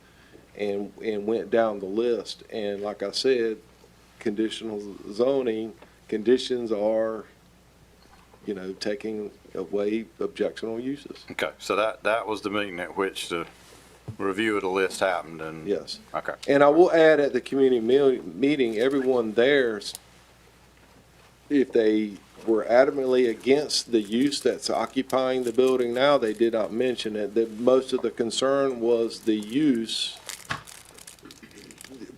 and went down the list. And like I said, conditional zoning conditions are, taking away objectionable uses. Okay, so that was the meeting at which the review of the list happened, and. Yes. Okay. And I will add, at the community meeting, everyone there, if they were adamantly against the use that's occupying the building now, they did not mention it. That most of the concern was the use,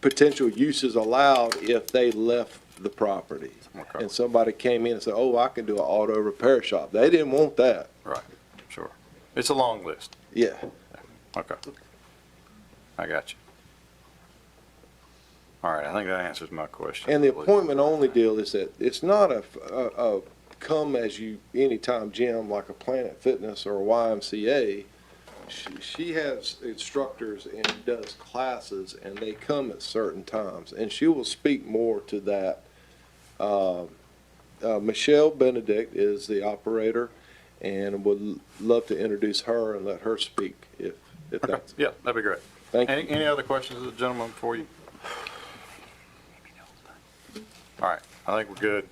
potential uses allowed if they left the property. Okay. And somebody came in and said, oh, I can do an auto repair shop. They didn't want that. Right, sure. It's a long list. Yeah. Okay. I got you. All right, I think that answers my question. And the appointment only deal is that it's not a come as you anytime gym like a Planet Fitness or a YMCA. She has instructors and does classes, and they come at certain times, and she will speak more to that. Michelle Benedict is the operator, and would love to introduce her and let her speak if Okay. that's. Yeah, that'd be great. Thank you. Any other questions of the gentleman before you? All right, I think we're good.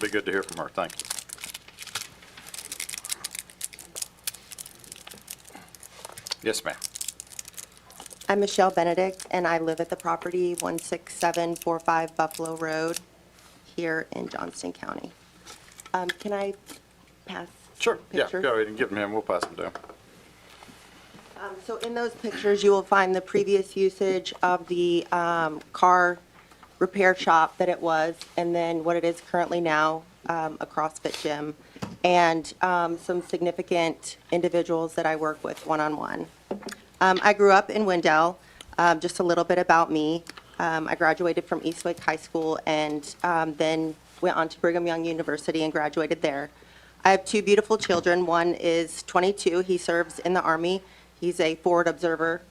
Be good to hear from her. Thank you. Yes, ma'am. I'm Michelle Benedict, and I live at the property 16745 Buffalo Road here in Johnston County. Can I pass Sure, yeah, pictures? go ahead and give them him. We'll pass them down. So in those pictures, you will find the previous usage of the car repair shop that it was, and then what it is currently now, a CrossFit gym, and some significant individuals that I work with one-on-one. I grew up in Wendell. Just a little bit about me. I graduated from Eastwick High School and then went on to Brigham Young University and graduated there. I have two beautiful children. One is 22. He serves in the Army. He's a forward observer,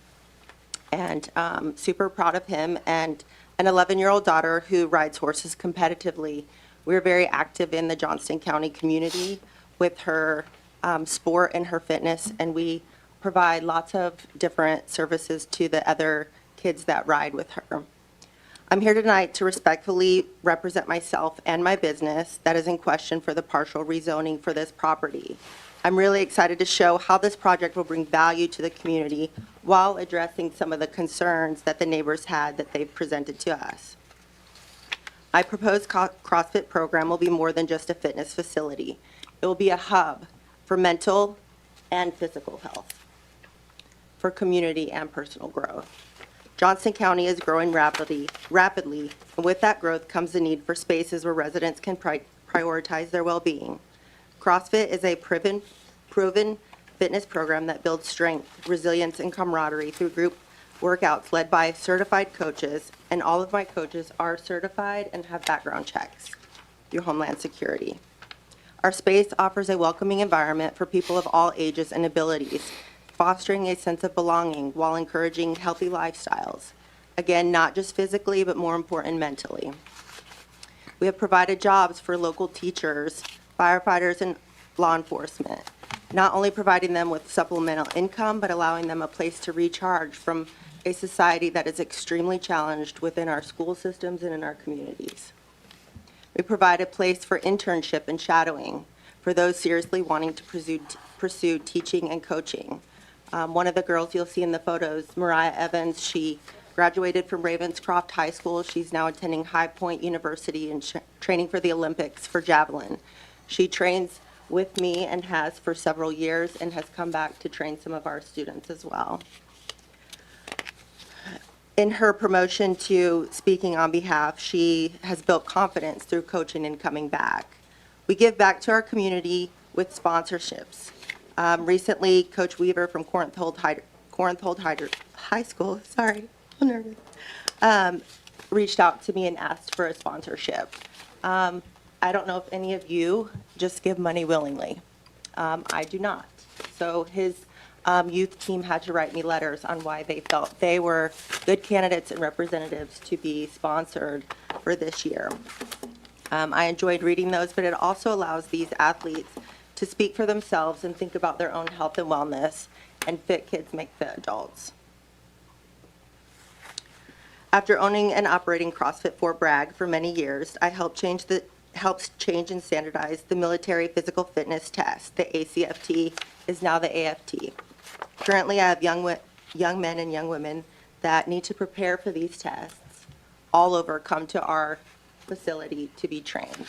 and super proud of him, and an 11-year-old daughter who rides horses competitively. We're very active in the Johnston County community. with her sport and her fitness, and we provide lots of different services to the other kids that ride with her. I'm here tonight to respectfully represent myself and my business that is in question for the partial rezoning for this property. I'm really excited to show how this project will bring value to the community while addressing some of the concerns that the neighbors had that they've presented to us. My proposed CrossFit program will be more than just a fitness facility. It will be a hub for mental and physical health, for community and personal growth. Johnston County is growing rapidly, and with that growth comes the need for spaces where residents can prioritize their well-being. CrossFit is a proven fitness program that builds strength, resilience, and camaraderie through group workouts led by certified coaches, and all of my coaches are certified and have background checks through Homeland Security. Our space offers a welcoming environment for people of all ages and abilities, fostering a sense of belonging while encouraging healthy lifestyles. Again, not just physically, but more important, mentally. We have provided jobs for local teachers, firefighters, and law enforcement, not only providing them with supplemental income, but allowing them a place to recharge from a society that is extremely challenged within our school systems and in our communities. We provide a place for internship and shadowing for those seriously wanting to pursue teaching and coaching. One of the girls you'll see in the photos, Mariah Evans, she graduated from Ravenscroft High School. She's now attending High Point University and training for the Olympics for javelin. She trains with me and has for several years and has come back to train some of our students as well. In her promotion to speaking on behalf, she has built confidence through coaching and coming back. We give back to our community with sponsorships. Recently, Coach Weaver from Corinth High School, I'm nervous, reached out to me and asked for a sponsorship. I don't know if any of you just give money willingly. I do not. So his youth team had to write me letters on why they felt they were good candidates and representatives to be sponsored for this year. I enjoyed reading those, but it also allows these athletes to speak for themselves and think about their own health and wellness, and fit kids make fit adults. After owning and operating CrossFit Fort Bragg for many years, I helped change and standardize the military physical fitness test. The ACFT is now the AFT. Currently, I have young men and young women that need to prepare for these tests all over come to our facility to be trained.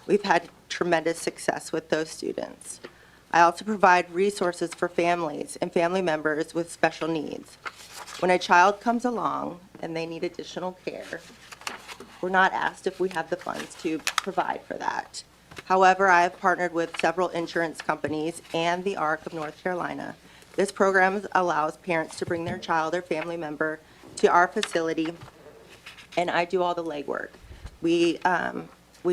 We've had tremendous success with those students. I also provide resources for families and family members with special needs. When a child comes along and they need additional care, we're not asked if we have the funds to provide for that. However, I have partnered with several insurance companies and the ARC of North Carolina. This program allows parents to bring their child or family member to our facility, and I do all the legwork. We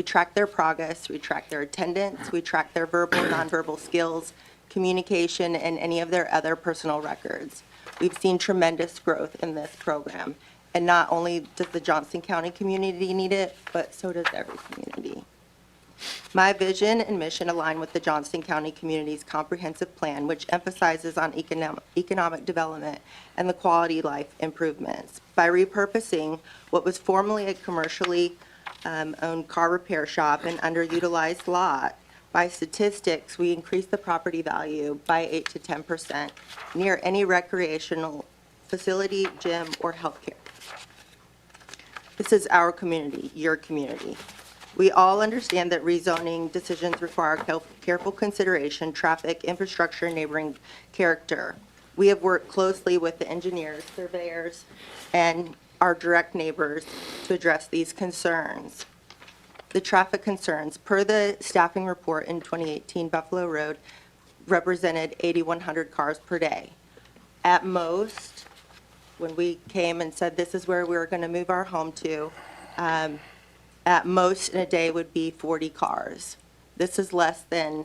track their progress, we track their attendance, we track their verbal and nonverbal skills, communication, and any of their other personal records. We've seen tremendous growth in this program, and not only does the Johnston County community need it, but so does every community. My vision and mission align with the Johnston County community's comprehensive plan, which emphasizes on economic development and the quality life improvements. By repurposing what was formerly a commercially owned car repair shop and underutilized lot, by statistics, we increased the property value by 8 to 10% near any recreational facility, gym, or healthcare. This is our community, your community. We all understand that rezoning decisions require careful consideration, traffic, infrastructure, and neighboring character. We have worked closely with the engineers, surveyors, and our direct neighbors to address these concerns. The traffic concerns, per the staffing report in 2018, Buffalo Road represented 8,100 cars per day. At most, when we came and said this is where we were going to move our home to, at most in a day would be 40 cars. This is less than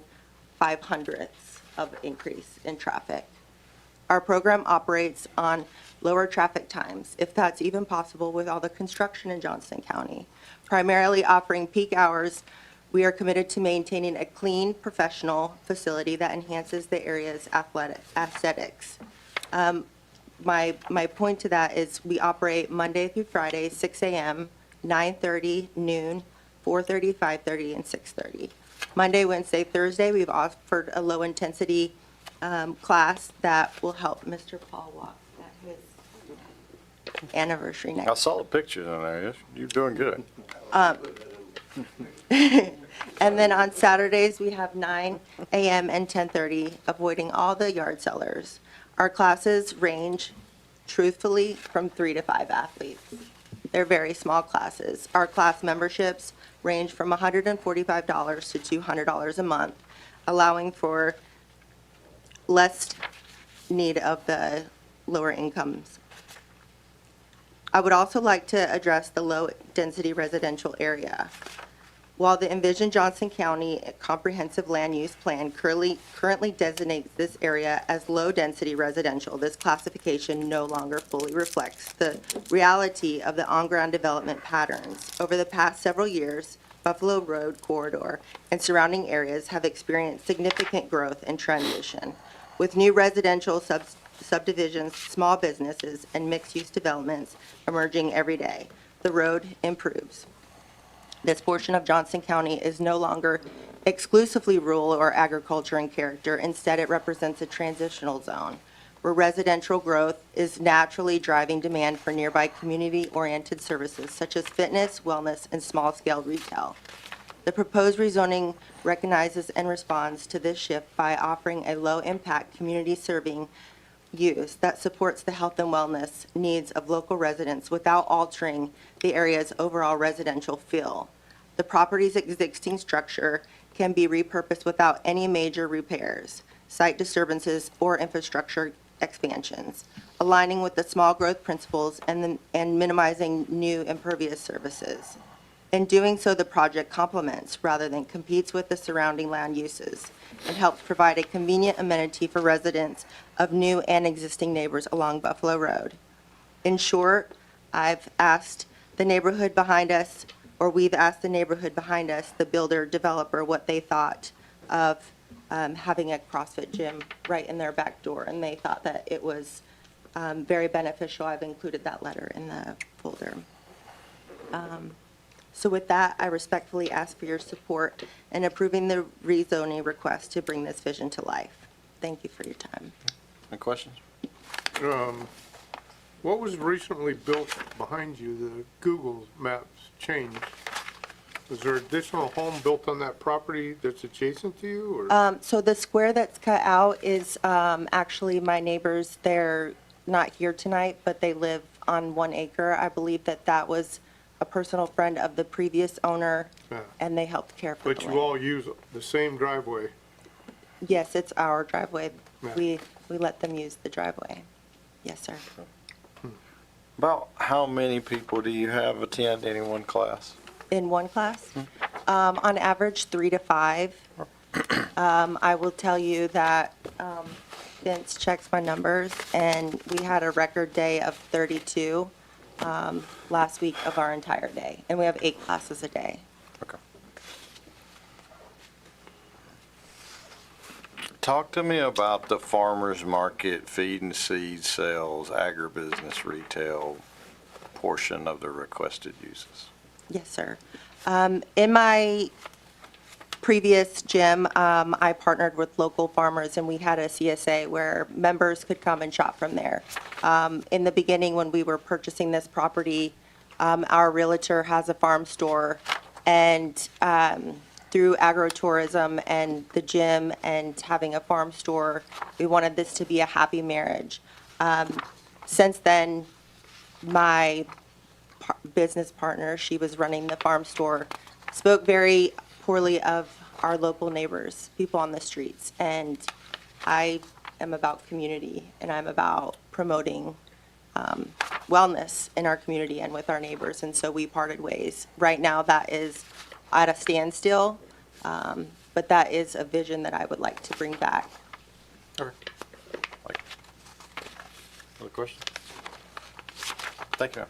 500ths of increase in traffic. Our program operates on lower traffic times, if that's even possible with all the construction in Johnston County, primarily offering peak hours We are committed to maintaining a clean, professional facility that enhances the area's aesthetics. My point to that is we operate Monday through Friday, 6 a.m., 9:30, noon, 4:30, 5:30, and 6:30. Monday, Wednesday, Thursday, we've offered a low-intensity class that will help Mr. Paul walk at his anniversary I next. saw the pictures in there. You're doing good. And then on Saturdays, we have 9 a.m. and 10:30, avoiding all the yard sellers. Our classes range, truthfully, from 3 to 5 athletes. They're very small classes. Our class memberships range from $145 to $200 a month, allowing for less need of the lower incomes. I would also like to address the low-density residential area. While the envisioned Johnston County Comprehensive Land Use Plan currently designates this area as low-density residential, this classification no longer fully reflects the reality of the on-ground development patterns. Over the past several years, Buffalo Road corridor and surrounding areas have experienced significant growth and transition, with new residential subdivisions, small businesses, and mixed-use developments emerging every day. The road improves. This portion of Johnston County is no longer exclusively rural or agriculture in character. Instead, it represents a transitional zone where residential growth is naturally driving demand for nearby community-oriented services such as fitness, wellness, and small-scale retail. The proposed rezoning recognizes and responds to this shift by offering a low-impact community-serving use that supports the health and wellness needs of local residents without altering the area's overall residential feel. The property's existing structure can be repurposed without any major repairs, site disturbances, or infrastructure expansions, aligning with the small growth principles and minimizing new impervious services. In doing so, the project complements rather than competes with the surrounding land uses and helps provide a convenient amenity for residents of new and existing neighbors along Buffalo Road. In short, I've asked the neighborhood behind us, or we've asked the neighborhood behind us, the builder, developer, what they thought of having a CrossFit gym right in their back door, and they thought that it was very beneficial. I've included that letter in the folder. So with that, I respectfully ask for your support in approving the rezoning request to bring this vision to life. Thank you for your time. Any questions? What was recently built behind you? The Google Maps changed. Was there additional home built on that property that's adjacent to you, or? So the square that's cut out is actually my neighbors. They're not here tonight, but they live on 1 acre. I believe that that was a personal friend of the previous owner, Yeah. and they helped care for But the you land. all use the same driveway? Yes, it's our driveway. Yeah. We let them use the driveway. Yes, sir. About how many people do you have attend any one class? In one class? On average, 3 to 5. I will tell you that Vince checks my numbers, and we had a record day of 32 last week of our entire day, and we have 8 classes a day. Okay. Talk to me about the farmer's market, feed and seed sales, agribusiness, retail portion of the requested uses. Yes, sir. In my previous gym, I partnered with local farmers, and we had a CSA where members could come and shop from there. In the beginning, when we were purchasing this property, our realtor has a farm store, and through agritourism and the gym and having a farm store, we wanted this to be a happy marriage. Since then, my business partner, she was running the farm store, spoke very poorly of our local neighbors, people on the streets. And I am about community, and I'm about promoting wellness in our community and with our neighbors. And so we parted ways. Right now, that is at a standstill, but that is a vision that I would like to bring back. Other questions? Thank you, ma'am.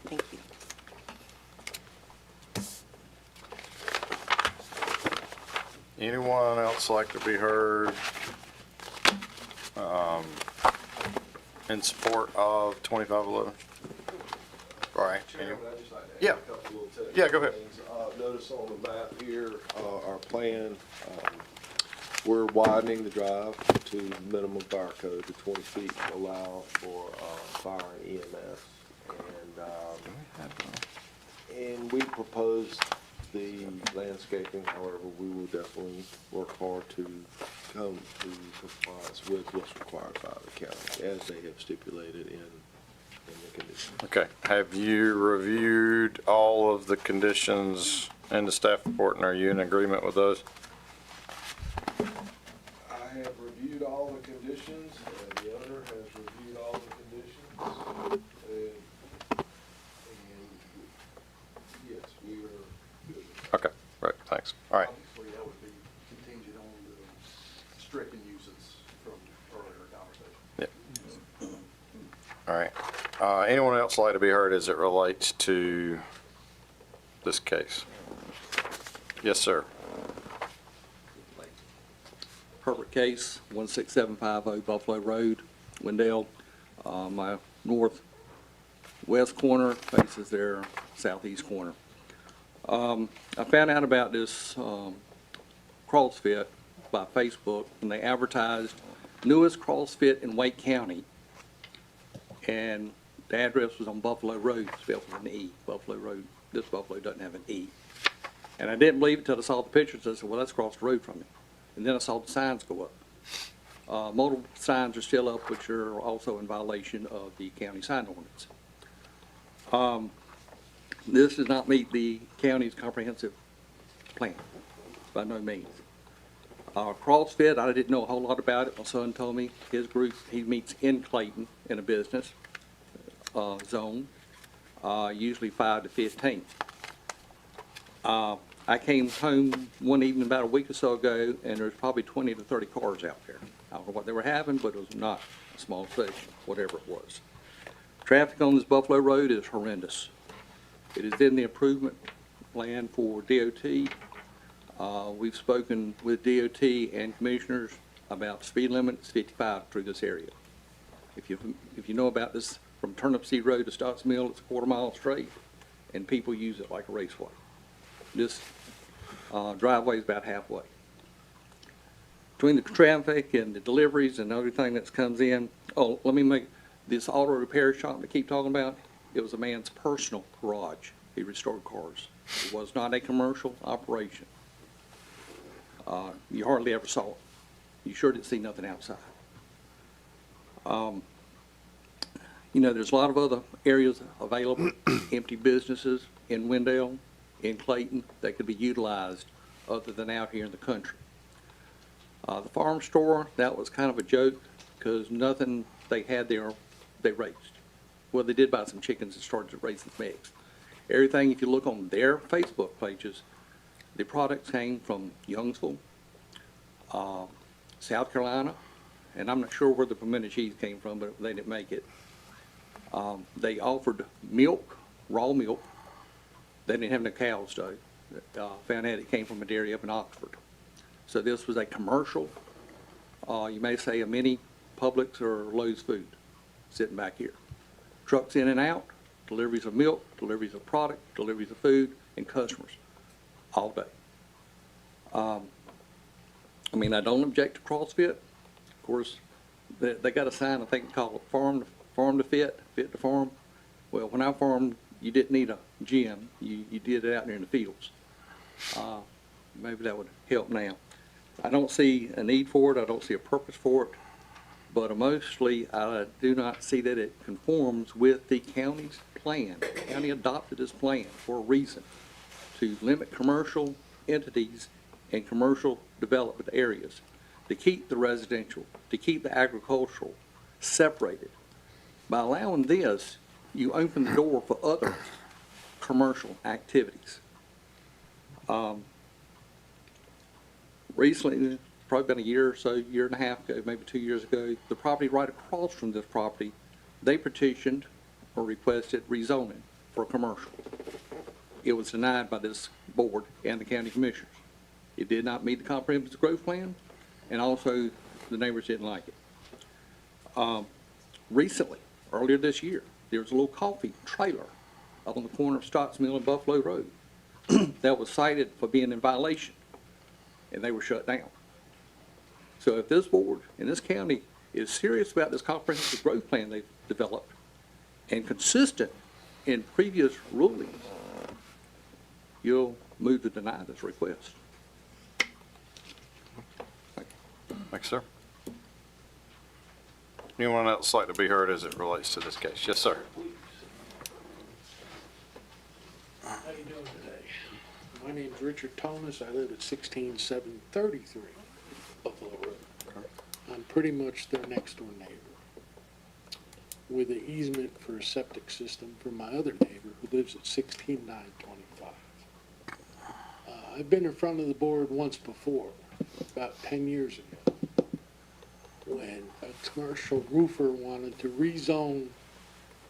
Thank you. Anyone else like to be heard in support of 2511? All right. Yeah. Yeah, go ahead. Notice on the map here, our plan, we're widening the drive to minimum fire code to 20 feet to allow for fire and EMS. And we proposed the landscaping, however, we will definitely work hard to come to compliance with what's required by the county, as they have stipulated in the conditions. Okay. Have you reviewed all of the conditions in the staff report, and are you in agreement with those? I have reviewed all the conditions, and the owner has reviewed all the conditions. And yes, we are good. Okay, right, thanks. All right. Obviously, that would be contingent on the stricken uses from earlier conversation. All right. Anyone else like to be heard as it relates to this case? Yes, sir. Herbert Case, 16750 Buffalo Road, Wendell. My northwest corner faces their southeast corner. I found out about this CrossFit by Facebook, and they advertised newest CrossFit in Wake County. And the address was on Buffalo Road, spelled with an E, Buffalo Road. This Buffalo doesn't have an E. And I didn't believe it until I saw the pictures. I said, well, that's across the road from me. And then I saw the signs go up. Multiple signs are still up, which are also in violation of the county sign ordinance. This does not meet the county's comprehensive plan, by no means. CrossFit, I didn't know a whole lot about it. My son told me his group, he meets in Clayton in a business zone, usually 5 to 15. I came home one evening about a week or so ago, and there's probably 20 to 30 cars out there. I don't know what they were having, but it was not a small station, whatever it was. Traffic on this Buffalo Road is horrendous. It is in the improvement plan for DOT. We've spoken with DOT and commissioners about speed limits 55 through this area. If you know about this, from Turnipseed Road to Stotts Mill, it's a quarter-mile straight, and people use it like a raceway. This driveway is about halfway. Between the traffic and the deliveries and everything that comes in, let me make this auto repair shop I keep talking about. It was a man's personal garage. He restored cars. It was not a commercial operation. You hardly ever saw it. You sure didn't see nothing outside. You know, there's a lot of other areas available, empty businesses in Wendell, in Clayton, that could be utilized other than out here in the country. The farm store, that was kind of a joke, because nothing they had there, they raised. Well, they did buy some chickens and started raising some eggs. Everything, if you look on their Facebook pages, the products came from Youngsville, South Carolina, and I'm not sure where the pimento cheese came from, but they didn't make it. They offered milk, raw milk. They didn't have no cows, though. Found out it came from a dairy up in Oxford. So this was a commercial, you may say a mini Publix or Lowe's food, sitting back here. Trucks in and out, deliveries of milk, deliveries of product, deliveries of food, and customers all day. I mean, I don't object to CrossFit. Of course, they got a sign, I think, called farm to fit, fit to farm. Well, when I farmed, you didn't need a gym. You did it out there in the fields. Maybe that would help now. I don't see a need for it. I don't see a purpose for it. But mostly, I do not see that it conforms with the county's plan. The county adopted this plan for a reason, to limit commercial entities and commercial development areas, to keep the residential, to keep the agricultural separated. By allowing this, you open the door for other commercial activities. Recently, probably been a year or so, year and a half ago, maybe 2 years ago, the property right across from this property, they petitioned or requested rezoning for commercial. It was denied by this board and the county commissioners. It did not meet the comprehensive growth plan, and also the neighbors didn't like it. Recently, earlier this year, there was a little coffee trailer up on the corner of Stotts Mill and Buffalo Road that was cited for being in violation, and they were shut down. So if this board in this county is serious about this comprehensive growth plan they've developed and consistent in previous rulings, you'll move to deny this request. Thanks, sir. Anyone else like to be heard as it relates to this case? Yes, sir. How you doing today? My name's Richard Thomas. I live at 16733 Buffalo Road. I'm pretty much their next door neighbor with an easement for a septic system from my other neighbor who lives at 16925. I've been in front of the board once before, about 10 years ago, when a commercial roofer wanted to rezone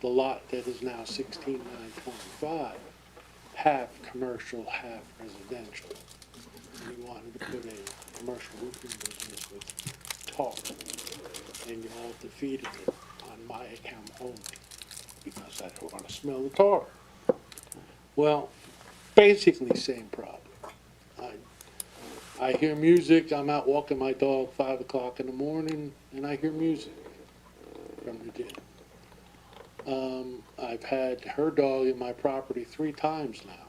the lot that is now 16925, half commercial, half residential. And he wanted to put a commercial roofing business with tar, and you all defeated it on my account only, because I don't want to smell the tar. Well, basically same problem. I hear music, I'm out walking my dog 5 o'clock in the morning, and I hear music from the den. I've had her dog in my property 3 times now,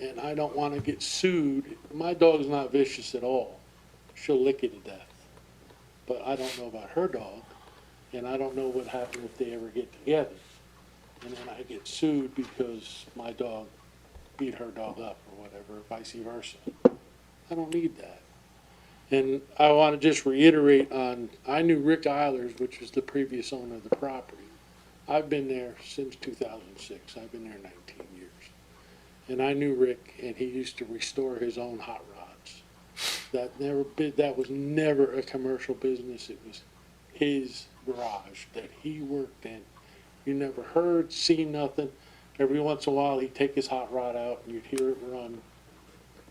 and I don't want to get sued. My dog's not vicious at all. She'll lick you to death. But I don't know about her dog, and I don't know what happens if they ever get together. And then I get sued because my dog beat her dog up or whatever, vice versa. I don't need that. And I want to just reiterate on, I knew Rick Eilers, which was the previous owner of the property. I've been there since 2006. I've been there 19 years. And I knew Rick, and he used to restore his own hot rods. That was never a commercial business. It was his garage that he worked in. You never heard, seen nothing. Every once in a while, he'd take his hot rod out, and you'd hear it run.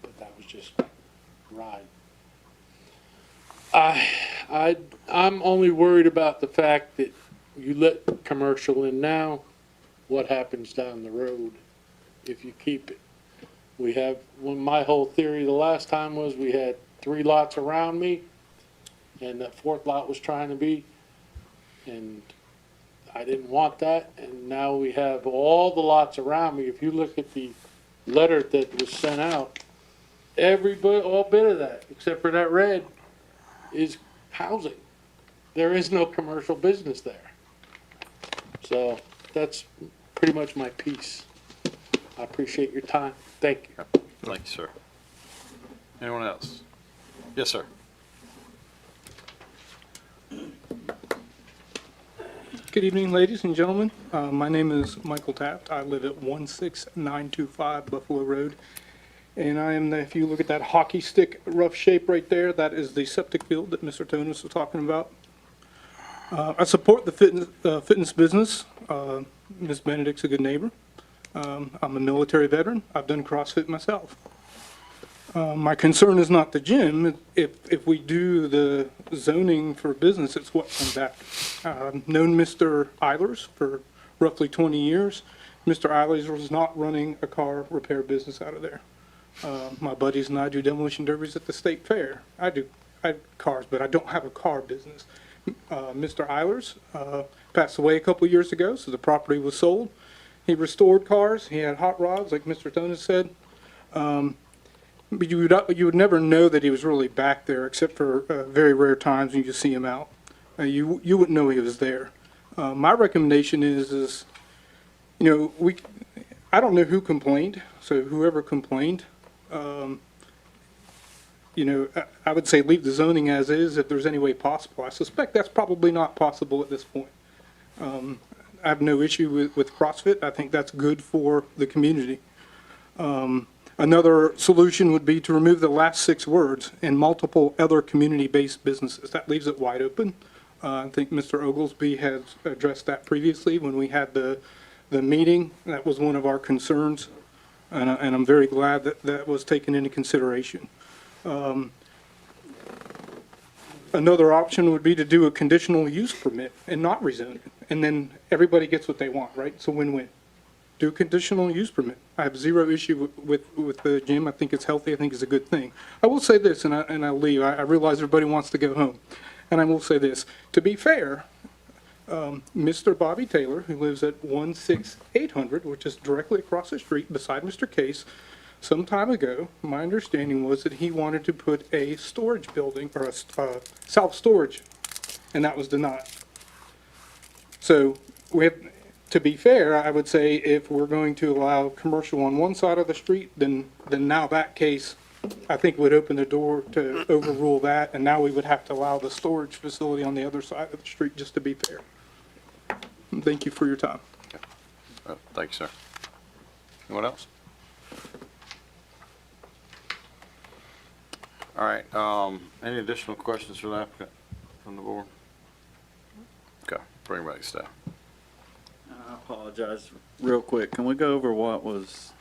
But that was just ride. I'm only worried about the fact that you let commercial in now, what happens down the road if you keep it? My whole theory the last time was we had 3 lots around me, and that 4th lot was trying to be, and I didn't want that, and now we have all the lots around me. If you look at the letter that was sent out, all bit of that, except for that red, is housing. There is no commercial business there. So that's pretty much my piece. I appreciate your time. Thank you. Thank you, sir. Anyone else? Yes, sir. Good evening, ladies and gentlemen. My name is Michael Taft. I live at 16925 Buffalo Road. And if you look at that hockey stick rough shape right there, that is the septic field that Mr. Tonis was talking about. I support the fitness business. Ms. Benedict's a good neighbor. I'm a military veteran. I've done CrossFit myself. My concern is not the gym. If we do the zoning for business, it's what comes after. I've known Mr. Eilers for roughly 20 years. Mr. Eilers was not running a car repair business out of there. My buddies and I do demolition derbies at the state fair. I have cars, but I don't have a car business. Mr. Eilers passed away a couple years ago, so the property was sold. He restored cars. He had hot rods, like Mr. Tonis said. But you would never know that he was really back there, except for very rare times when you see him out. You wouldn't know he was there. My recommendation is I don't know who complained, so whoever complained, I would say leave the zoning as is if there's any way possible. I suspect that's probably not possible at this point. I have no issue with CrossFit. I think that's good for the community. Another solution would be to remove the last 6 words in multiple other community-based businesses. That leaves it wide open. I think Mr. Oglesby has addressed that previously when we had the meeting. That was one of our concerns, and I'm very glad that was taken into consideration. Another option would be to do a conditional use permit and not rezone it, and then everybody gets what they want, right? It's a win-win. Do a conditional use permit. I have zero issue with the gym. I think it's healthy. I think it's a good thing. I will say this, and I'll leave. I realize everybody wants to go home. And I will say this. To be fair, Mr. Bobby Taylor, who lives at 16800, which is directly across the street beside Mr. Case, some time ago, my understanding was that he wanted to put a storage building or a self-storage, and that was denied. So we have, to be fair, I would say if we're going to allow commercial on one side of the street, then now that case, I think would open the door to overrule that, and now we would have to allow the storage facility on the other side of the street, just to be fair. And thank you for your time. Thank you, sir. Anyone else? All right, any additional questions for the applicant from the board? Okay, bring it back to staff. I apologize. Real quick, can we go over what was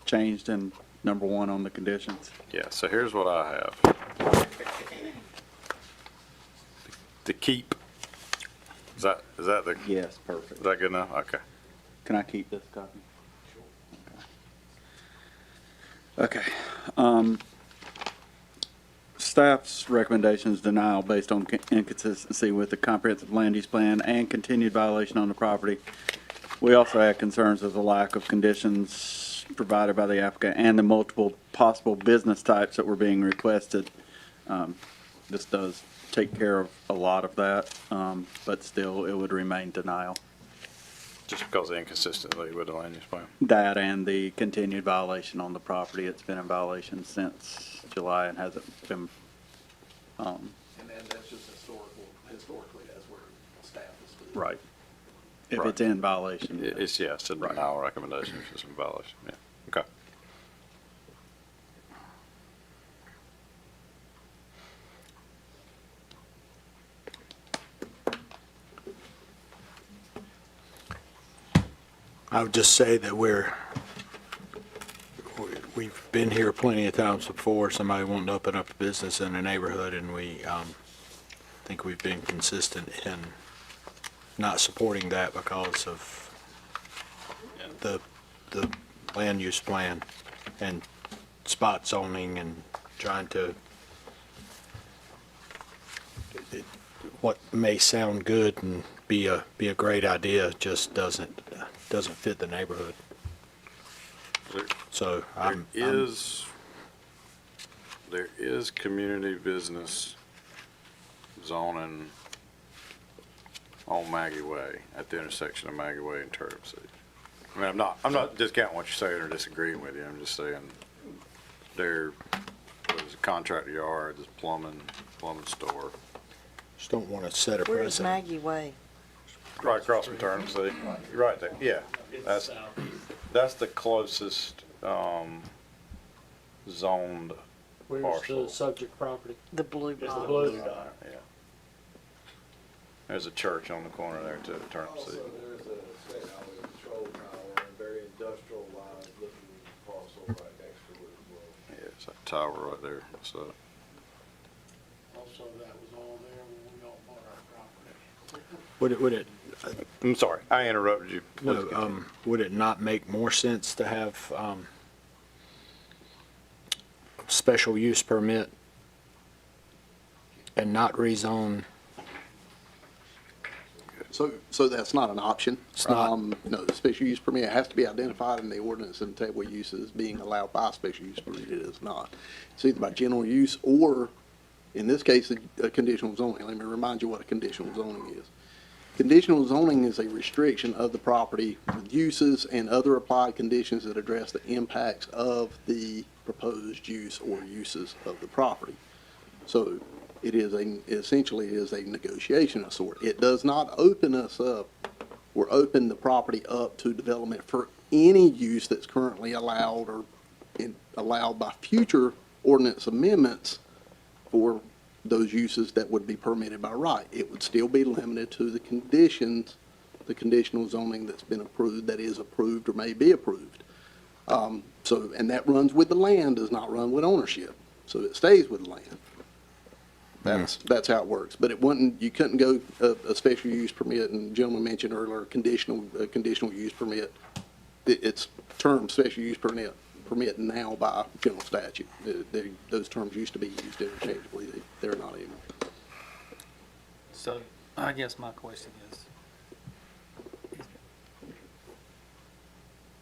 changed in number 1 on the conditions? Yeah, so here's what I have. To keep, is that the? Yes, perfect. Is that good enough? Okay. Can I keep this copy? Okay. Staff's recommendations denial based on inconsistency with the comprehensive land use plan and continued violation on the property. We also had concerns of the lack of conditions provided by the applicant and the multiple possible business types that were being requested. This does take care of a lot of that, but still it would remain denial. Just because of inconsistency with the land use plan? That and the continued violation on the property. It's been in violation since July and hasn't been, And then that's just historically, that's where staff is. right. If Right. it's in violation. It's a denial recommendation if it's in violation, yeah, okay. I would just say that we've been here plenty of times before, somebody wanting to open up a business in a neighborhood, and we think we've been consistent in not supporting that because of the land use plan and spot zoning and trying to, what may sound good and be a great idea just doesn't fit the neighborhood. So There is community business zoning on Maggie Way, at the intersection of Maggie Way and Turnip Seed. I mean, I'm not discounting what you're saying or disagreeing with you, I'm just saying there's a contractor yard, there's plumbing store. just don't want to set a Where is precedent. Maggie Way? Right across from Turnip Seed, you're right there, yeah. That's the closest, zoned Where's parcel. the subject property? The blue It's the dot. blue. Yeah. There's a church on the corner there too, Turnip Seed. There's a state highway control tower and very industrialized looking parcel right next to it as well. Yeah, it's that tower right there, so. Also, that was all there when we all bought our property. Would it, I'm sorry, I interrupted you. Please continue. no, would it not make more sense to have, special use permit and not rezone? So that's not an option. It's not. No, the special use permit has to be identified in the ordinance and table uses being allowed by special use permit. It is not. It's either by general use or, in this case, a conditional zoning. Let me remind you what a conditional zoning is. Conditional zoning is a restriction of the property with uses and other applied conditions that address the impacts of the proposed use or uses of the property. So it is essentially is a negotiation of sort. It does not open us up or open the property up to development for any use that's currently allowed or allowed by future ordinance amendments for those uses that would be permitted by right. It would still be limited to the conditions, the conditional zoning that's been approved, that is approved or may be approved. And that runs with the land, does not run with ownership. So it stays with the land. That's how it works. But it wasn't, you couldn't go a special use permit, and the gentleman mentioned earlier, conditional use permit. It's termed special use permit now by general statute. Those terms used to be used interchangeably. They're not anymore. So I guess my question is,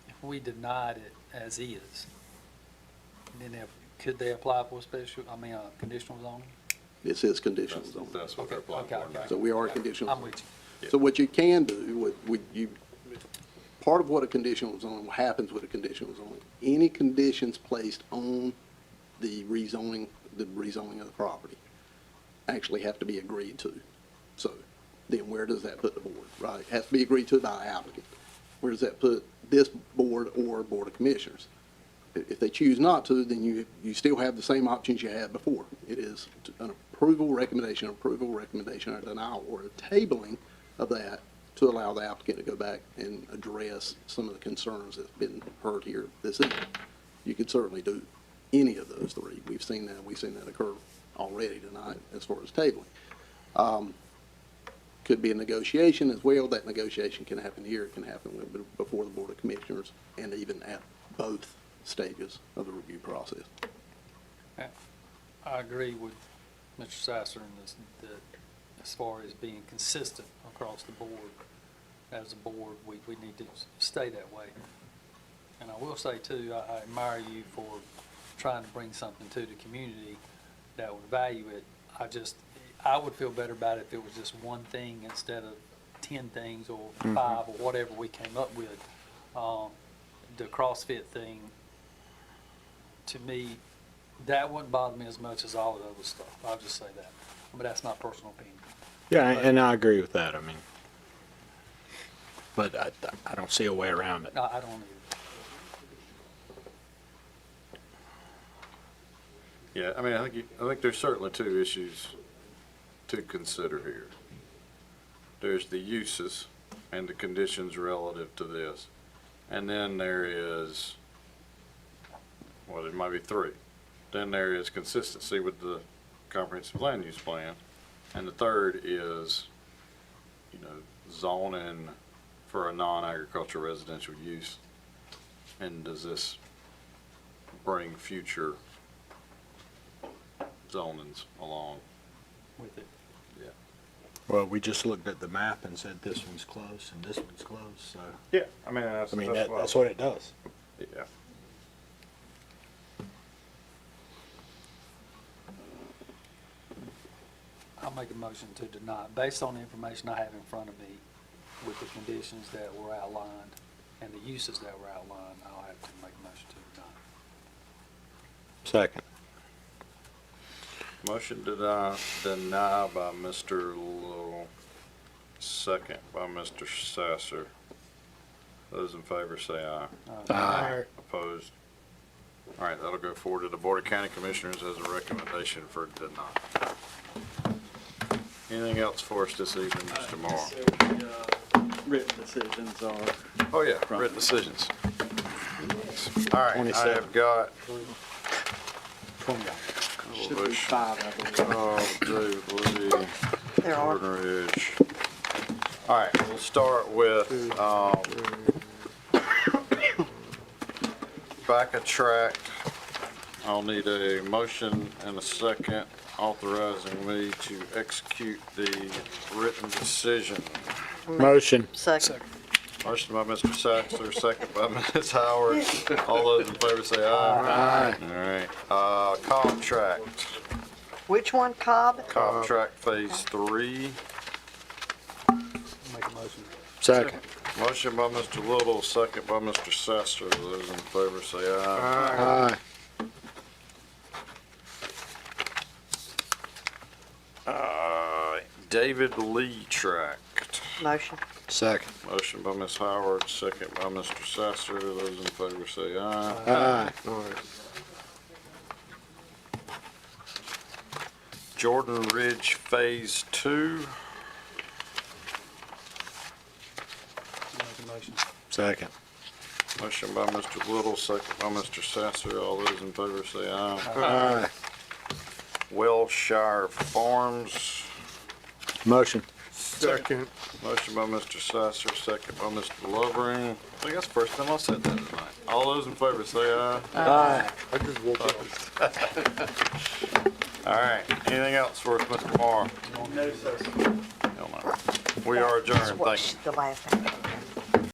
if we denied it as is, then could they apply for a conditional zoning? This is conditional zoning. That's what they're applying for now. So we are conditional. I'm with you. So what you can do, part of what a conditional zone, what happens with a conditional zone, any conditions placed on the rezoning of the property actually have to be agreed to. So then where does that put the board, right? It has to be agreed to by the applicant. Where does that put this board or Board of Commissioners? If they choose not to, then you still have the same options you had before. It is an approval, recommendation, or denial, or a tabling of that to allow the applicant to go back and address some of the concerns that's been heard here this evening. You could certainly do any of those three. We've seen that occur already tonight as far as tabling. Could be a negotiation as well. That negotiation can happen here. It can happen before the Board of Commissioners, and even at both stages of the review process. I agree with Mr. Sasser in this, that as far as being consistent across the board, as a board, we need to stay that way. And I will say too, I admire you for trying to bring something to the community that would value it. I would feel better about it if it was just one thing instead of 10 things or 5 or whatever we came up with. The CrossFit thing, to me, that wouldn't bother me as much as all the other stuff. I'll just say that. But that's my personal opinion. Yeah, and I agree with that. I mean, but I don't see a way around it. No, I don't either. Yeah, I mean, I think there's certainly two issues to consider here. There's the uses and the conditions relative to this. And then there is, well, there might be 3. Then there is consistency with the comprehensive land use plan. And the third is, zoning for a non-agricultural residential use. And does this bring future zonings along With it. Yeah. Well, we just looked at the map and said this one's close and this one's close, so. Yeah, I mean, That's what it does. Yeah. I'll make a motion to deny, based on the information I have in front of me, with the conditions that were outlined and the uses that were outlined, I'll have to make a motion to deny. Second. Motion to deny by Mr. Little, second by Mr. Sasser. Those in favor say aye. Aye. Opposed? All right, that'll go forward to the Board of County Commissioners as a recommendation for denial. Anything else for us this evening, Mr. Morrow? Written decisions are. Oh, yeah, written decisions. All right, I have got. Should be 5, I believe. Oh, David Lee, There are. Jordan Ridge. All right, we'll start with, back a tract. I'll need a motion and a second authorizing me to execute the written decision. Motion. Second. Motion by Mr. Saxler, second by Ms. Howard. All those in favor say aye. Aye. All right, contract. Which one, Cobb? Contract Phase 3. Make a motion. Second. Motion by Mr. Little, second by Mr. Sasser. Those in favor say aye. Aye. David Lee tract. Motion. Second. Motion by Ms. Howard, second by Mr. Sasser. Those in favor say aye. Aye. Jordan Ridge Phase 2. Make a motion. Second. Motion by Mr. Little, second by Mr. Sasser. All those in favor say aye. Aye. Wilshire Farms. Motion. Second. Motion by Mr. Sasser, second by Mr. Lovering. I think that's the first time I said that tonight. All those in favor say aye. I just woke up. All right, anything else for us, Mr. Morrow? No, sir. We are adjourned, thank you. The last thing.